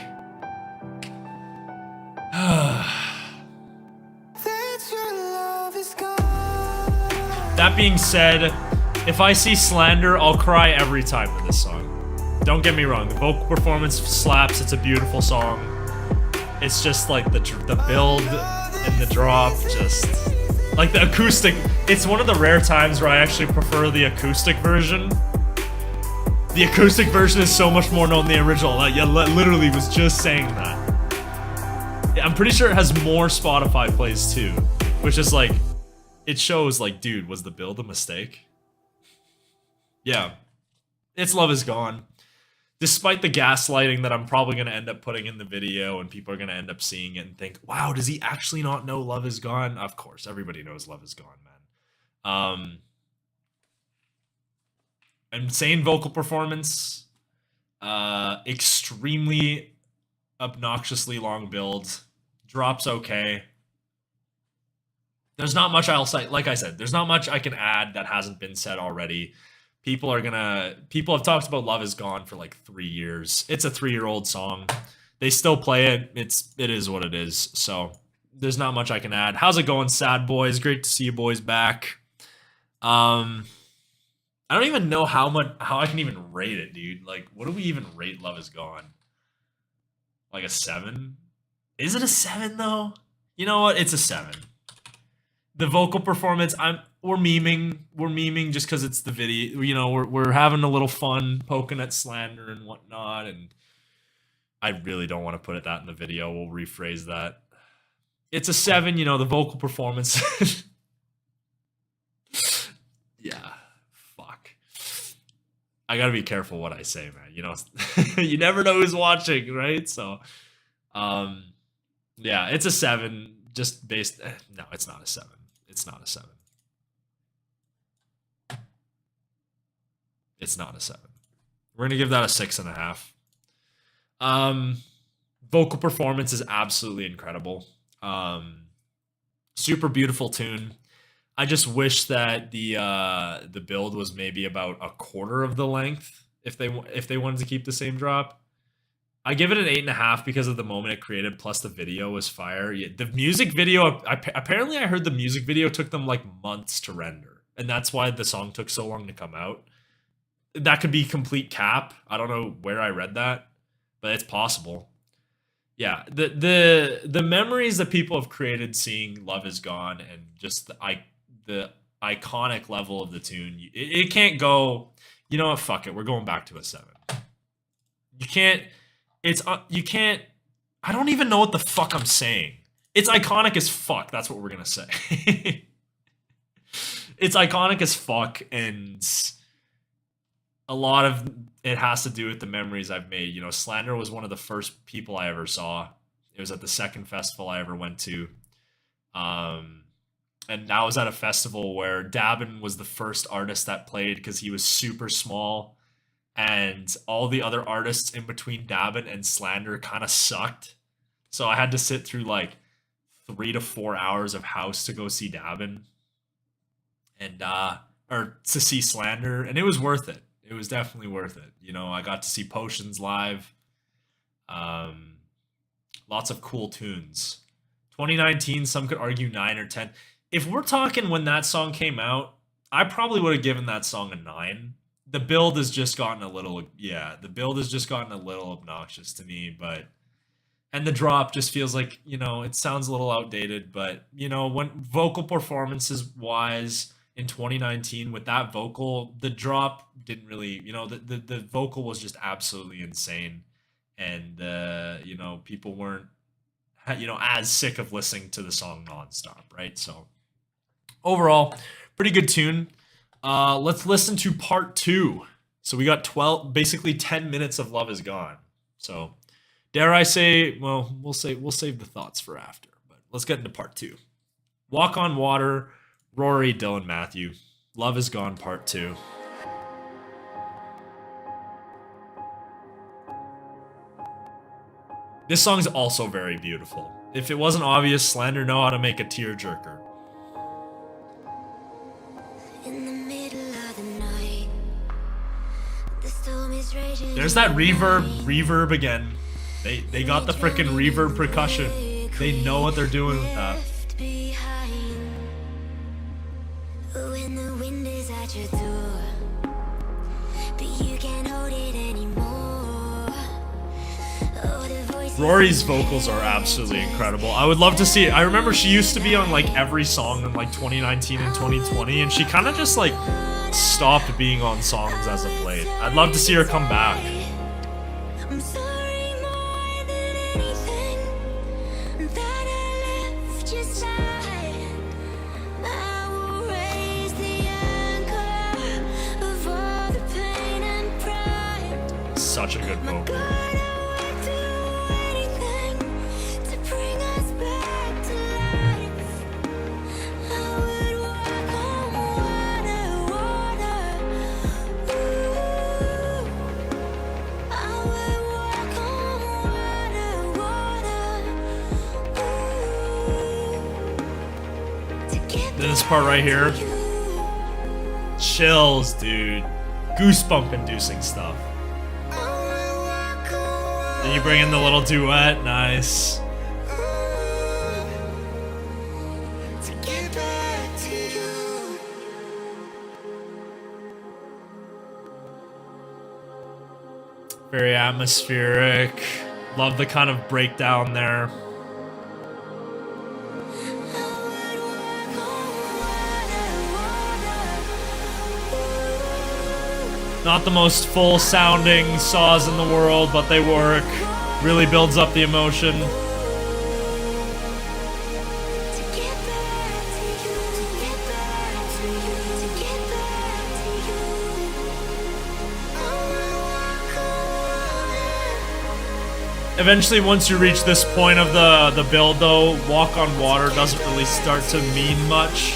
That being said, if I see Slander, I'll cry every time to this song. Don't get me wrong, the vocal performance slaps, it's a beautiful song. It's just like the build and the drop, just... Like the acoustic, it's one of the rare times where I actually prefer the acoustic version. The acoustic version is so much more known than the original. Like, yeah, literally was just saying that. I'm pretty sure it has more Spotify plays too, which is like, it shows like, dude, was the build a mistake? Yeah, it's Love Is Gone. Despite the gaslighting that I'm probably going to end up putting in the video and people are going to end up seeing it and think, wow, does he actually not know Love Is Gone? Of course, everybody knows Love Is Gone, man. Insane vocal performance. Extremely obnoxiously long build. Drops okay. There's not much else, like I said, there's not much I can add that hasn't been said already. People have talked about Love Is Gone for like 3 years. It's a 3-year-old song. They still play it. It is what it is. So there's not much I can add. How's it going, sad boys? Great to see you boys back. I don't even know how I can even rate it, dude. Like, what do we even rate Love Is Gone? Like a 7? Is it a 7 though? You know what? It's a 7. The vocal performance, we're memeing just because it's the video. You know, we're having a little fun poking at Slander and whatnot, and I really don't want to put that in the video. We'll rephrase that. It's a 7, you know, the vocal performance. Yeah, fuck. I gotta be careful what I say, man. You know, you never know who's watching, right? So, yeah, it's a 7. Just based. No, it's not a 7. It's not a 7. It's not a 7. We're gonna give that a 6.5. Vocal performance is absolutely incredible. Super beautiful tune. I just wish that the build was maybe about a quarter of the length if they wanted to keep the same drop. I give it an 8.5 because of the moment it created, plus the video was fire. Yeah, the music video, apparently I heard the music video took them like months to render, and that's why the song took so long to come out. That could be complete cap. I don't know where I read that, but it's possible. Yeah, the memories that people have created seeing Love Is Gone and just the iconic level of the tune, it can't go, you know what, fuck it, we're going back to a 7. You can't, you can't, I don't even know what the fuck I'm saying. It's iconic as fuck, that's what we're gonna say. It's iconic as fuck, and a lot of it has to do with the memories I've made. You know, Slander was one of the first people I ever saw. It was at the second festival I ever went to. And I was at a festival where Dabin was the first artist that played because he was super small. And all the other artists in between Dabin and Slander kind of sucked. So I had to sit through like 3 to 4 hours of house to go see Dabin. And, or to see Slander. And it was worth it. It was definitely worth it. You know, I got to see Potions live. Lots of cool tunes. 2019, some could argue 9 or 10. If we're talking when that song came out, I probably would have given that song a 9. The build has just gotten a little, the build has just gotten a little obnoxious to me, but, and the drop just feels like, you know, it sounds a little outdated, but, you know, when vocal performances wise, in 2019 with that vocal, the drop didn't really, you know, the vocal was just absolutely insane. And, you know, people weren't, you know, as sick of listening to the song nonstop, right? So overall, pretty good tune. Let's listen to part 2. So we got basically 10 minutes of Love Is Gone. So dare I say, well, we'll save the thoughts for after, but let's get into part 2. Walk on Water, Rory, Dylan, Matthew. Love Is Gone, part 2. This song's also very beautiful. If it wasn't obvious, Slander know how to make a tearjerker. In the middle of the night, the storm is raging. There's that reverb again. They got the frickin' reverb percussion. They know what they're doing with that. When the wind is at your door, but you can't hold it anymore. Oh, the voices Rory's vocals are absolutely incredible. I would love to see it. I remember she used to be on like every song in like 2019 and 2020, and she kind of just like stopped being on songs as of late. I'd love to see her come back. I'm sorry more than anything that I left your side. I will raise the anchor of all the pain and pride. Such a good vocal. God, I would do anything to bring us back to life. I would walk on water, ooh. I would walk on water, ooh. To get This part right here, chills, dude. Goosebump inducing stuff. Then you bring in the little duet, nice. to get back to you. Very atmospheric. Love the kind of breakdown there. Not the most full sounding saws in the world, but they work. Really builds up the emotion. To get back to you, to get back to you, to get back to you. I would walk on water. Eventually, once you reach this point of the build, though, walk on water doesn't really start to mean much.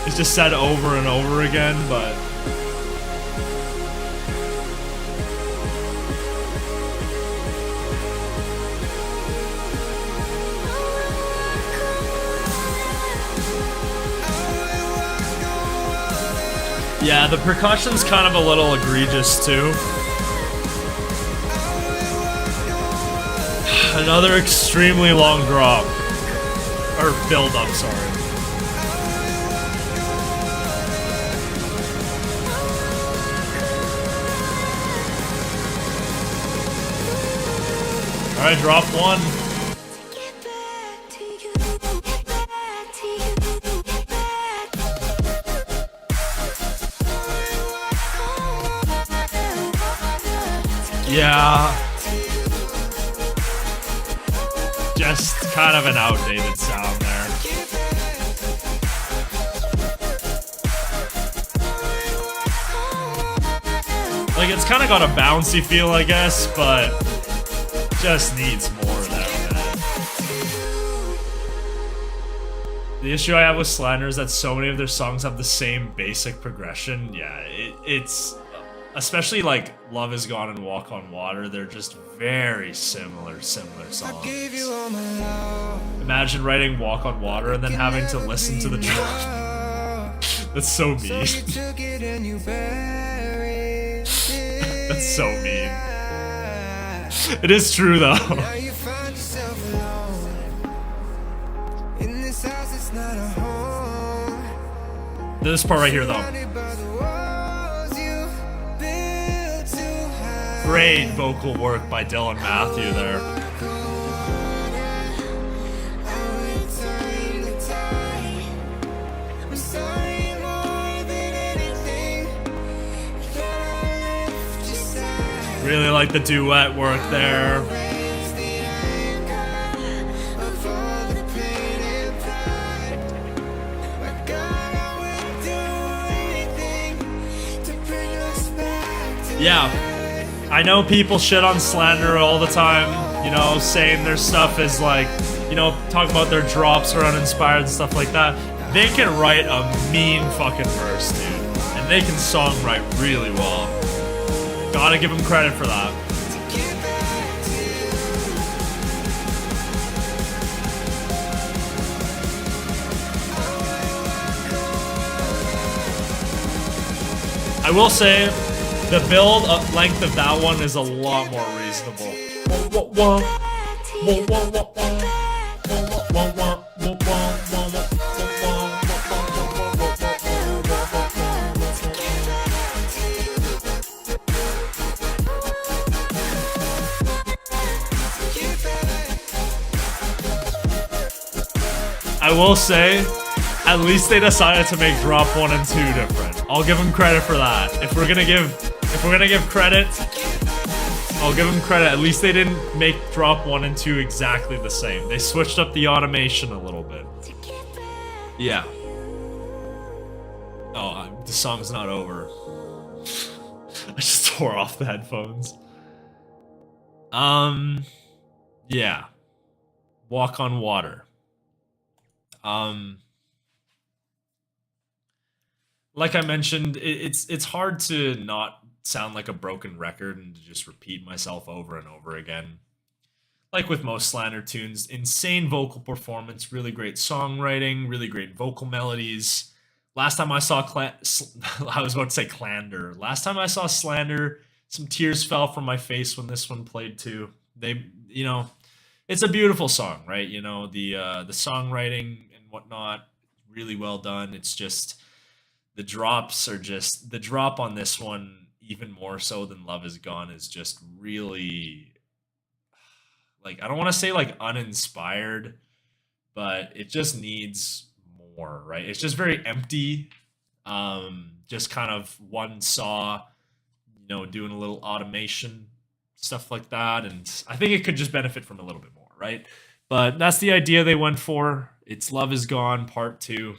It's just said over and over again, but Yeah, the percussion's kind of a little egregious too. Another extremely long drop. Or build up, sorry. Alright, drop one. Yeah. Just kind of an outdated sound there. Like, it's kind of got a bouncy feel, I guess, but just needs more of that, man. The issue I have with Slander is that so many of their songs have the same basic progression. Yeah, it's... Especially like Love Is Gone and Walk on Water, they're just very similar songs. Imagine writing Walk on Water and then having to listen to the drop. That's so mean. That's so mean. It is true though. This part right here though. Great vocal work by Dylan Matthew there. Really like the duet work there. Yeah. I know people shit on Slander all the time, you know, saying their stuff is like, you know, talking about their drops are uninspired and stuff like that. They can write a mean fucking verse, dude. And they can songwrite really well. Gotta give them credit for that. I will say, the build length of that one is a lot more reasonable. I will say, at least they decided to make drop 1 and 2 different. I'll give them credit for that. If we're gonna give credit, I'll give them credit. At least they didn't make drop 1 and 2 exactly the same. They switched up the automation a little bit. Yeah. Oh, the song's not over. I just tore off the headphones. Yeah. Walk on Water. Like I mentioned, it's hard to not sound like a broken record and to just repeat myself over and over again. Like with most Slander tunes, insane vocal performance, really great songwriting, really great vocal melodies. Last time I saw I was about to say Clander. Last time I saw Slander, some tears fell from my face when this one played too. They, you know, it's a beautiful song, right? You know, the songwriting and whatnot, really well done. It's just the drops are just the drop on this one, even more so than Love Is Gone, is just really, like, I don't want to say like uninspired, but it just needs more, right? It's just very empty. Just kind of one saw, you know, doing a little automation, stuff like that. And I think it could just benefit from a little bit more, right? But that's the idea they went for. It's Love Is Gone Part 2.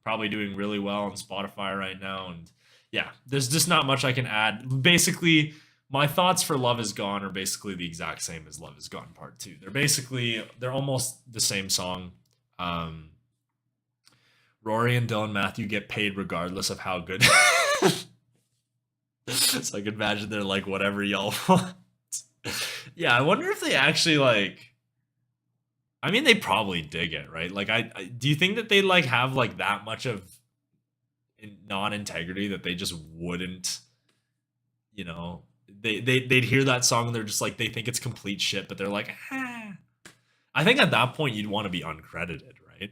Probably doing really well on Spotify right now. And yeah, there's just not much I can add. Basically, my thoughts for Love Is Gone are basically the exact same as Love Is Gone Part 2. They're almost the same song. Rory and Dylan Matthew get paid regardless of how good. So I can imagine they're like, whatever y'all want. Yeah, I wonder if they actually like, I mean, they probably dig it, right? Like, do you think that they like have like that much of non-integrity that they just wouldn't, you know, they'd hear that song and they're just like, they think it's complete shit, but they're like, ah. I think at that point you'd want to be uncredited, right?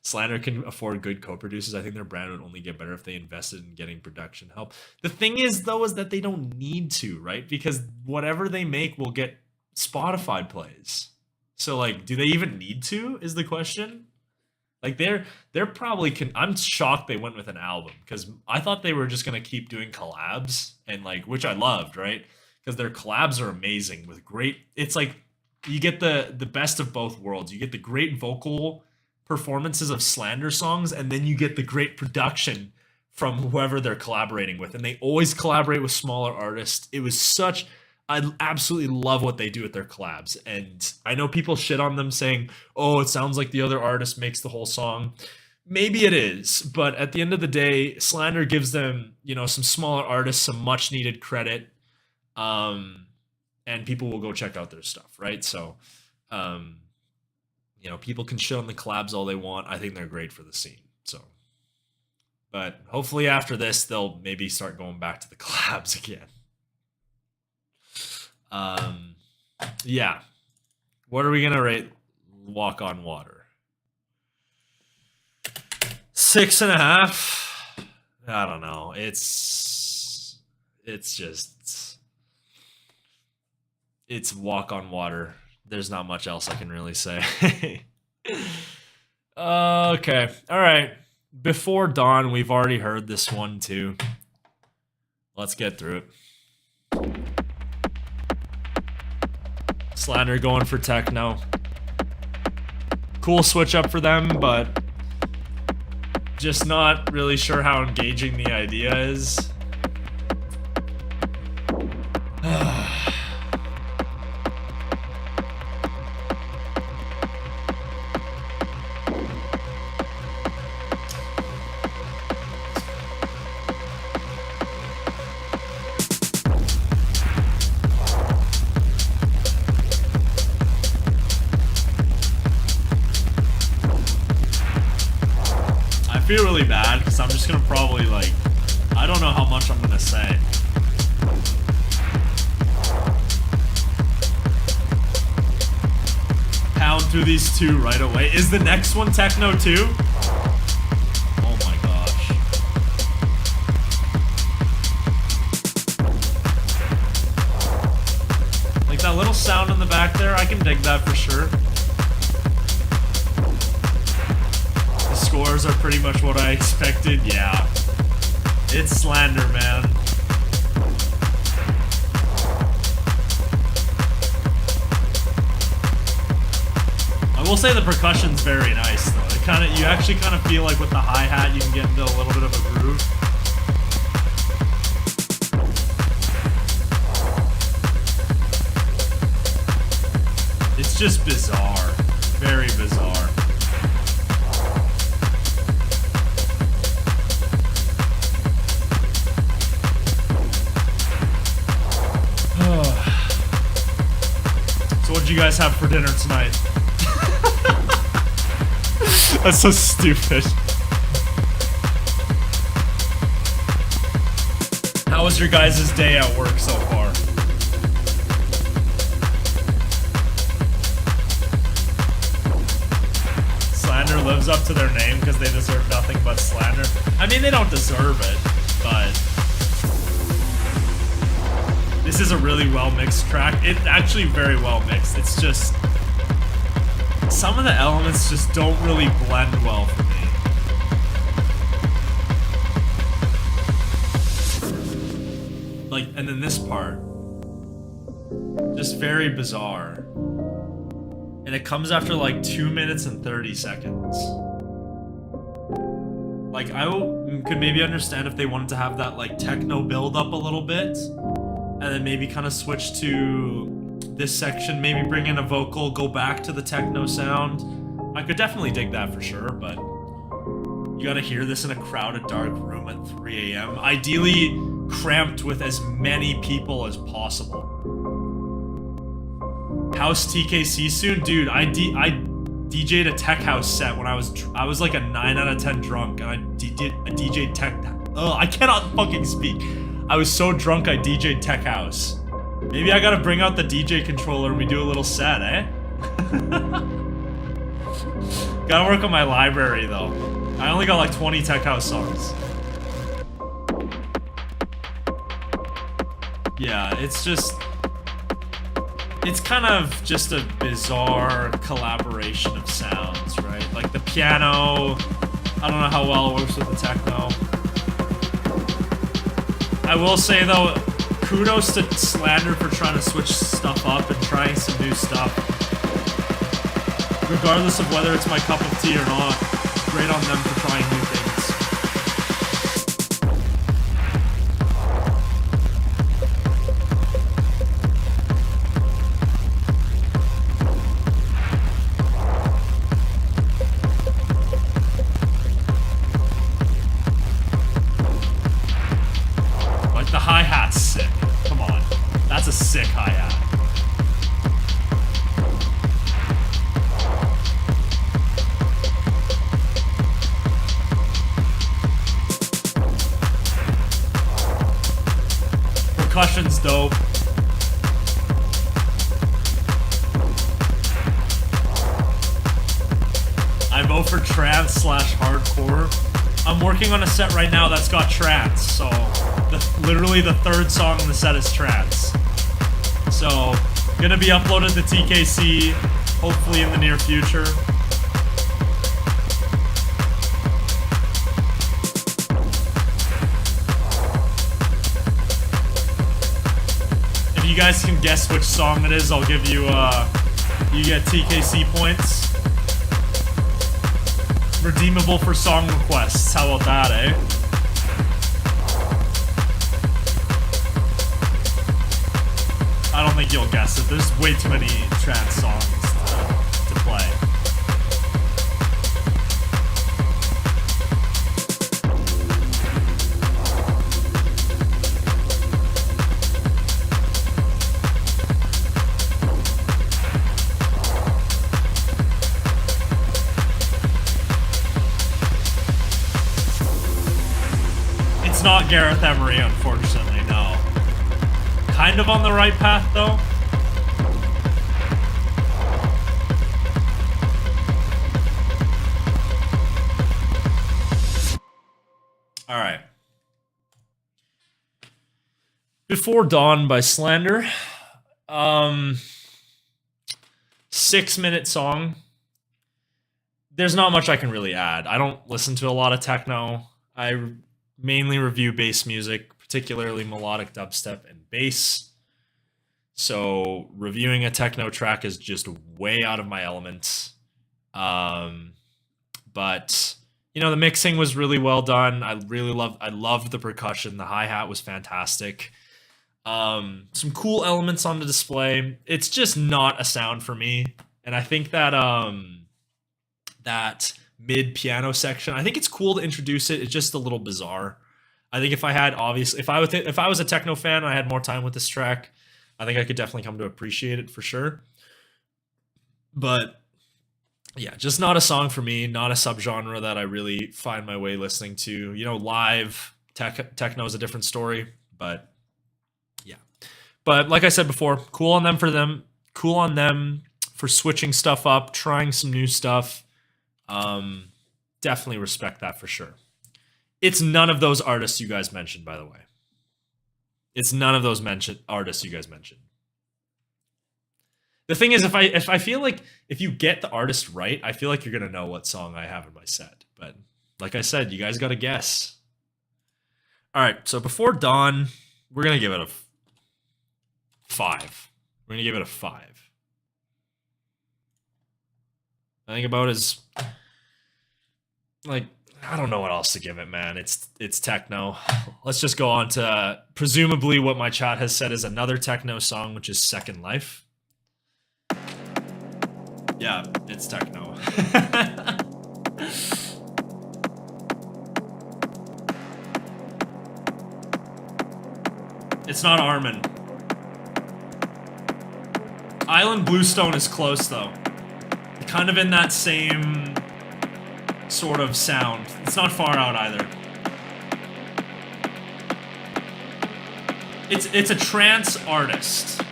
Slander can afford good co-producers. I think their brand would only get better if they invested in getting production help. The thing is, though, is that they don't need to, right? Because whatever they make will get Spotify plays. So, like, do they even need to, is the question? Like, they're probably... I'm shocked they went with an album, because I thought they were just going to keep doing collabs, and, like, which I loved, right? Because their collabs are amazing with great... It's like, you get the best of both worlds. You get the great vocal performances of Slander songs, and then you get the great production from whoever they're collaborating with. And they always collaborate with smaller artists. It was such... I absolutely love what they do with their collabs. And I know people shit on them saying, oh, it sounds like the other artist makes the whole song. Maybe it is, but at the end of the day, Slander gives them, you know, some smaller artists some much needed credit. And people will go check out their stuff, right? So, you know, people can shit on the collabs all they want. I think they're great for the scene. So, but hopefully after this, they'll maybe start going back to the collabs again. Yeah. What are we gonna rate Walk on Water? 6.5. I don't know. It's Walk on Water. There's not much else I can really say. Okay. All right. Before Dawn, we've already heard this one too. Let's get through it. Slander going for techno. Cool switch up for them, but just not really sure how engaging the idea is. I feel really bad because I'm just gonna probably, like, I don't know how much I'm gonna say. Pound through these two right away. Is the next one techno too? Oh my gosh. Like that little sound in the back there, I can dig that for sure. Scores are pretty much what I expected. Yeah, it's Slander, man. I will say the percussion's very nice though. It kind of, you actually kind of feel like with the hi-hat you can get into a little bit of a groove. It's just bizarre, very bizarre. What'd you guys have for dinner tonight? That's so stupid. How was your guys' day at work so far? Slander lives up to their name because they deserve nothing but slander. I mean, they don't deserve it, but this is a really well-mixed track. It's actually very well-mixed. It's just... some of the elements just don't really blend well for me. Like, and then this part. Just very bizarre. And it comes after like 2 minutes and 30 seconds. Like, I could maybe understand if they wanted to have that like techno build up a little bit. And then maybe kind of switch to this section, maybe bring in a vocal, go back to the techno sound. I could definitely dig that for sure, but you gotta hear this in a crowded, dark room at 3 a.m. Ideally cramped with as many people as possible. House TKC soon? Dude, I DJ'd a tech house set when I was like a 9 out of 10 drunk, and I DJ'd tech. Oh, I cannot fucking speak. I was so drunk I DJ'd tech house. Maybe I gotta bring out the DJ controller and we do a little set, eh? Gotta work on my library though. I only got like 20 tech house songs. Yeah, it's kind of just a bizarre collaboration of sounds, right? Like the piano, I don't know how well it works with the techno. I will say though, kudos to Slander for trying to switch stuff up and trying some new stuff. Regardless of whether it's my cup of tea or not, great on them for trying new things. Like the hi-hat's sick. Come on. That's a sick hi-hat. Percussion's dope. I vote for trance/hardcore. I'm working on a set right now that's got trance, so literally the third song in the set is trance. So, gonna be uploaded to TKC, hopefully in the near future. If you guys can guess which song it is, I'll give you, you get TKC points. Redeemable for song requests. How about that, eh? I don't think you'll guess it. There's way too many trance songs to play. It's not Gareth Emery, unfortunately, no. Kind of on the right path, though. Alright. Before Dawn by Slander. 6-minute song. There's not much I can really add. I don't listen to a lot of techno. I mainly review bass music, particularly melodic dubstep and bass. So reviewing a techno track is just way out of my element. But you know, the mixing was really well done. I loved the percussion. The hi-hat was fantastic. Some cool elements on the display. It's just not a sound for me. And I think that that mid piano section, I think it's cool to introduce it. It's just a little bizarre. I think if I was a techno fan and I had more time with this track, I think I could definitely come to appreciate it for sure. But yeah, just not a song for me, not a subgenre that I really find my way listening to. You know, live techno is a different story, but yeah. But like I said before, cool on them for switching stuff up, trying some new stuff. Definitely respect that for sure. It's none of those artists you guys mentioned, by the way. It's none of those artists you guys mentioned. The thing is, if I feel like if you get the artist right, I feel like you're gonna know what song I have in my set. But like I said, you guys gotta guess. All right, so before Dawn, we're gonna give it a 5. We're gonna give it a 5. I think about is like, I don't know what else to give it, man. It's techno. Let's just go on to presumably what my chat has said is another techno song, which is Second Life. Yeah, it's techno. It's not Armin. Island Bluestone is close though. kind of in that same sort of sound. It's not far out either. It's a trance artist.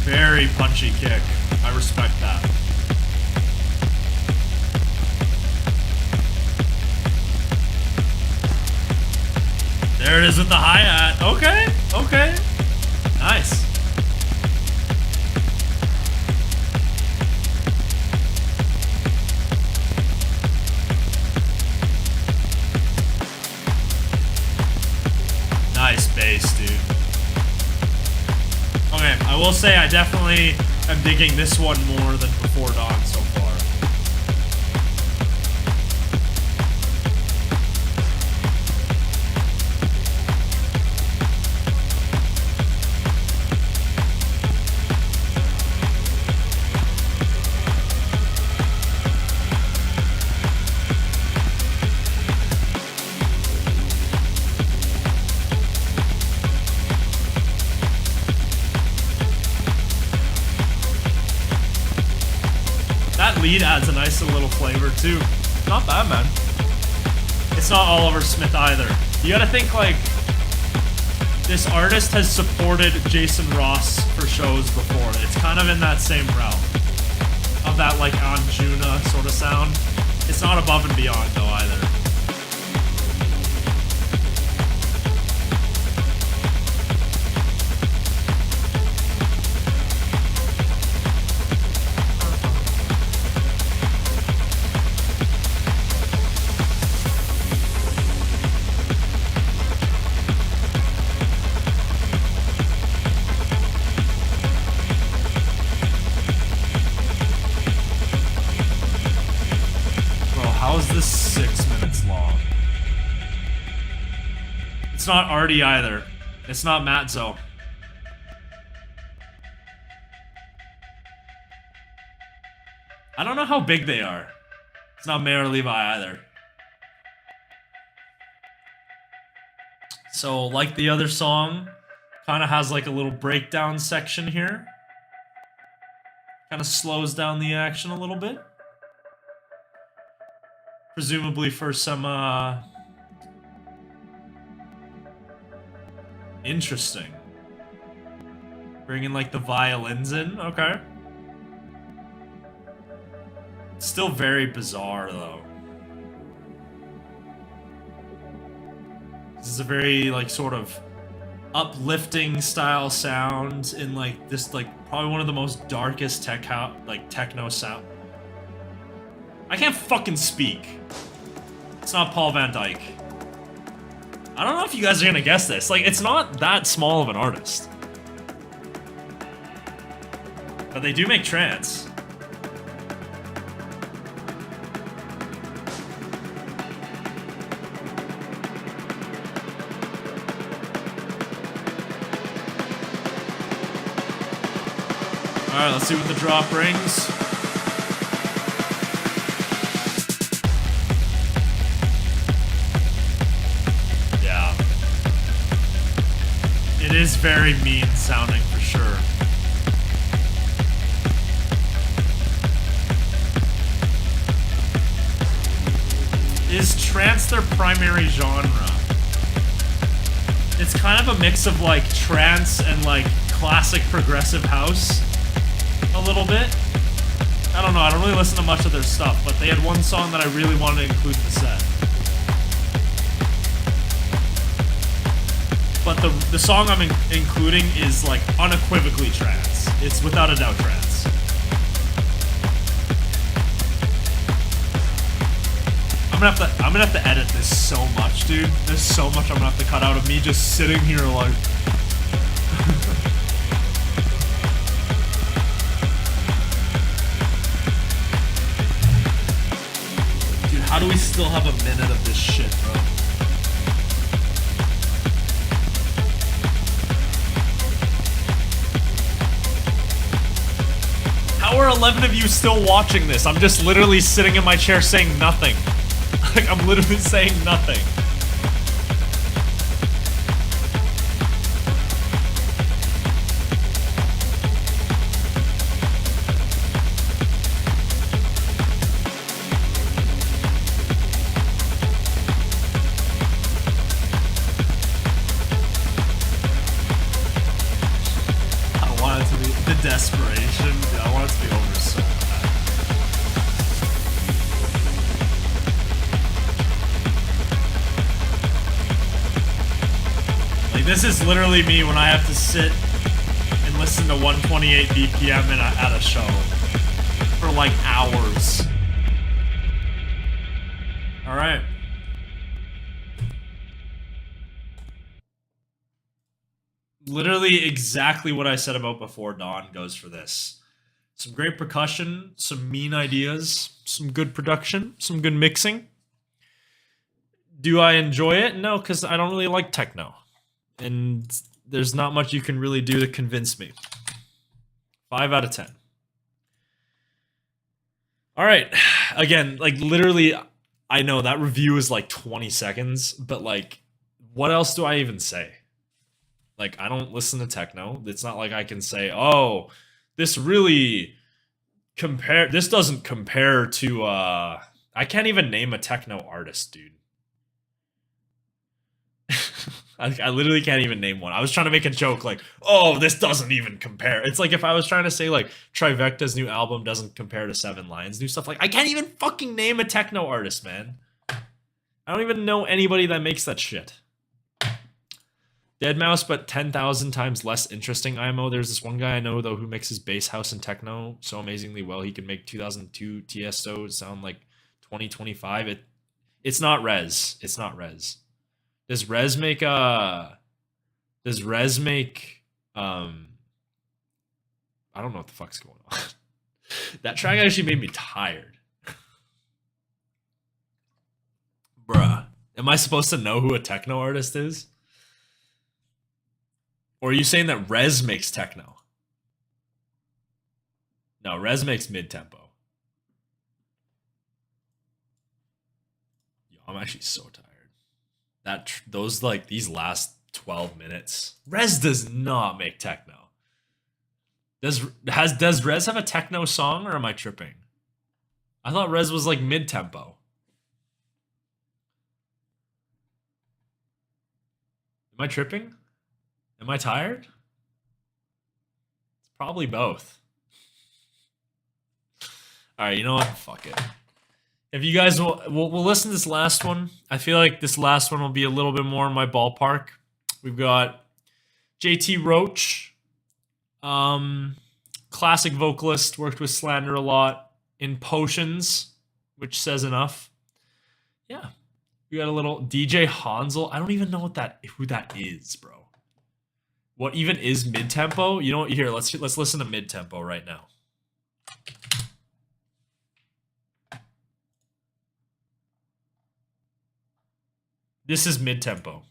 Very punchy kick. I respect that. There it is with the hi-hat. Okay, okay. Nice. Nice bass, dude. Okay, I will say I definitely am digging this one more than Before Dawn so far. Lead adds a nice little flavor too. Not bad, man. It's not Oliver Smith either. You gotta think like this artist has supported Jason Ross for shows before. It's kind of in that same realm of that like Anjuna sort of sound. It's not above and beyond though either. It's not Artie either. It's not Matzo. I don't know how big they are. It's not Mayor Levi either. So, like the other song, kind of has like a little breakdown section here. Kind of slows down the action a little bit. Presumably for some, interesting. Bringing like the violins in, okay. It's still very bizarre though. This is a very like sort of uplifting style sound in like this like probably one of the most darkest techno sound. I can't fucking speak. It's not Paul Van Dyke. I don't know if you guys are gonna guess this. Like, it's not that small of an artist. But they do make trance. Alright, let's see what the drop brings. It is very mean sounding for sure. Is trance their primary genre? It's kind of a mix of like trance and like classic progressive house a little bit. I don't know, I don't really listen to much of their stuff, but they had one song that I really wanted to include in the set. But the song I'm including is like unequivocally trance. It's without a doubt trance. I'm gonna have to edit this so much, dude. There's so much I'm gonna have to cut out of me just sitting here like. Dude, how do we still have a minute of this shit, bro? How are 11 of you still watching this? I'm just literally sitting in my chair saying nothing. Like, I'm literally saying nothing. this is literally me when I have to sit and listen to 128 BPM at a show for like hours. All right. Literally exactly what I said about before Dawn goes for this. Some great percussion, some mean ideas, some good production, some good mixing. Do I enjoy it? No, because I don't really like techno. And there's not much you can really do to convince me. 5 out of 10. All right. Again, like literally, I know that review is like 20 seconds, but like, what else do I even say? Like, I don't listen to techno. It's not like I can say, oh, this really this doesn't compare to, I can't even name a techno artist, dude. I literally can't even name one. I was trying to make a joke like, oh, this doesn't even compare. It's like if I was trying to say like Trivecta's new album doesn't compare to Seven Lions' new stuff. Like, I can't even fucking name a techno artist, man. I don't even know anybody that makes that shit. Deadmau5, but 10,000 times less interesting IMO. There's this one guy I know, though, who mixes bass house and techno so amazingly well. He can make 2002 Tiesto sound like 2025. It's not Rez. It's not Rez. Does Rez make I don't know what the fuck's going on. That track actually made me tired. Bruh. Am I supposed to know who a techno artist is? Or are you saying that Rez makes techno? No, Rez makes mid-tempo. Yo, I'm actually so tired. Those like these last 12 minutes. Rez does not make techno. Does Rez have a techno song, or am I tripping? I thought Rez was like mid-tempo. Am I tripping? Am I tired? It's probably both. All right, you know what? Fuck it. If you guys we'll listen to this last one. I feel like this last one will be a little bit more in my ballpark. We've got JT Roach, classic vocalist, worked with Slander a lot in Potions, which says enough. Yeah, we got a little DJ Hansel. I don't even know who that is, bro. What even is mid-tempo? You know what? Here, let's listen to mid-tempo right now. This is mid-tempo.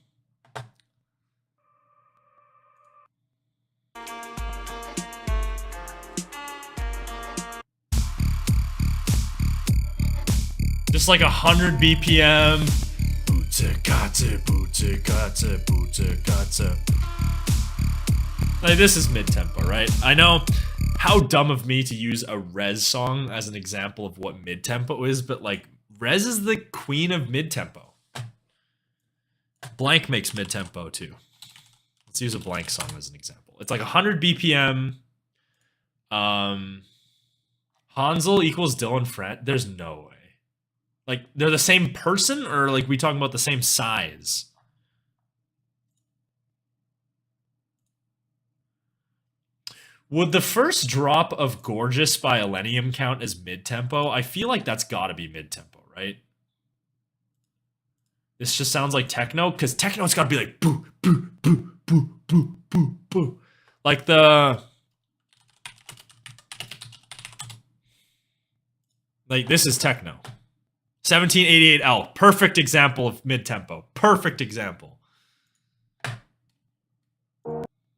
Just like 100 BPM. Booty-kata, booty-kata, booty-kata. Like, this is mid-tempo, right? I know how dumb of me to use a Rez song as an example of what mid-tempo is, but like, Rez is the queen of mid-tempo. Blank makes mid-tempo too. Let's use a Blank song as an example. It's like 100 BPM. Hansel equals Dylan Friend. There's no way. Like, they're the same person, or like we talking about the same size? Would the first drop of Gorgeous by Illenium count as mid-tempo? I feel like that's gotta be mid-tempo, right? This just sounds like techno, because techno's gotta be like boo, boo, boo, boo, boo, boo, boo. Like this is techno. 1788L, perfect example of mid-tempo. Perfect example.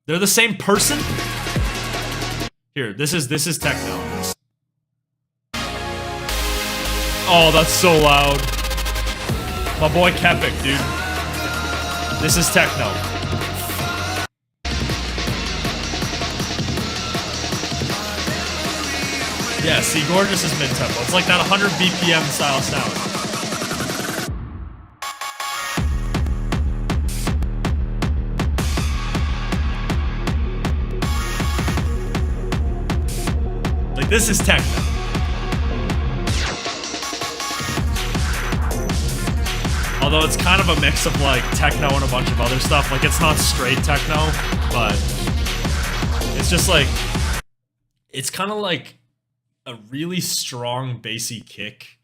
They're the same person? Here, this is techno. Oh, that's so loud. My boy Kepik, dude. This is techno. Yeah, see, Gorgeous is mid-tempo. It's like that 100 BPM style sound. Like, this is techno. Although it's kind of a mix of like techno and a bunch of other stuff. Like it's not straight techno, but it's just like, it's kind of like a really strong bassy kick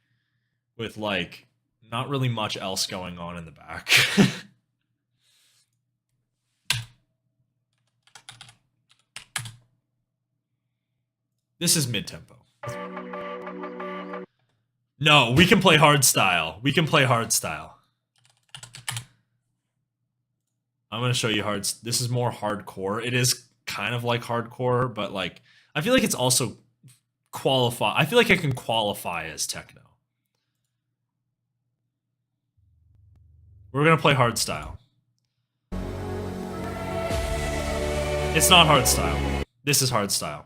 with like not really much else going on in the back. This is mid-tempo. No, we can play hardstyle. We can play hardstyle. I'm gonna show you this is more hardcore. It is kind of like hardcore, but like I feel like it's also I feel like it can qualify as techno. We're gonna play hardstyle. It's not hardstyle. This is hardstyle.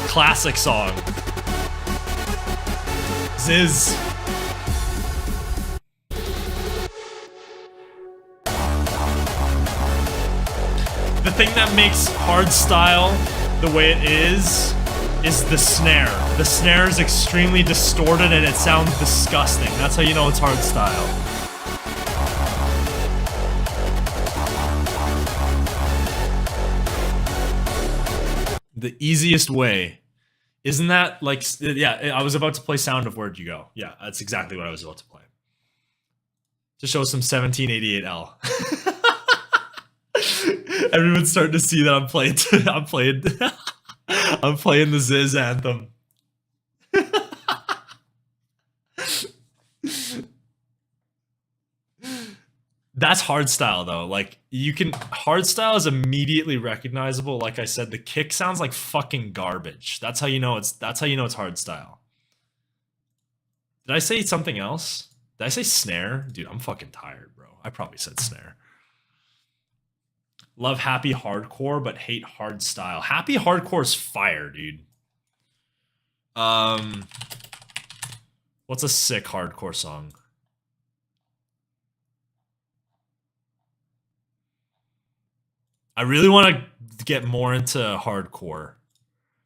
Classic song. Ziz. The thing that makes hardstyle the way it is the snare. The snare is extremely distorted and it sounds disgusting. That's how you know it's hardstyle. The easiest way. Isn't that like, yeah, I was about to play Sound of Where'd You Go. Yeah, that's exactly what I was about to play. To show some 1788L. Everyone's starting to see that I'm playing I'm playing the Ziz anthem. That's hardstyle though. Like hardstyle is immediately recognizable. Like I said, the kick sounds like fucking garbage. That's how you know it's hardstyle. Did I say something else? Did I say snare? Dude, I'm fucking tired, bro. I probably said snare. Love happy hardcore, but hate hardstyle. Happy hardcore is fire, dude. What's a sick hardcore song? I really want to get more into hardcore,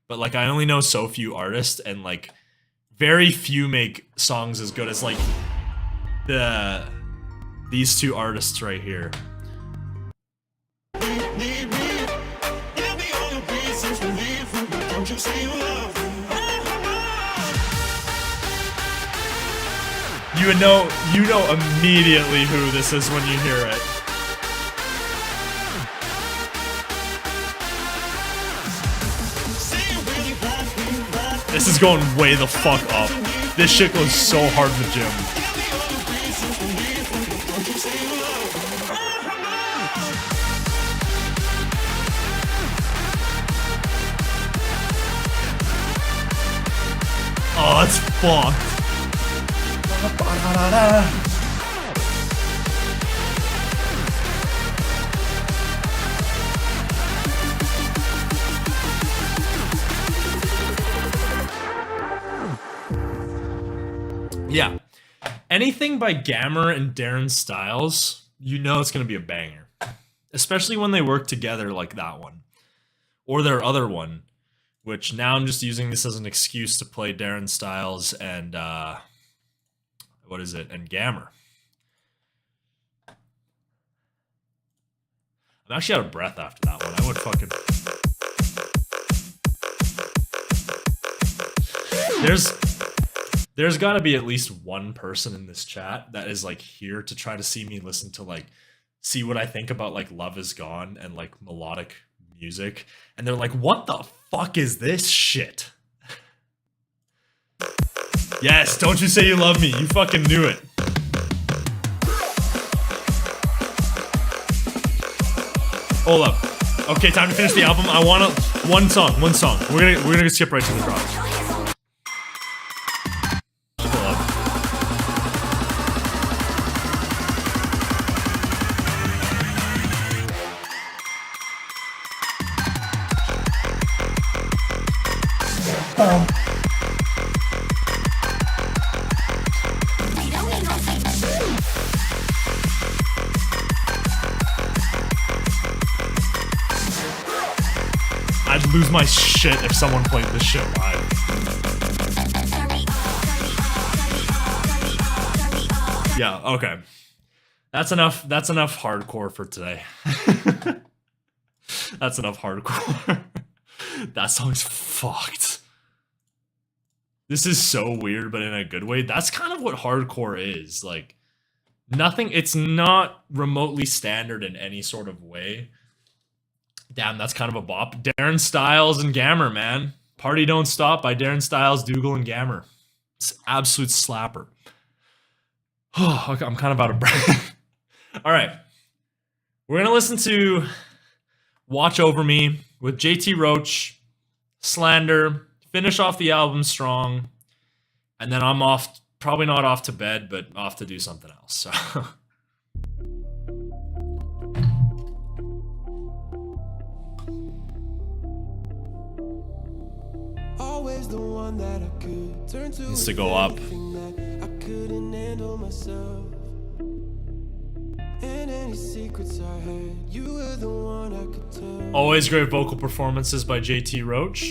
but like I only know so few artists, and like very few make songs as good as like these two artists right here. You know immediately who this is when you hear it. This is going way the fuck up. This shit goes so hard in the gym. Oh, it's fucked. Yeah. Anything by Gammer and Darren Styles, you know it's going to be a banger. Especially when they work together like that one. Or their other one. Which now I'm just using this as an excuse to play Darren Styles and, what is it? And Gammer. I'm actually out of breath after that one. I would fucking... There's gotta be at least one person in this chat that is like here to try to see me listen to like, see what I think about like Love Is Gone and like melodic music. And they're like, what the fuck is this shit? Yes, don't you say you love me. You fucking knew it. Hold up. Okay, time to finish the album. I want one song. We're gonna skip right to the drop. I'd lose my shit if someone played this shit live. Yeah, okay. That's enough hardcore for today. That's enough hardcore. That song's fucked. This is so weird, but in a good way. That's kind of what hardcore is. Like, nothing, it's not remotely standard in any sort of way. Damn, that's kind of a bop. Darren Styles and Gammer, man. Party Don't Stop by Darren Styles, Dougal, and Gammer. It's an absolute slapper. Oh, okay, I'm kind of out of breath. All right. We're going to listen to Watch Over Me with JT Roach, Slander, finish off the album strong, and then I'm off, probably not off to bed, but off to do something else. So Always the one that I could turn to. Needs to go up. I couldn't handle myself. And any secrets I had, you were the one I could tell. always great vocal performances by JT Roach.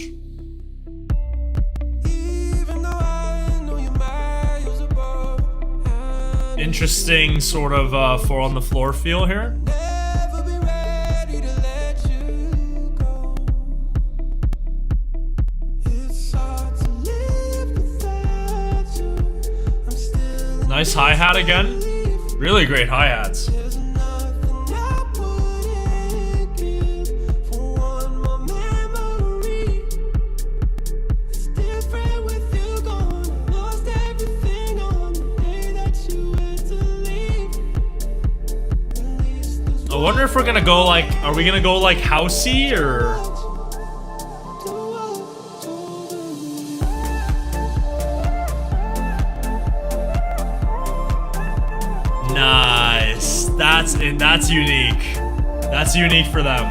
Even though I know you're miles above, I Interesting sort of four on the floor feel here. never be ready to let you go. It's hard to live without you. I'm still Nice hi-hat again. Really great hi-hats. There's nothing I wouldn't give for one more memory. It's different with you gone. I lost everything on the day that you went to leave. At least there's I wonder if we're gonna go like, are we gonna go like housey or? Nice. That's unique. That's unique for them.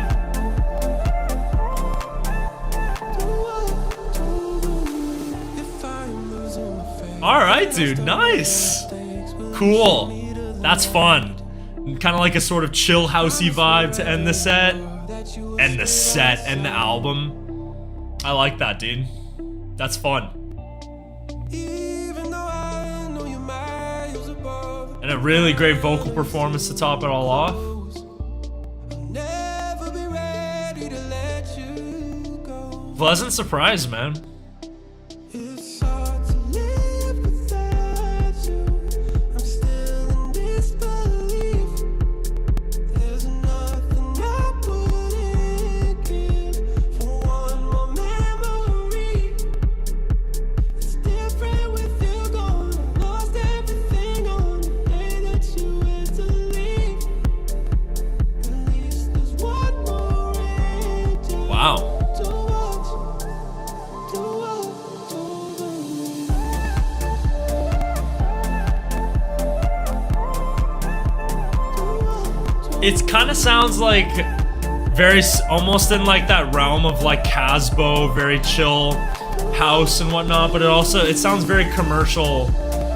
All right, dude. Nice. Cool. That's fun. Kind of like a sort of chill housey vibe to end the set. End the set, end the album. I like that, dude. That's fun. Even though I know you're miles above, And a really great vocal performance to top it all off. I'll never be ready to let you go. Pleasant surprise, man. It's hard to live without you. I'm still in disbelief. There's nothing I wouldn't give for one more memory. It's different with you gone. I lost everything on the day that you went to leave. At least there's one more angel Wow. to watch, to watch over me. It kind of sounds like almost in like that realm of like Kasbo, very chill house and whatnot, but it sounds very commercial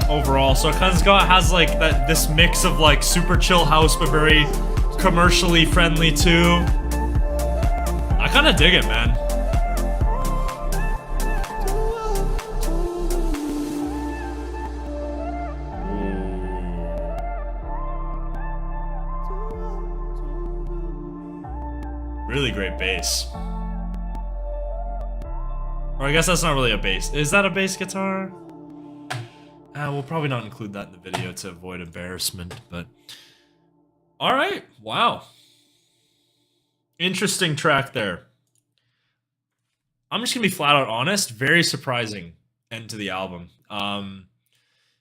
overall. So it kind of has like this mix of like super chill house, but very commercially friendly too. I kind of dig it, man. Really great bass. Or I guess that's not really a bass. Is that a bass guitar? We'll probably not include that in the video to avoid embarrassment, but... Alright, wow. Interesting track there. I'm just gonna be flat out honest, very surprising end to the album.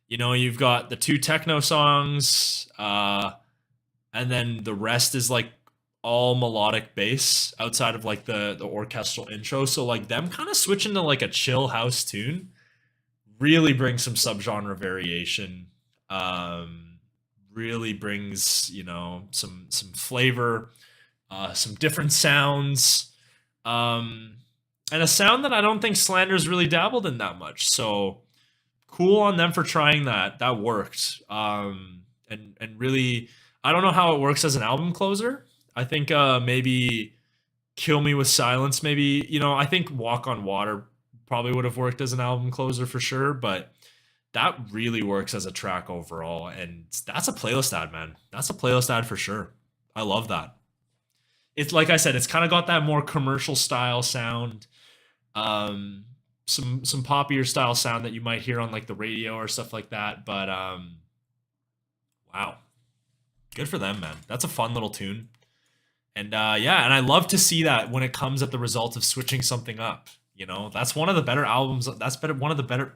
You know, you've got the two techno songs, and then the rest is like all melodic bass outside of like the orchestral intro. So like them kind of switching to like a chill house tune really brings some subgenre variation. Really brings, you know, some flavor, some different sounds, and a sound that I don't think Slander's really dabbled in that much. So cool on them for trying that. That worked. And really, I don't know how it works as an album closer. I think maybe Kill Me With Silence, maybe, you know, I think Walk on Water probably would have worked as an album closer for sure, but that really works as a track overall, and that's a playlist ad, man. That's a playlist ad for sure. I love that. It's like I said, it's kind of got that more commercial style sound, some poppier style sound that you might hear on like the radio or stuff like that. But wow, good for them, man. That's a fun little tune. And yeah, and I love to see that when it comes at the result of switching something up. You know, that's one of the better albums. That's better. One of the better.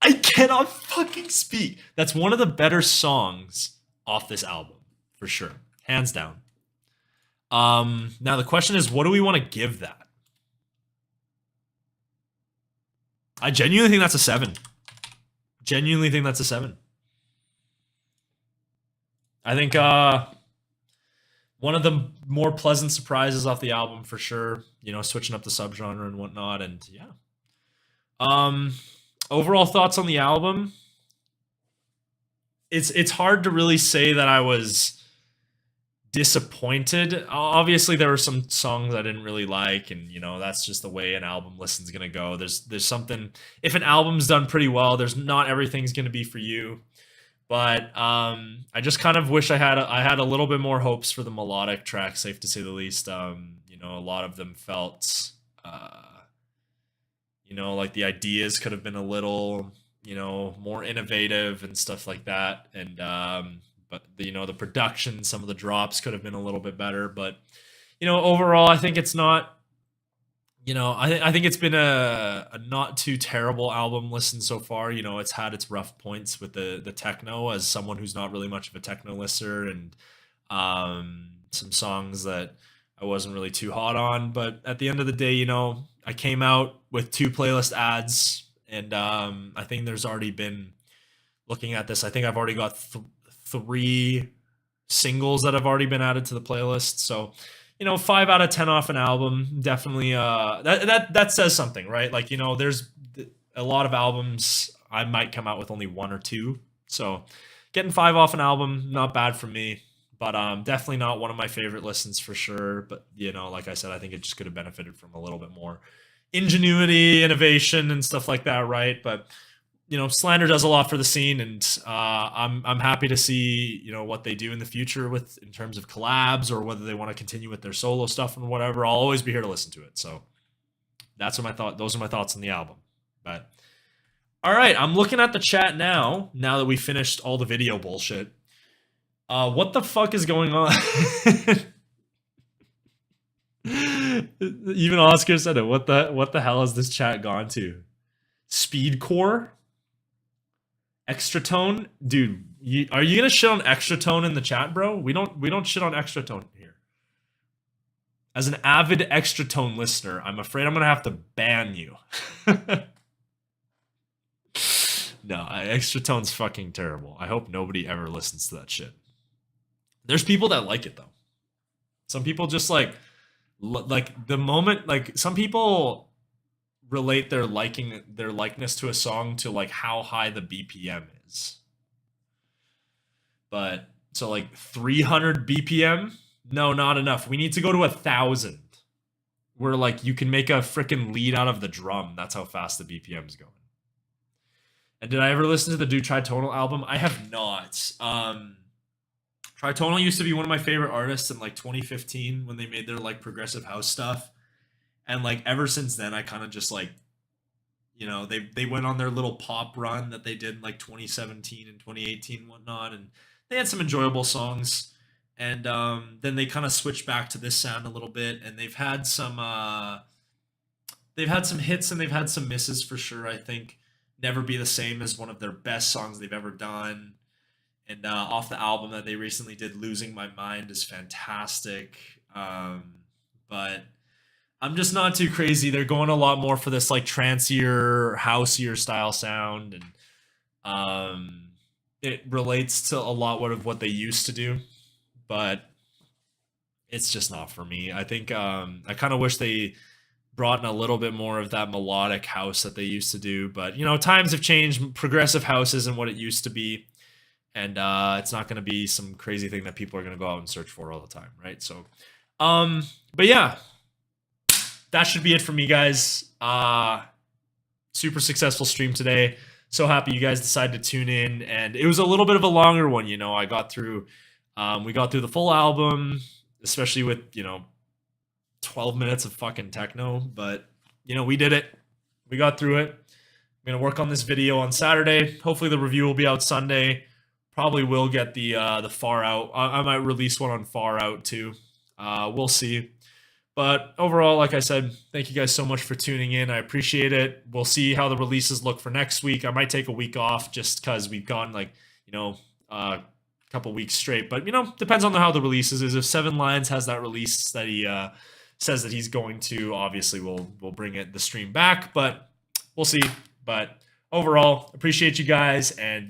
I cannot fucking speak. That's one of the better songs off this album for sure, hands down. Now the question is, what do we want to give that? I genuinely think that's a 7. Genuinely think that's a 7. I think one of the more pleasant surprises off the album for sure. You know, switching up the subgenre and whatnot, and yeah. Overall thoughts on the album. It's hard to really say that I was disappointed. Obviously, there were some songs I didn't really like, and you know that's just the way an album listen's gonna go. There's something. If an album's done pretty well, there's not everything's gonna be for you. But I just kind of wish I had a little bit more hopes for the melodic tracks. Safe to say the least. You know, a lot of them felt, you know, like the ideas could have been a little, you know, more innovative and stuff like that. And but you know, the production, some of the drops could have been a little bit better. But you know, overall, I think it's not. You know, I think it's been a not too terrible album listen so far. You know, it's had its rough points with the techno as someone who's not really much of a techno listener, and some songs that I wasn't really too hot on. But at the end of the day, you know, I came out with 2 playlist ads, and I think there's already been, looking at this, I think I've already got 3 singles that have already been added to the playlist. So, you know, 5 out of 10 off an album, definitely that says something, right? Like, you know, there's a lot of albums I might come out with only 1 or 2. So getting 5 off an album, not bad for me, but definitely not one of my favorite listens for sure. But, you know, like I said, I think it just could have benefited from a little bit more ingenuity, innovation, and stuff like that, right? But you know, Slander does a lot for the scene, and I'm happy to see, you know, what they do in the future with in terms of collabs, or whether they want to continue with their solo stuff and whatever. I'll always be here to listen to it. So that's what those are my thoughts on the album. But all right, I'm looking at the chat now that we finished all the video bullshit. What the fuck is going on? Even Oscar said it. What the hell has this chat gone to? Speedcore? Extra tone, dude. Are you gonna shit on extra tone in the chat, bro? We don't shit on extra tone here. As an avid extra tone listener, I'm afraid I'm gonna have to ban you. No, extra tone's fucking terrible. I hope nobody ever listens to that shit. There's people that like it though. Some people just like the moment, like some people relate their likeness to a song to like how high the BPM is. But so like 300 BPM, no, not enough. We need to go to 1,000, where like you can make a freaking lead out of the drum. That's how fast the BPM is going. And did I ever listen to the Do Tritonal album? I have not. Tritonal used to be one of my favorite artists in like 2015 when they made their like progressive house stuff. And like ever since then, I kind of just like, you know, they went on their little pop run that they did in like 2017 and 2018 and whatnot, and they had some enjoyable songs. And then they kind of switched back to this sound a little bit, and they've had some hits and they've had some misses for sure. I think Never Be the Same is one of their best songs they've ever done. And off the album that they recently did, Losing My Mind is fantastic. But I'm just not too crazy. They're going a lot more for this like trancier, houseier style sound, and it relates to a lot of what they used to do, but it's just not for me. I think I kind of wish they brought in a little bit more of that melodic house that they used to do, but you know, times have changed. Progressive house isn't what it used to be, and it's not going to be some crazy thing that people are going to go out and search for all the time, right? So, but yeah. That should be it for me, guys. Super successful stream today. So happy you guys decided to tune in, and it was a little bit of a longer one. I got through, we got through the full album, especially with 12 minutes of fucking techno, but we did it. We got through it. I'm gonna work on this video on Saturday. Hopefully the review will be out Sunday. Probably will get the Far Out. I might release one on Far Out too. We'll see. But overall, like I said, thank you guys so much for tuning in. I appreciate it. We'll see how the releases look for next week. I might take a week off just because we've gone a couple weeks straight. But depends on how the releases is. If Seven Lions has that release that he says that he's going to, obviously we'll bring the stream back. But we'll see. But overall, appreciate you guys, and